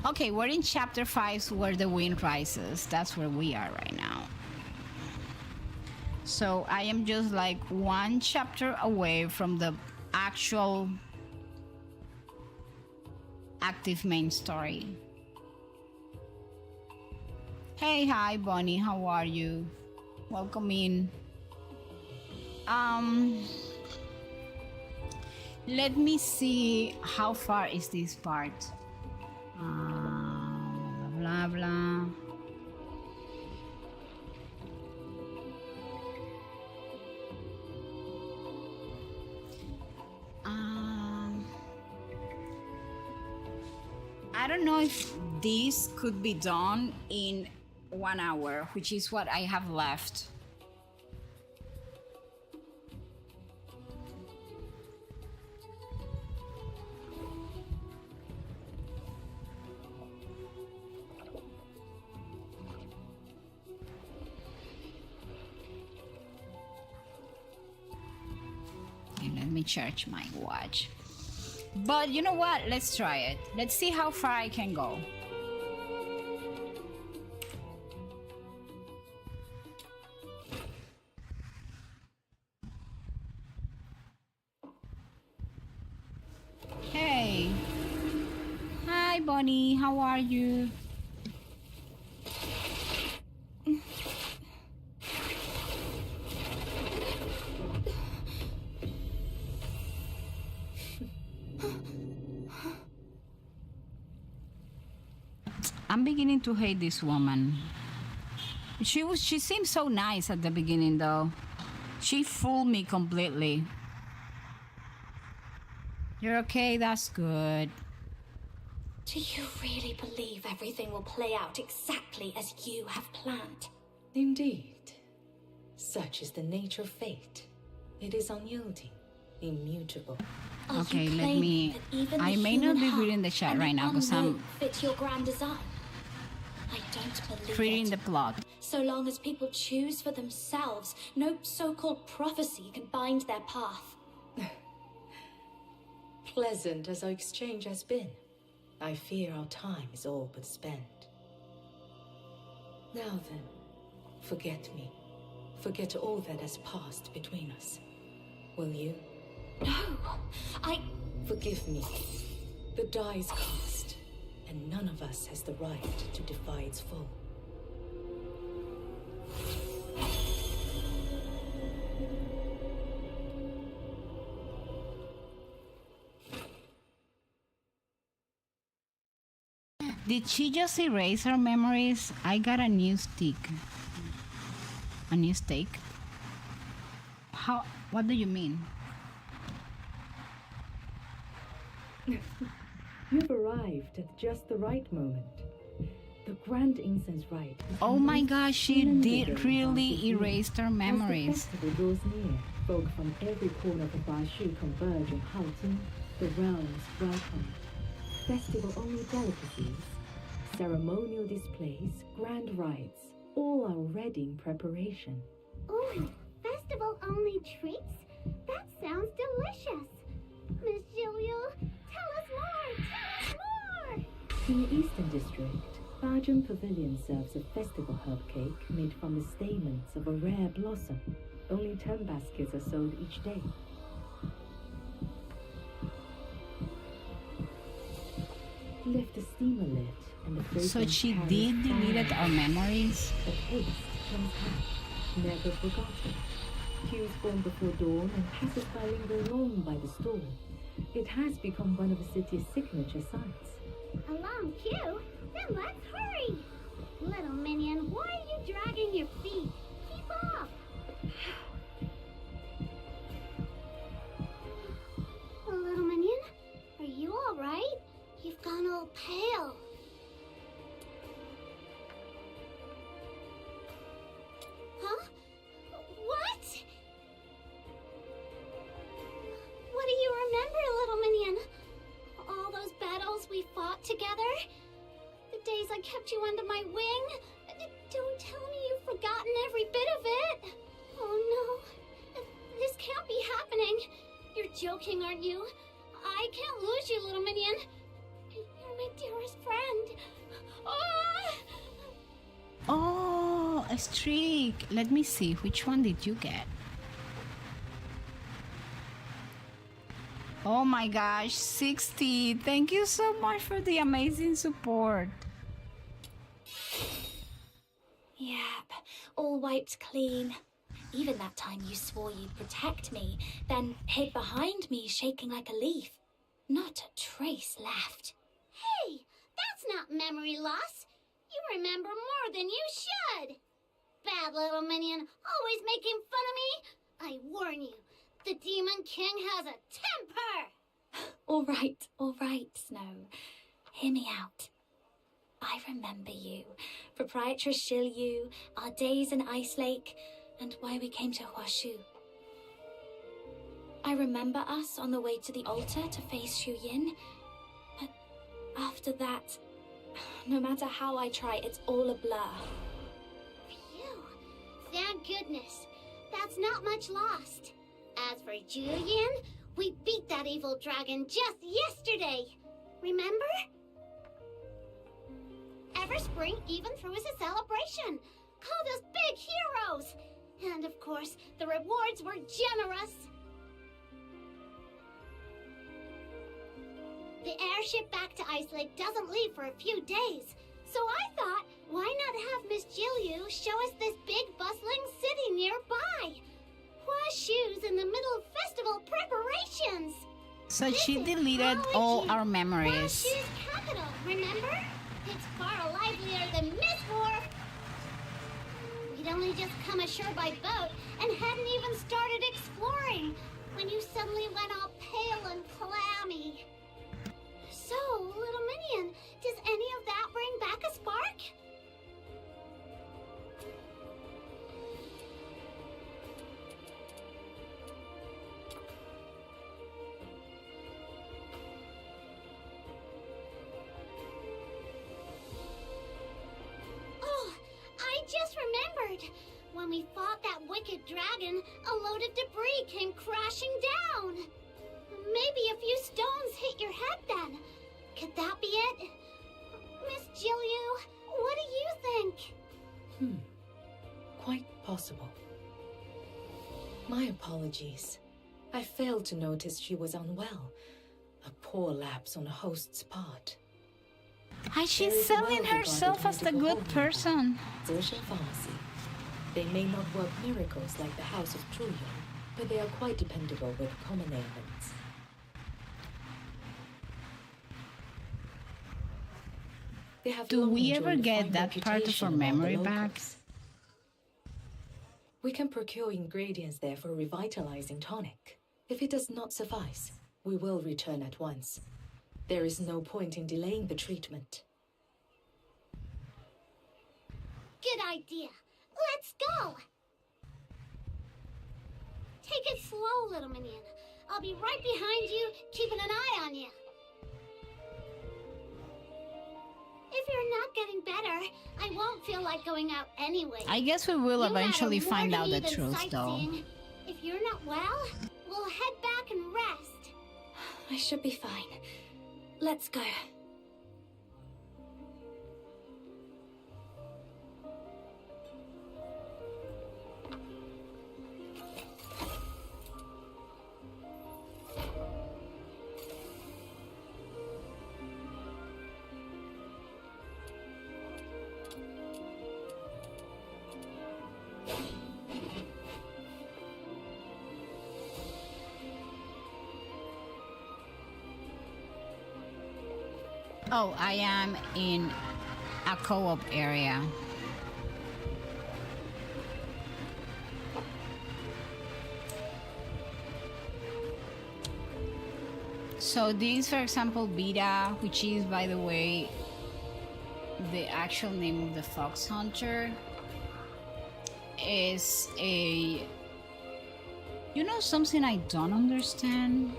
Okay, we're in chapter 5 where the wind rises. That's where we are right now. So I am just like one chapter away from the actual active main story. Hey, hi Bonnie, how are you? Welcome in. Let me see how far is this part. Blah blah. I don't know if this could be done in 1 hour, which is what I have left. Okay, let me charge my watch. But you know what? Let's try it. Let's see how far I can go. Hey. Hi, Bonnie. How are you? I'm beginning to hate this woman. She seemed so nice at the beginning though. She fooled me completely. You're okay, that's good. Do you really believe everything will play out exactly as you have planned? Indeed. Such is the nature of fate. It is unyielding, immutable. Are Okay, you let claiming me... that even I the may not human be heart reading the chat and right the now because unknown I'm fit your grand design? I don't believe reading it. the plot. So long as people choose for themselves, no so-called prophecy can bind their path. Pleasant as our exchange has been, I fear our time is all but spent. Now then, forget me. Forget all that has passed between us. Will you? No, I... Forgive me. The die is cast, and none of us has the right to defy its fall. Did she just erase her memories? I got a new stick. A new steak? How? What do you mean? You've arrived at just the right moment. The grand incense rite. Oh my gosh, she did really erase her memories. As the festival draws near, folk from every corner of the Bashu converge on Halton, the realm's bright heart. Festival-only delicacies, ceremonial displays, grand rites, all are already in preparation. Ooh, festival-only treats? That sounds delicious. Miss Julio, tell us more! Tell us more! In the Eastern District, Bajum Pavilion serves a festival herb cake made from the stamens of a rare blossom. Only 10 baskets are sold each day. Lift the steamer lid and the So fragrance she carries did delete fire. our memories? A taste comes back, never forgotten. Queues form before dawn and passers-by linger long by the store. It has become one of the city's signature sights. A long queue? Then let's hurry! Little minion, why are you dragging your feet? Keep up! Little minion, are you alright? You've gone all pale. Huh? What? What do you remember, little minion? All those battles we fought together? The days I kept you under my wing? Don't tell me you've forgotten every bit of it. Oh no. This can't be happening. You're joking, aren't you? I can't lose you, little minion. You're my dearest friend. Oh! Oh, a streak. Let me see. Which one did you get? Oh my gosh, 60. Thank you so much for the amazing support. Yep, all wiped clean. Even that time you swore you'd protect me, then hid behind me shaking like a leaf. Not a trace left. Hey, that's not memory loss. You remember more than you should. Bad little minion, always making fun of me. I warn you, the Demon King has a temper. All right, Snow. Hear me out. I remember you. Proprietress Shilyu, our days in Ice Lake, and why we came to Huashu. I remember us on the way to the altar to face Shu Yin, but after that, no matter how I try, it's all a blur. Phew. Thank goodness. That's not much lost. As for Julian, we beat that evil dragon just yesterday. Remember? Everspring even threw us a celebration. Called us big heroes. And of course, the rewards were generous. The airship back to Ice Lake doesn't leave for a few days. So I thought, why not have Miss Jilyu show us this big bustling city nearby? Huashu's in the middle of festival preparations. So This she is deleted all College our memories. Huashu's capital, remember? It's far livelier than Miss Wharf. We'd only just come ashore by boat and hadn't even started exploring when you suddenly went all pale and clammy. So, little Minion, does any of that bring back a spark? Oh, I just remembered. When we fought that wicked dragon, a load of debris came crashing down. Maybe a few stones hit your head then. Could that be it? Miss Jilyu, what do you think? Quite possible. My apologies. I failed to notice she was unwell. A poor lapse on a host's part. She's selling herself as the good person. Zhershen Pharmacy. They may not work miracles like the House of Truyan, but they are quite dependable with common ailments. They have Do long we enjoyed ever a get fine that part of reputation our among the memory back? locals. We can procure ingredients there for revitalizing tonic. If it does not suffice, we will return at once. There is no point in delaying the treatment. Good idea. Let's go. Take it slow, little Minion. I'll be right behind you, keeping an eye on you. If you're not getting better, I won't feel like going out anyway. I guess we will You eventually matter more find to out me the than truth, though. sightseeing. If you're not well, we'll head back and rest. I should be fine. Let's go. Oh, I am in a co-op area. So this, for example, Beta, which is, by the way, the actual name of the fox hunter, is a... You know something I don't understand?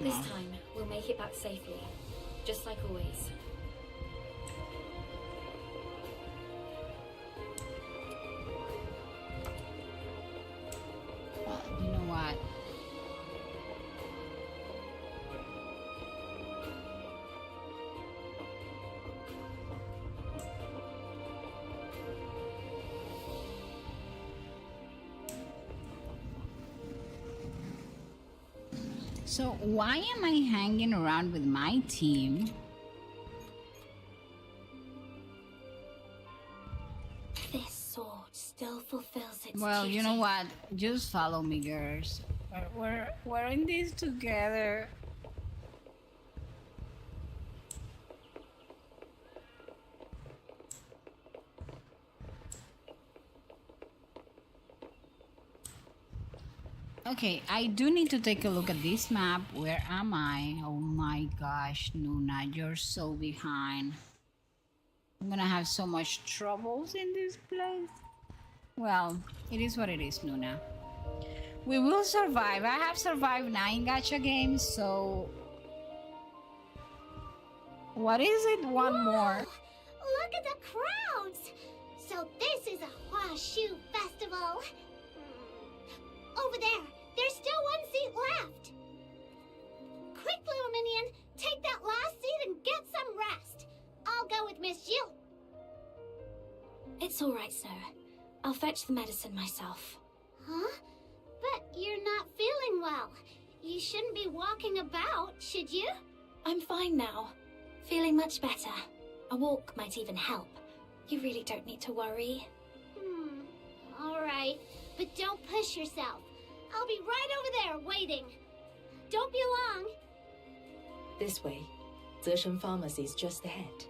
This time, we'll make it back safely. Just like always. Well, you know what? So why am I hanging around with my team? This sword still fulfills its Well, duty. you know what? Just follow me, girls. We're in this together. Okay, I do need to take a look at this map. Where am I? Oh my gosh, Nuna, you're so behind. I'm gonna have so much troubles in this place. Well, it is what it is, Nuna. We will survive. I have survived 9 gacha games, so... What is it? One Whoa! more. Look at the crowds! So this is a Huashu festival. Over there, there's still one seat left. Quick, little minion, take that last seat and get some rest. I'll go with Miss Jill. It's all right, Snow. I'll fetch the medicine myself. Huh? But you're not feeling well. You shouldn't be walking about, should you? I'm fine now. Feeling much better. A walk might even help. You really don't need to worry. All right, but don't push yourself. I'll be right over there waiting. Don't be long. This way. Zeshen Pharmacy is just ahead.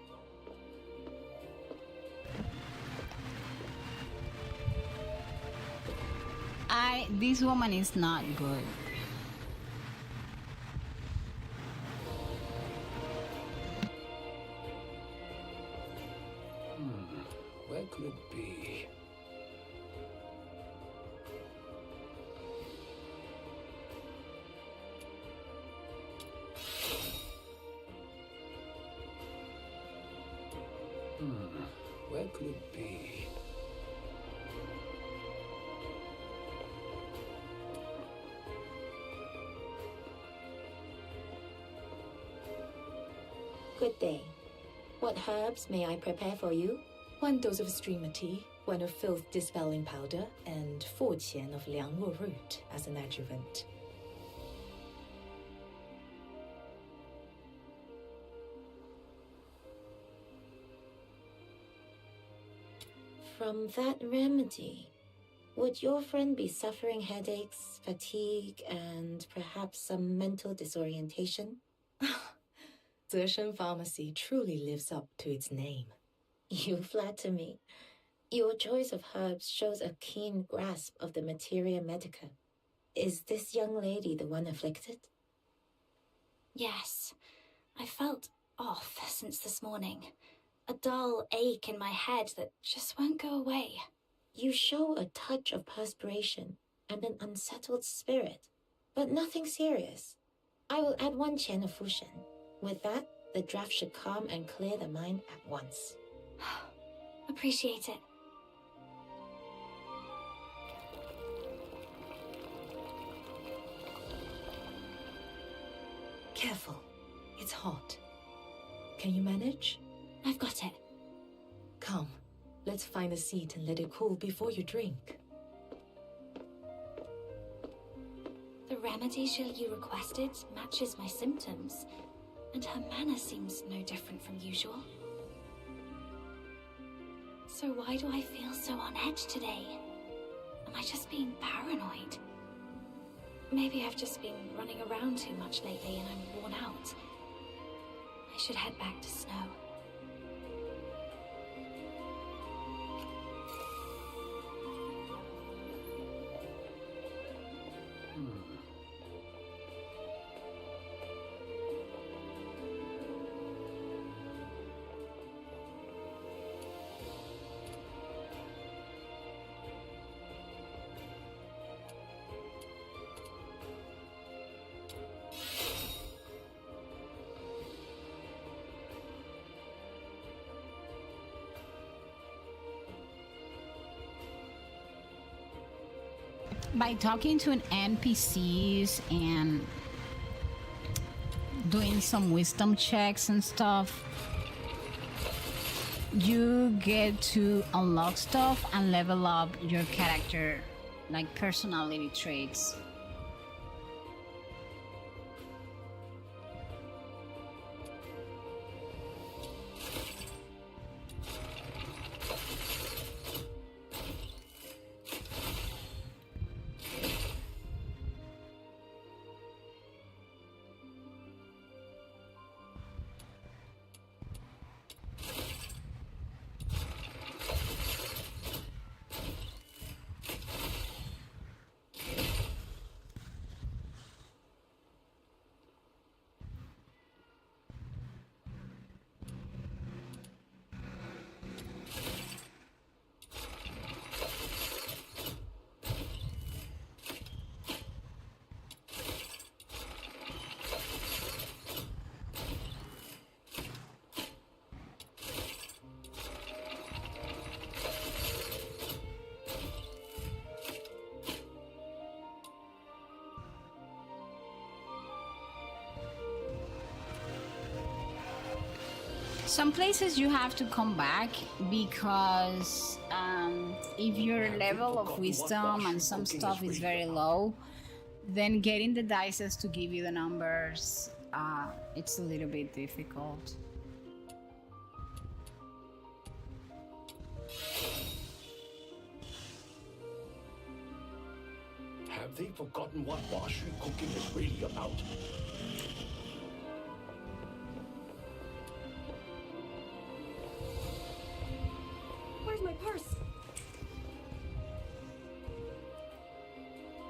This woman is not good. Where could it be? Where could it be? Good day. What herbs may I prepare for you? 1 dose of streamer tea, 1 of filth dispelling powder, and 4 qian of liangluo root as an adjuvant. From that remedy, would your friend be suffering headaches, fatigue, and perhaps some mental disorientation? Zeshen Pharmacy truly lives up to its name. You flatter me. Your choice of herbs shows a keen grasp of the materia medica. Is this young lady the one afflicted? Yes. I felt off since this morning. A dull ache in my head that just won't go away. You show a touch of perspiration and an unsettled spirit, but nothing serious. I will add 1 qian of fushen. With that, the draft should calm and clear the mind at once. Appreciate it. Careful. It's hot. Can you manage? I've got it. Come. Let's find a seat and let it cool before you drink. The remedy you requested matches my symptoms, and her manner seems no different from usual. So why do I feel so on edge today? Am I just being paranoid? Maybe I've just been running around too much lately and I'm worn out. I should head back to Snow. By talking to an NPCs and doing some wisdom checks and stuff, you get to unlock stuff and level up your character, like personality traits. Some places you have to come back because if your level of wisdom and some stuff is very low, then getting the dices to give you the numbers, it's a little bit difficult. Have they forgotten what Washu cooking is really about? Where's my purse?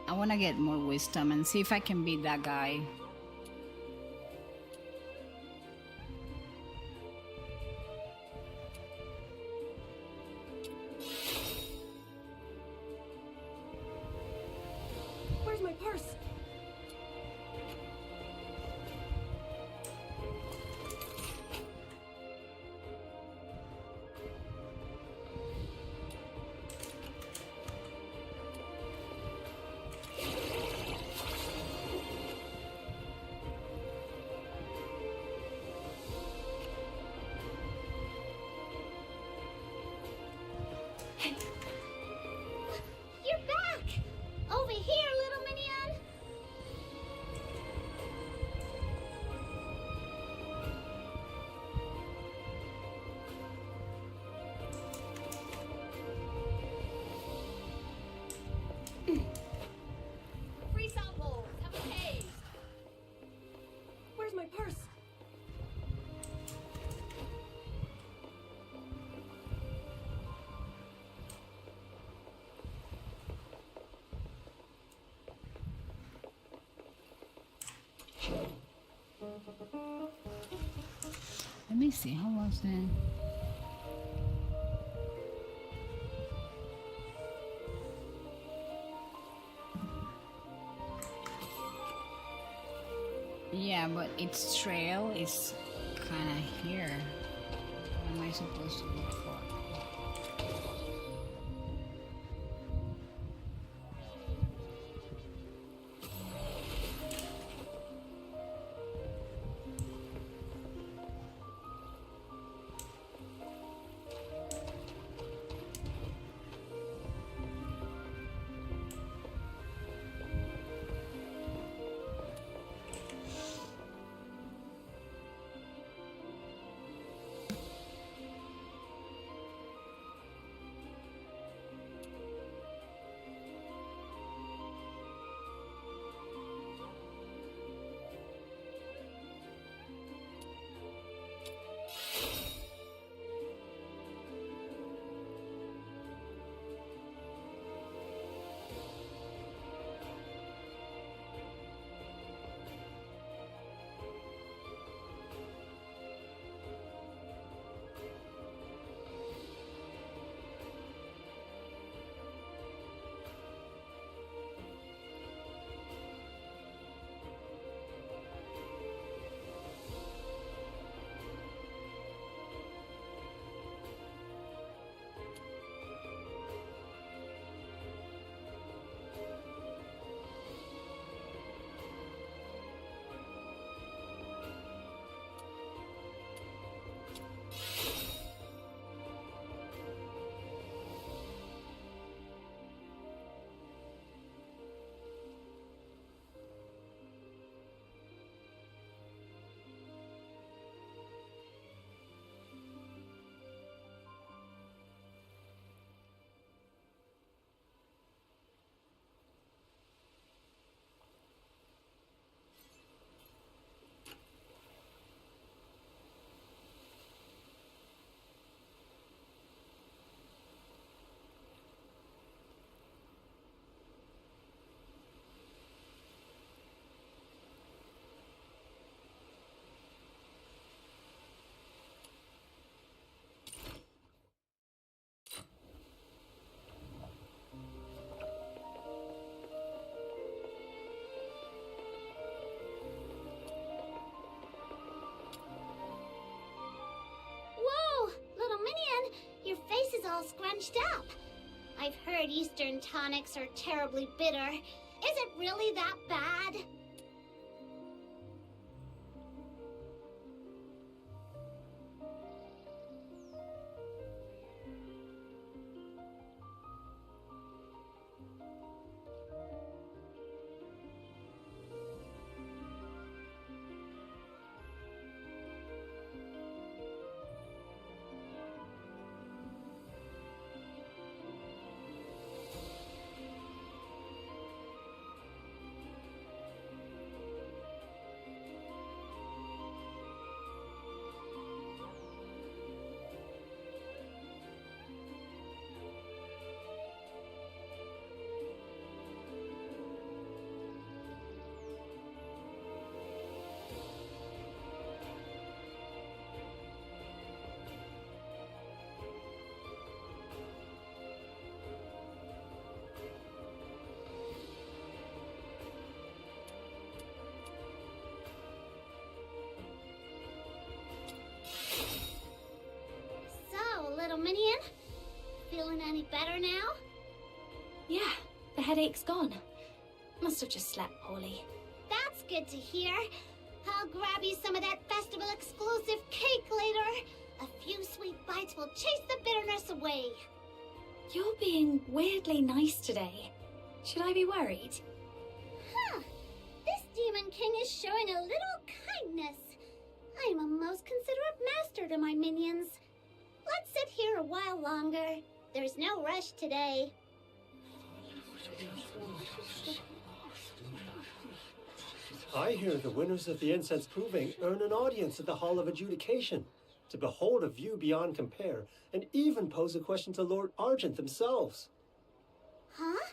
I want to get more wisdom and see if I can beat that guy. Where's my purse? You're back! Over here, little minion! Free samples! Have a taste! Where's my purse? Let me see, how was it? Yeah, but its trail is kind of here. What am I supposed to look for? all scrunched up. I've heard Eastern tonics are terribly bitter. Is it really that bad? Minion? Feeling any better now? Yeah, the headache's gone. Must have just slept poorly. That's good to hear. I'll grab you some of that festival exclusive cake later. A few sweet bites will chase the bitterness away. You're being weirdly nice today. Should I be worried? Huh. This Demon King is showing a little kindness. I'm a most considerate master to my minions. Let's sit here a while longer. There's no rush today. I hear the winners of the incense proving earn an audience at the Hall of Adjudication to behold a view beyond compare and even pose a question to Lord Argent themselves. Huh?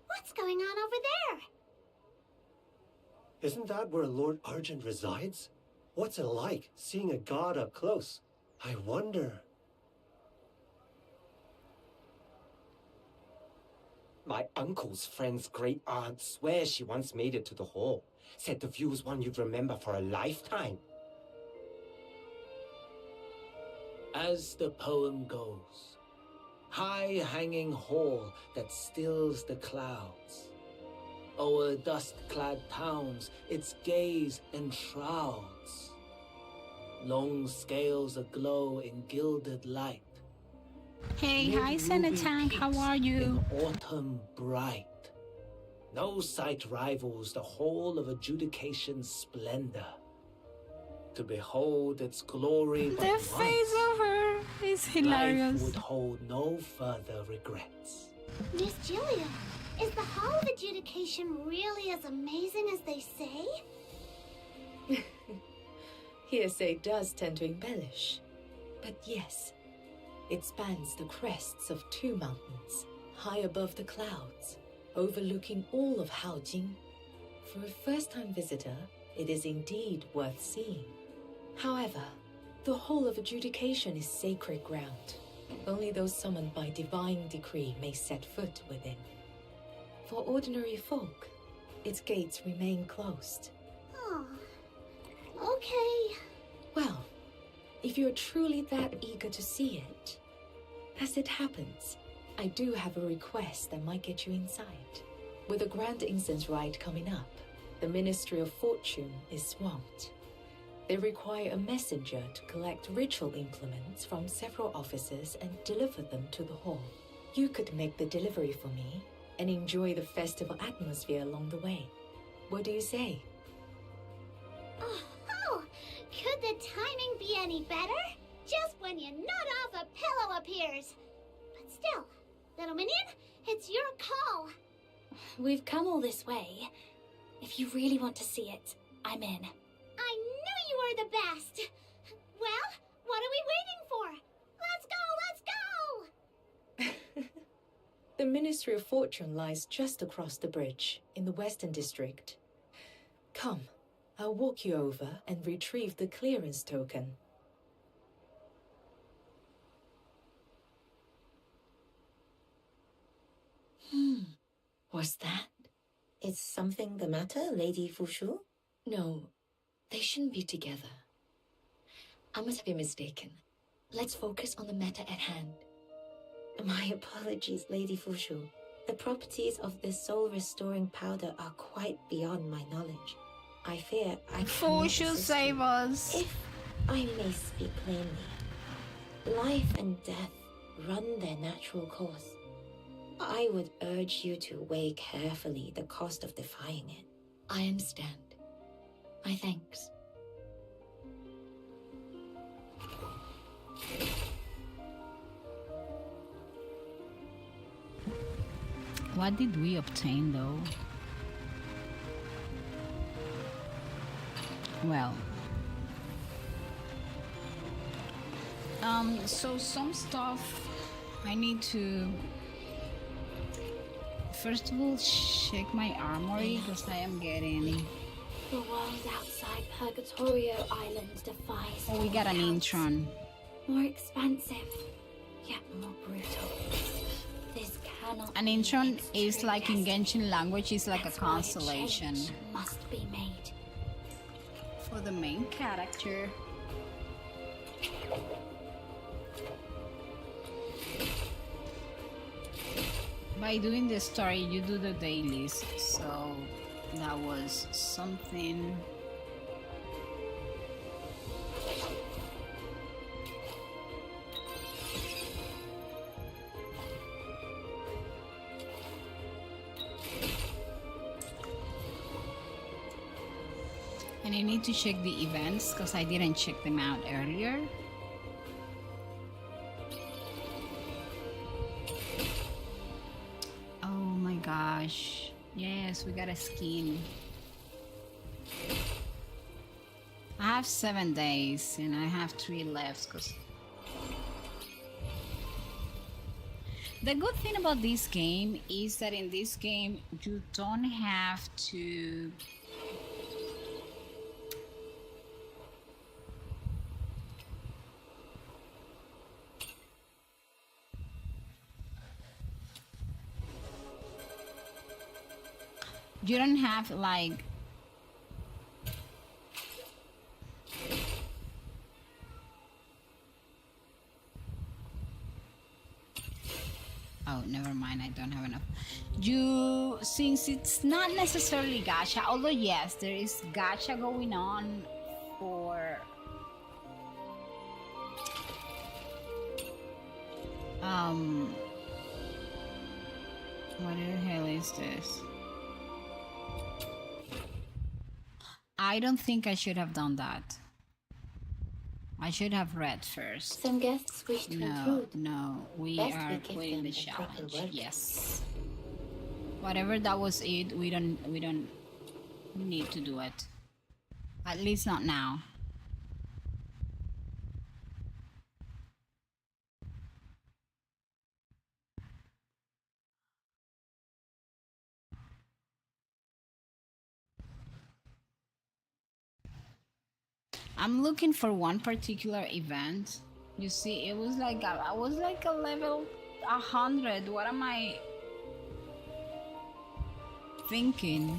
What's going on over there? Isn't that where Lord Argent resides? What's it like seeing a god up close? I wonder. My uncle's friend's great aunt swears she once made it to the hall. Said the view was one you'd remember for a lifetime. As the poem goes, high-hanging hall that stills the clouds. O'er dust-clad towns, its gaze enshrouds. Long scales aglow in gilded light. Hey, hi, Senatank, how are you? In autumn bright. No sight rivals the whole of Adjudication's splendor. To behold its glory but The face of her is hilarious. life would hold no further regrets. Miss Julia, is the Hall of Adjudication really as amazing as they say? Hearsay does tend to embellish. But yes, it spans the crests of 2 mountains, high above the clouds, overlooking all of Haojing. For a first-time visitor, it is indeed worth seeing. However, the Hall of Adjudication is sacred ground. Only those summoned by divine decree may set foot within. For ordinary folk, its gates remain closed. Oh, okay. Well, if you're truly that eager to see it, as it happens, I do have a request that might get you inside. With a grand incense rite coming up, the Ministry of Fortune is swamped. They require a messenger to collect ritual implements from several offices and deliver them to the hall. You could make the delivery for me and enjoy the festival atmosphere along the way. What do you say? Oh, could the timing be any better? Just when you nod off, a pillow appears. But still, little minion, it's your call. We've come all this way. If you really want to see it, I'm in. I knew you were the best. Well, what are we waiting for? Let's go! The Ministry of Fortune lies just across the bridge, in the Western District. Come, I'll walk you over and retrieve the clearance token. What's that? Is something the matter, Lady Fushu? No, they shouldn't be together. I must have been mistaken. Let's focus on the matter at hand. My apologies, Lady Fushu. The properties of this soul-restoring powder are quite beyond my knowledge. I fear I cannot Fushu, assist save you. us. If I may speak plainly, life and death run their natural course. I would urge you to weigh carefully the cost of defying it. I understand. My thanks. What did we obtain though? Well, so some stuff I need to first of all check my armory because I am getting. The world outside Purgatorio Island defies. Oh, we got an all counts. intron. More expansive, yet more brutal. This cannot. An be intron is extreme like in destiny. Genshin language is like a That's why constellation. change must be made. For the main character. By doing the story, you do the dailies, so that was something. And I need to check the events because I didn't check them out earlier. Oh my gosh. Yes, we got a skin. I have 7 days and I have 3 left because the good thing about this game is that in this game you don't have to like oh, never mind, I don't have enough. Since it's not necessarily gacha, although yes, there is gacha going on for what the hell is this? I don't think I should have done that. I should have read first. Some guests wish to intrude. No, we Best are we give quitting them the a proper challenge. welcome. Yes. Whatever that was it, we don't need to do it. At least not now. I'm looking for one particular event. You see, it was like I was like a level 100. What am I thinking?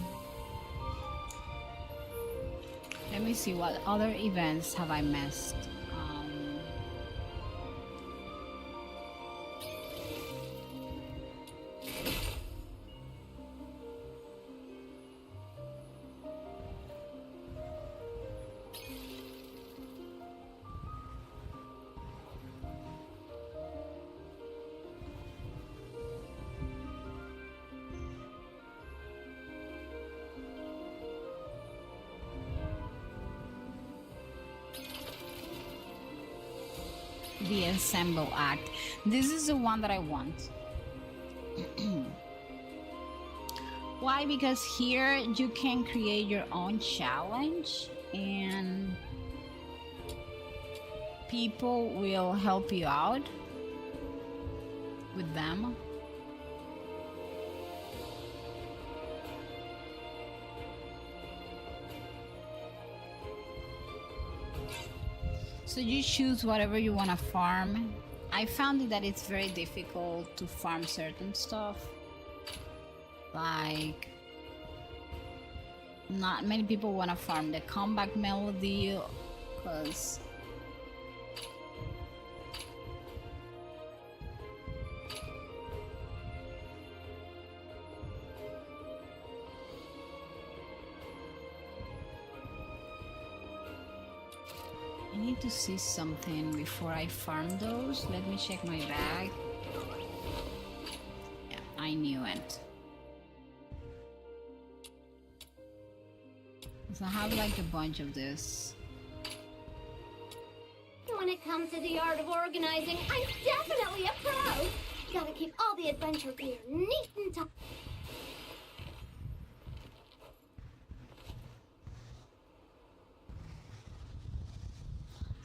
Let me see, what other events have I missed? The Ensemble Act. This is the one that I want. Why? Because here you can create your own challenge and people will help you out with them. So you choose whatever you want to farm. I found that it's very difficult to farm certain stuff. Like, not many people want to farm the comeback melody because I need to see something before I farm those. Let me check my bag. Yeah, I knew it. So I have like a bunch of this. When it comes to the art of organizing, I'm definitely a pro. Gotta keep all the adventure gear neat and tidy.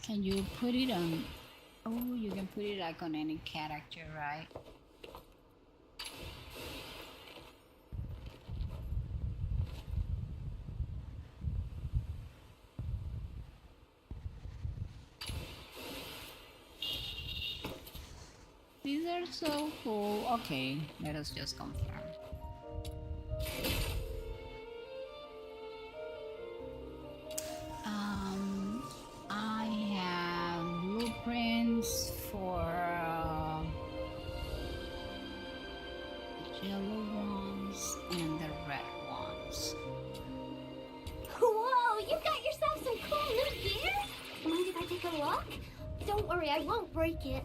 Can you put it on? Oh, you can put it like on any character, right? These are so cool. Okay, let us just confirm. I have blueprints for yellow ones and the red ones. Whoa, you got yourself some cool new gear? Mind if I take a look? Don't worry, I won't break it.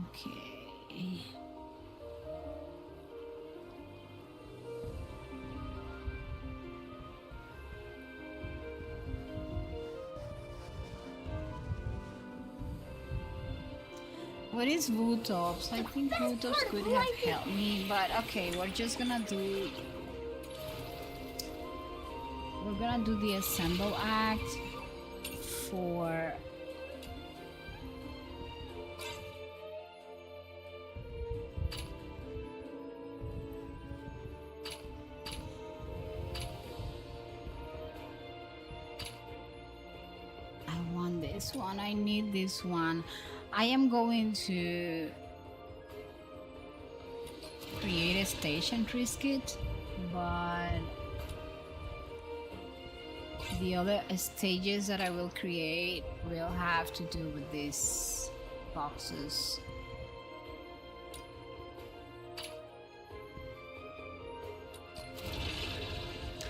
Okay. What is Vutops? I think Vutops could have helped me, but okay, we're gonna do the assemble act for I want this one, I need this one. I am going to create a station trisket, but the other stages that I will create will have to do with these boxes.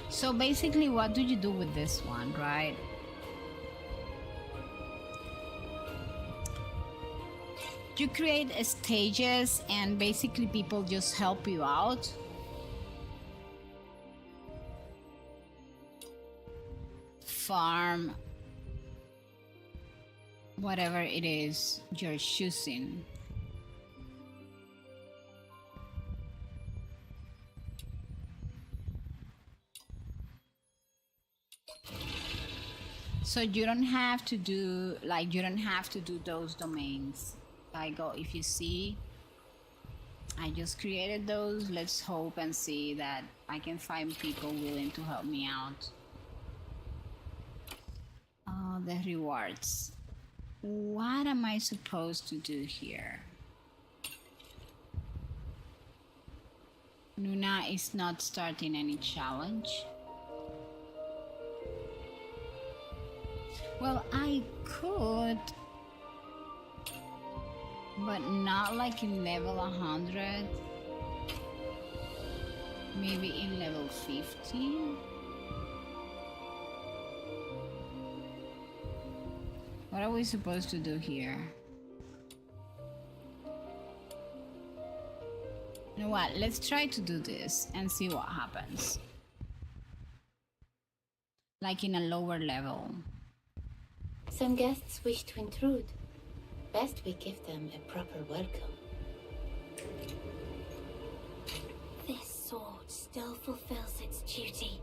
So basically, what do you do with this one, right? You create stages and basically people just help you out. Farm whatever it is you're choosing. So you don't have to do those domains. If you see, I just created those. Let's hope and see that I can find people willing to help me out. Oh, the rewards. What am I supposed to do here? Nuna is not starting any challenge. Well, I could, but not like in level 100. Maybe in level 50. What are we supposed to do here? You know what? Let's try to do this and see what happens. Like in a lower level. Some guests wish to intrude. Best we give them a proper welcome. This sword still fulfills its duty.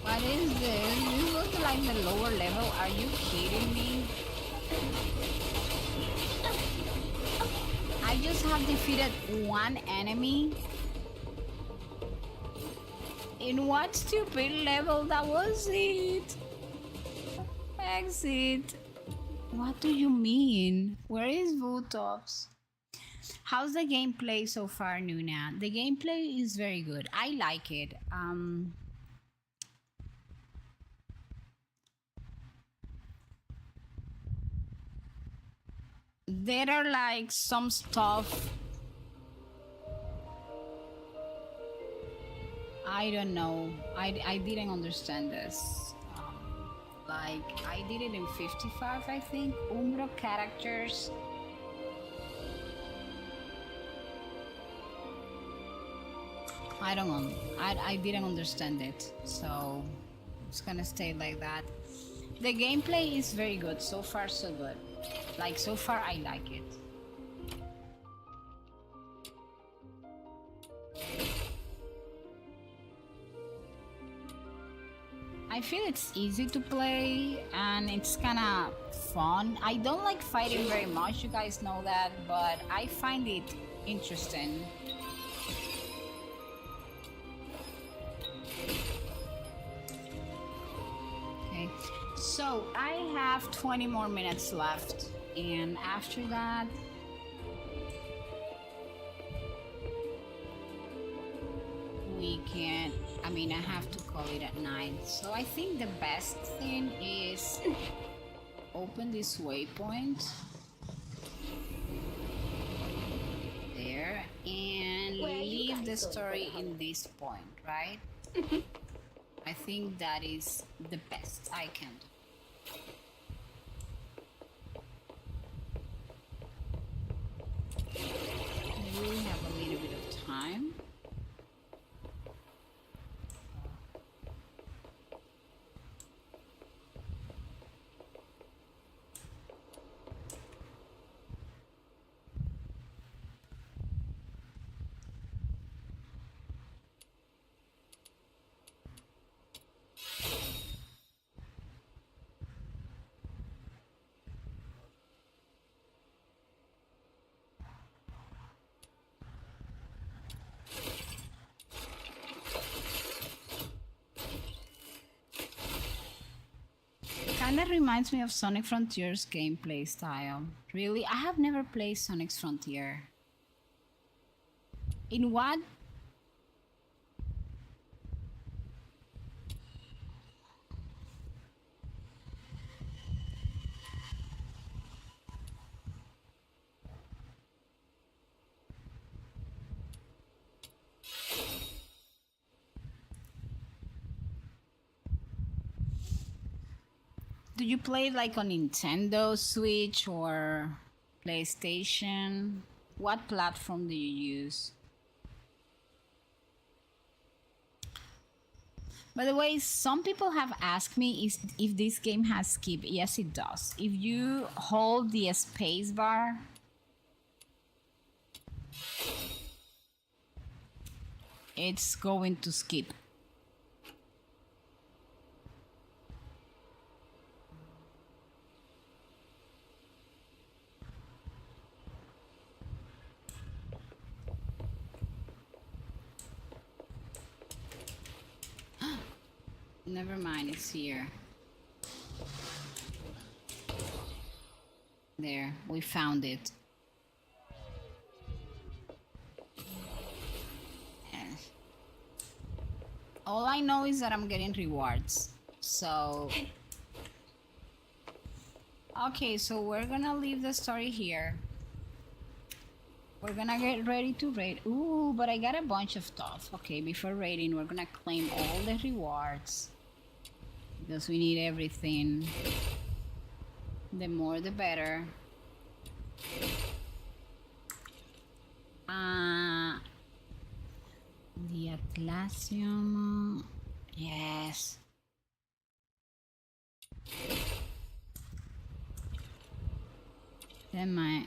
What is this? This looks like the lower level. Are you kidding me? I just have defeated one enemy. In what stupid level that was it? Exit. What do you mean? Where is Vutops? How's the gameplay so far, Nuna? The gameplay is very good. I like it. There are like some stuff. I don't know. I didn't understand this. Like I did it in 55, I think. Umbro characters. I didn't understand it, so it's gonna stay like that. The gameplay is very good. So far, so good. Like, so far, I like it. I feel it's easy to play and it's kind of fun. I don't like fighting very much, you guys know that, but I find it interesting. Okay, so I have 20 more minutes left, and after that, we can, I mean, I have to call it at night. So I think the best thing is open this waypoint there and leave the story in this point, right? I think that is the best I can do. We have a little bit of time. Kinda reminds me of Sonic Frontier's gameplay style. Really? I have never played Sonic's Frontier. In what? Do you play like on Nintendo Switch or PlayStation? What platform do you use? By the way, some people have asked me if this game has skip. Yes, it does. If you hold the space bar, it's going to skip. Never mind, it's here. There, we found it. Yes. All I know is that I'm getting rewards. So... Okay, so we're gonna leave the story here. We're gonna get ready to raid. Ooh, but I got a bunch of stuff. Okay, before raiding, we're gonna claim all the rewards. Because we need everything. The more the better. The Atlassium. Yes. Then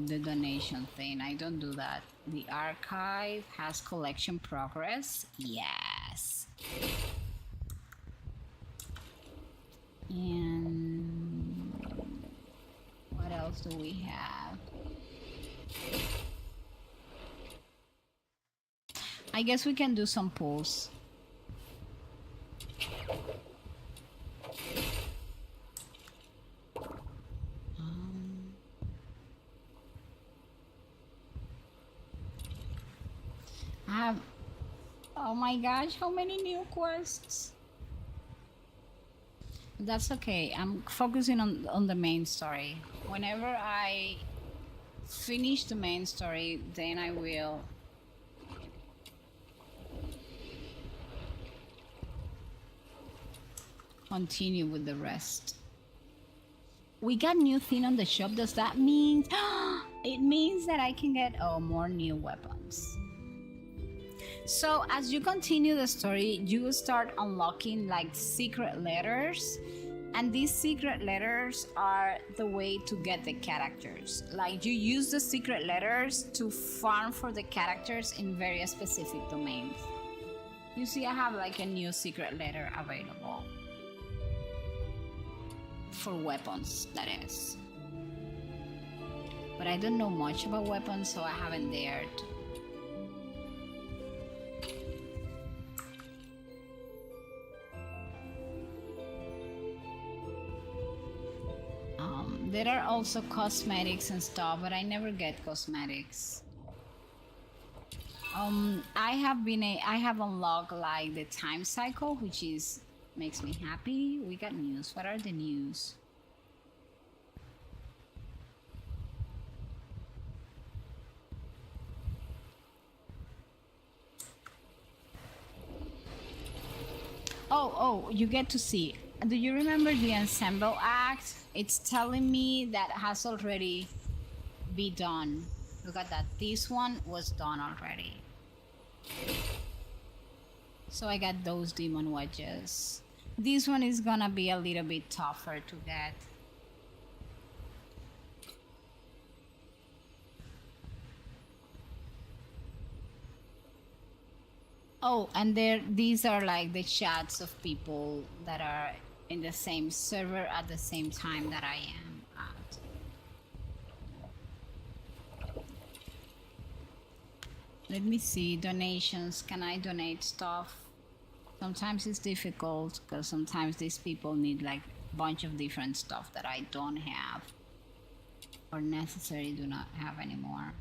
the donation thing. I don't do that. The archive has collection progress. Yes. And what else do we have? I guess we can do some pulls. Oh my gosh, how many new quests? That's okay. I'm focusing on the main story. Whenever I finish the main story, then I will continue with the rest. We got new thing on the shop. Does that mean it means that I can get more new weapons? So as you continue the story, you start unlocking like secret letters, and these secret letters are the way to get the characters. Like you use the secret letters to farm for the characters in very specific domains. You see, I have like a new secret letter available for weapons, that is. But I don't know much about weapons, so I haven't dared. There are also cosmetics and stuff, but I never get cosmetics. I have unlocked like the time cycle, which is makes me happy. We got news. What are the news? Oh, you get to see. Do you remember the ensemble act? It's telling me that has already been done. Look at that. This one was done already. So I got those demon wedges. This one is gonna be a little bit tougher to get. Oh, and these are like the chats of people that are in the same server at the same time that I am at. Let me see, donations. Can I donate stuff? Sometimes it's difficult because sometimes these people need like a bunch of different stuff that I don't have or necessarily do not have anymore.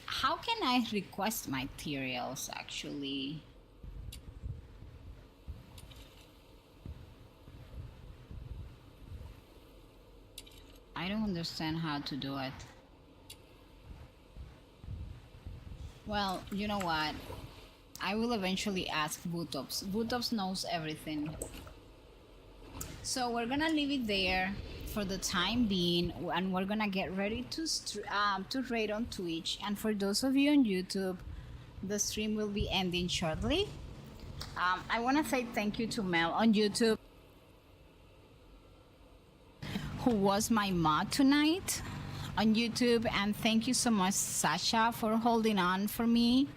How can I request materials actually? I don't understand how to do it. Well, you know what? I will eventually ask Butops. Butops knows everything. So we're gonna leave it there for the time being, and we're gonna get ready to raid on Twitch. And for those of you on YouTube, the stream will be ending shortly. I want to say thank you to Mel on YouTube, who was my mod tonight on YouTube, and thank you so much, Sasha, for holding on for me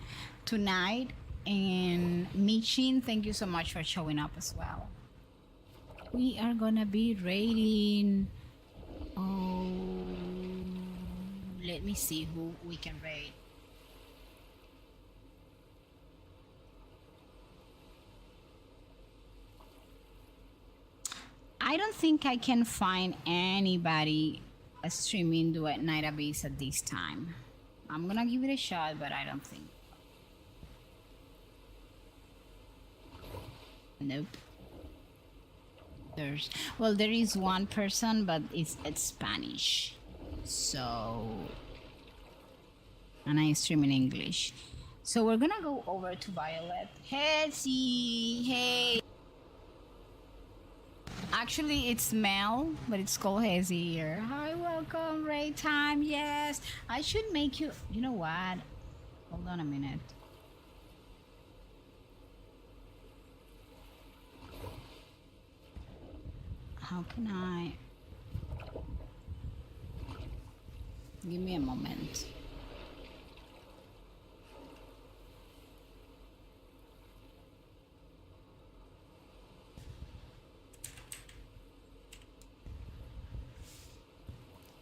tonight, and Michin, thank you so much for showing up as well. We are gonna be raiding. Oh, let me see who we can raid. I don't think I can find anybody streaming Duet Night Abyss at this time. I'm gonna give it a shot, but I don't think. Nope. There is one person, but it's Spanish, so, and I stream in English. So we're gonna go over to Violet. Hezi, hey. Actually, it's Mel, but it's called Hezi here. Hi, welcome, raid time. Yes, I should make you. You know what? Hold on a minute. How can I? Give me a moment.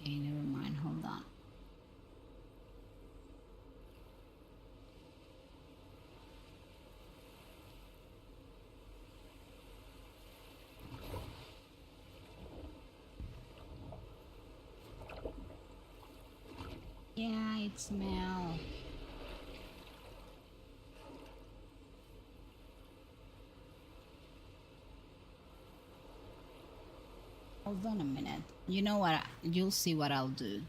Okay, never mind. Hold on. Yeah, it's Mel. Hold on a minute. You know what? You'll see what I'll do.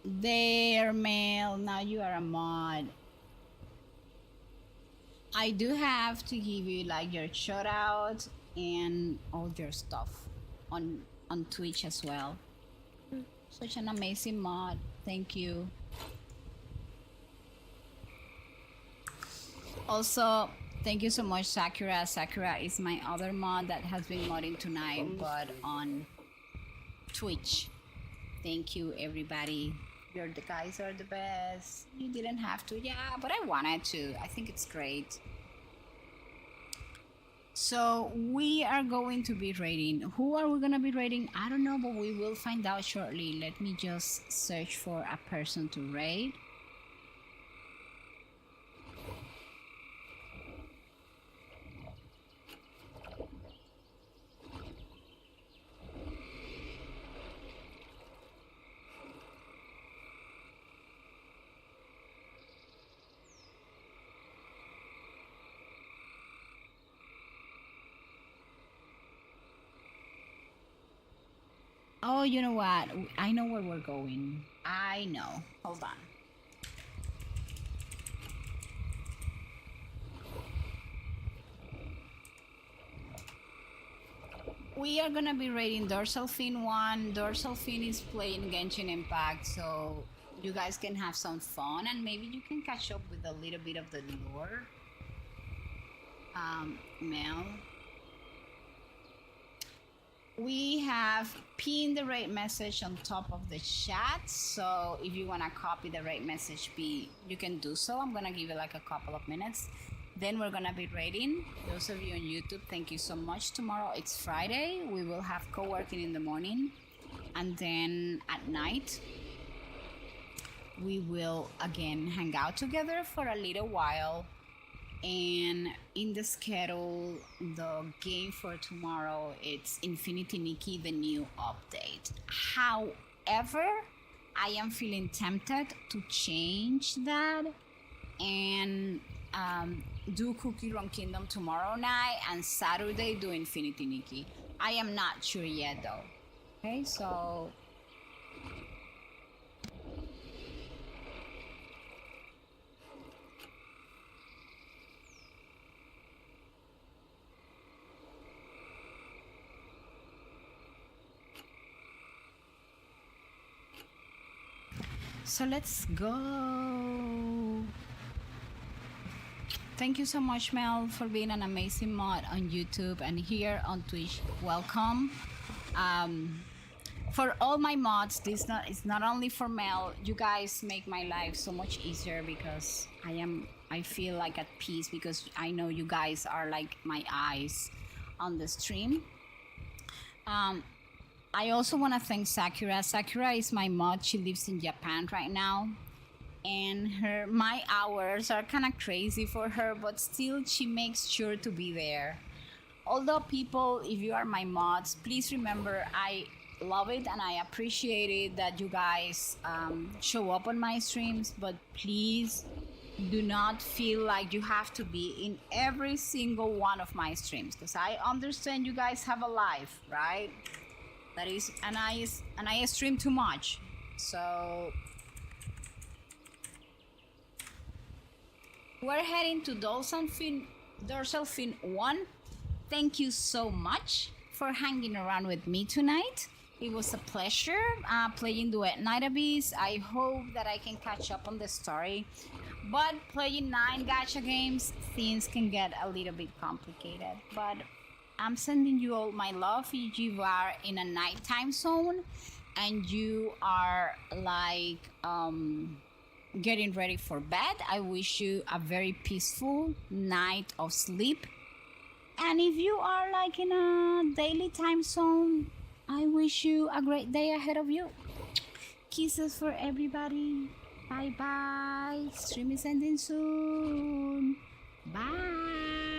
There, Mel. Now you are a mod. I do have to give you like your shout out and all your stuff on Twitch as well. Such an amazing mod. Thank you. Also, thank you so much, Sakura. Sakura is my other mod that has been modding tonight, but on Twitch. Thank you, everybody. The guys are the best. You didn't have to, yeah, but I wanted to. I think it's great. So we are going to be rating. Who are we gonna be rating? I don't know, but we will find out shortly. Let me just search for a person to rate. Oh, you know what? I know where we're going. I know. Hold on. We are gonna be rating Dorsal Fin 1. Dorsal Fin is playing Genshin Impact, so you guys can have some fun and maybe you can catch up with a little bit of the lore. Mel. We have pinned the rate message on top of the chat, so if you want to copy the rate message, you can do so. I'm gonna give you like a couple of minutes. Then we're gonna be rating. Those of you on YouTube, thank you so much. Tomorrow it's Friday. We will have co-working in the morning, and then at night we will again hang out together for a little while. And in the schedule, the game for tomorrow, it's Infinity Nikki, the new update. However, I am feeling tempted to change that and do Cookie Run Kingdom tomorrow night and Saturday do Infinity Nikki. I am not sure yet though. Okay, so let's go. Thank you so much, Mel, for being an amazing mod on YouTube and here on Twitch. Welcome. For all my mods, it's not only for Mel. You guys make my life so much easier because I feel like at peace because I know you guys are like my eyes on the stream. I also want to thank Sakura. Sakura is my mod. She lives in Japan right now. And my hours are kind of crazy for her, but still she makes sure to be there. Although people, if you are my mods, please remember I love it and I appreciate it that you guys show up on my streams, but please do not feel like you have to be in every single one of my streams because I understand you guys have a life, right? That is, and I stream too much, so we're heading to Dorsal Fin 1. Thank you so much for hanging around with me tonight. It was a pleasure playing Duet Night Abyss. I hope that I can catch up on the story, but playing 9 gacha games, things can get a little bit complicated. But I'm sending you all my love. If you are in a nighttime zone and you are like getting ready for bed, I wish you a very peaceful night of sleep. And if you are like in a daily time zone, I wish you a great day ahead of you. Kisses for everybody. Bye bye. Stream is ending soon. Bye.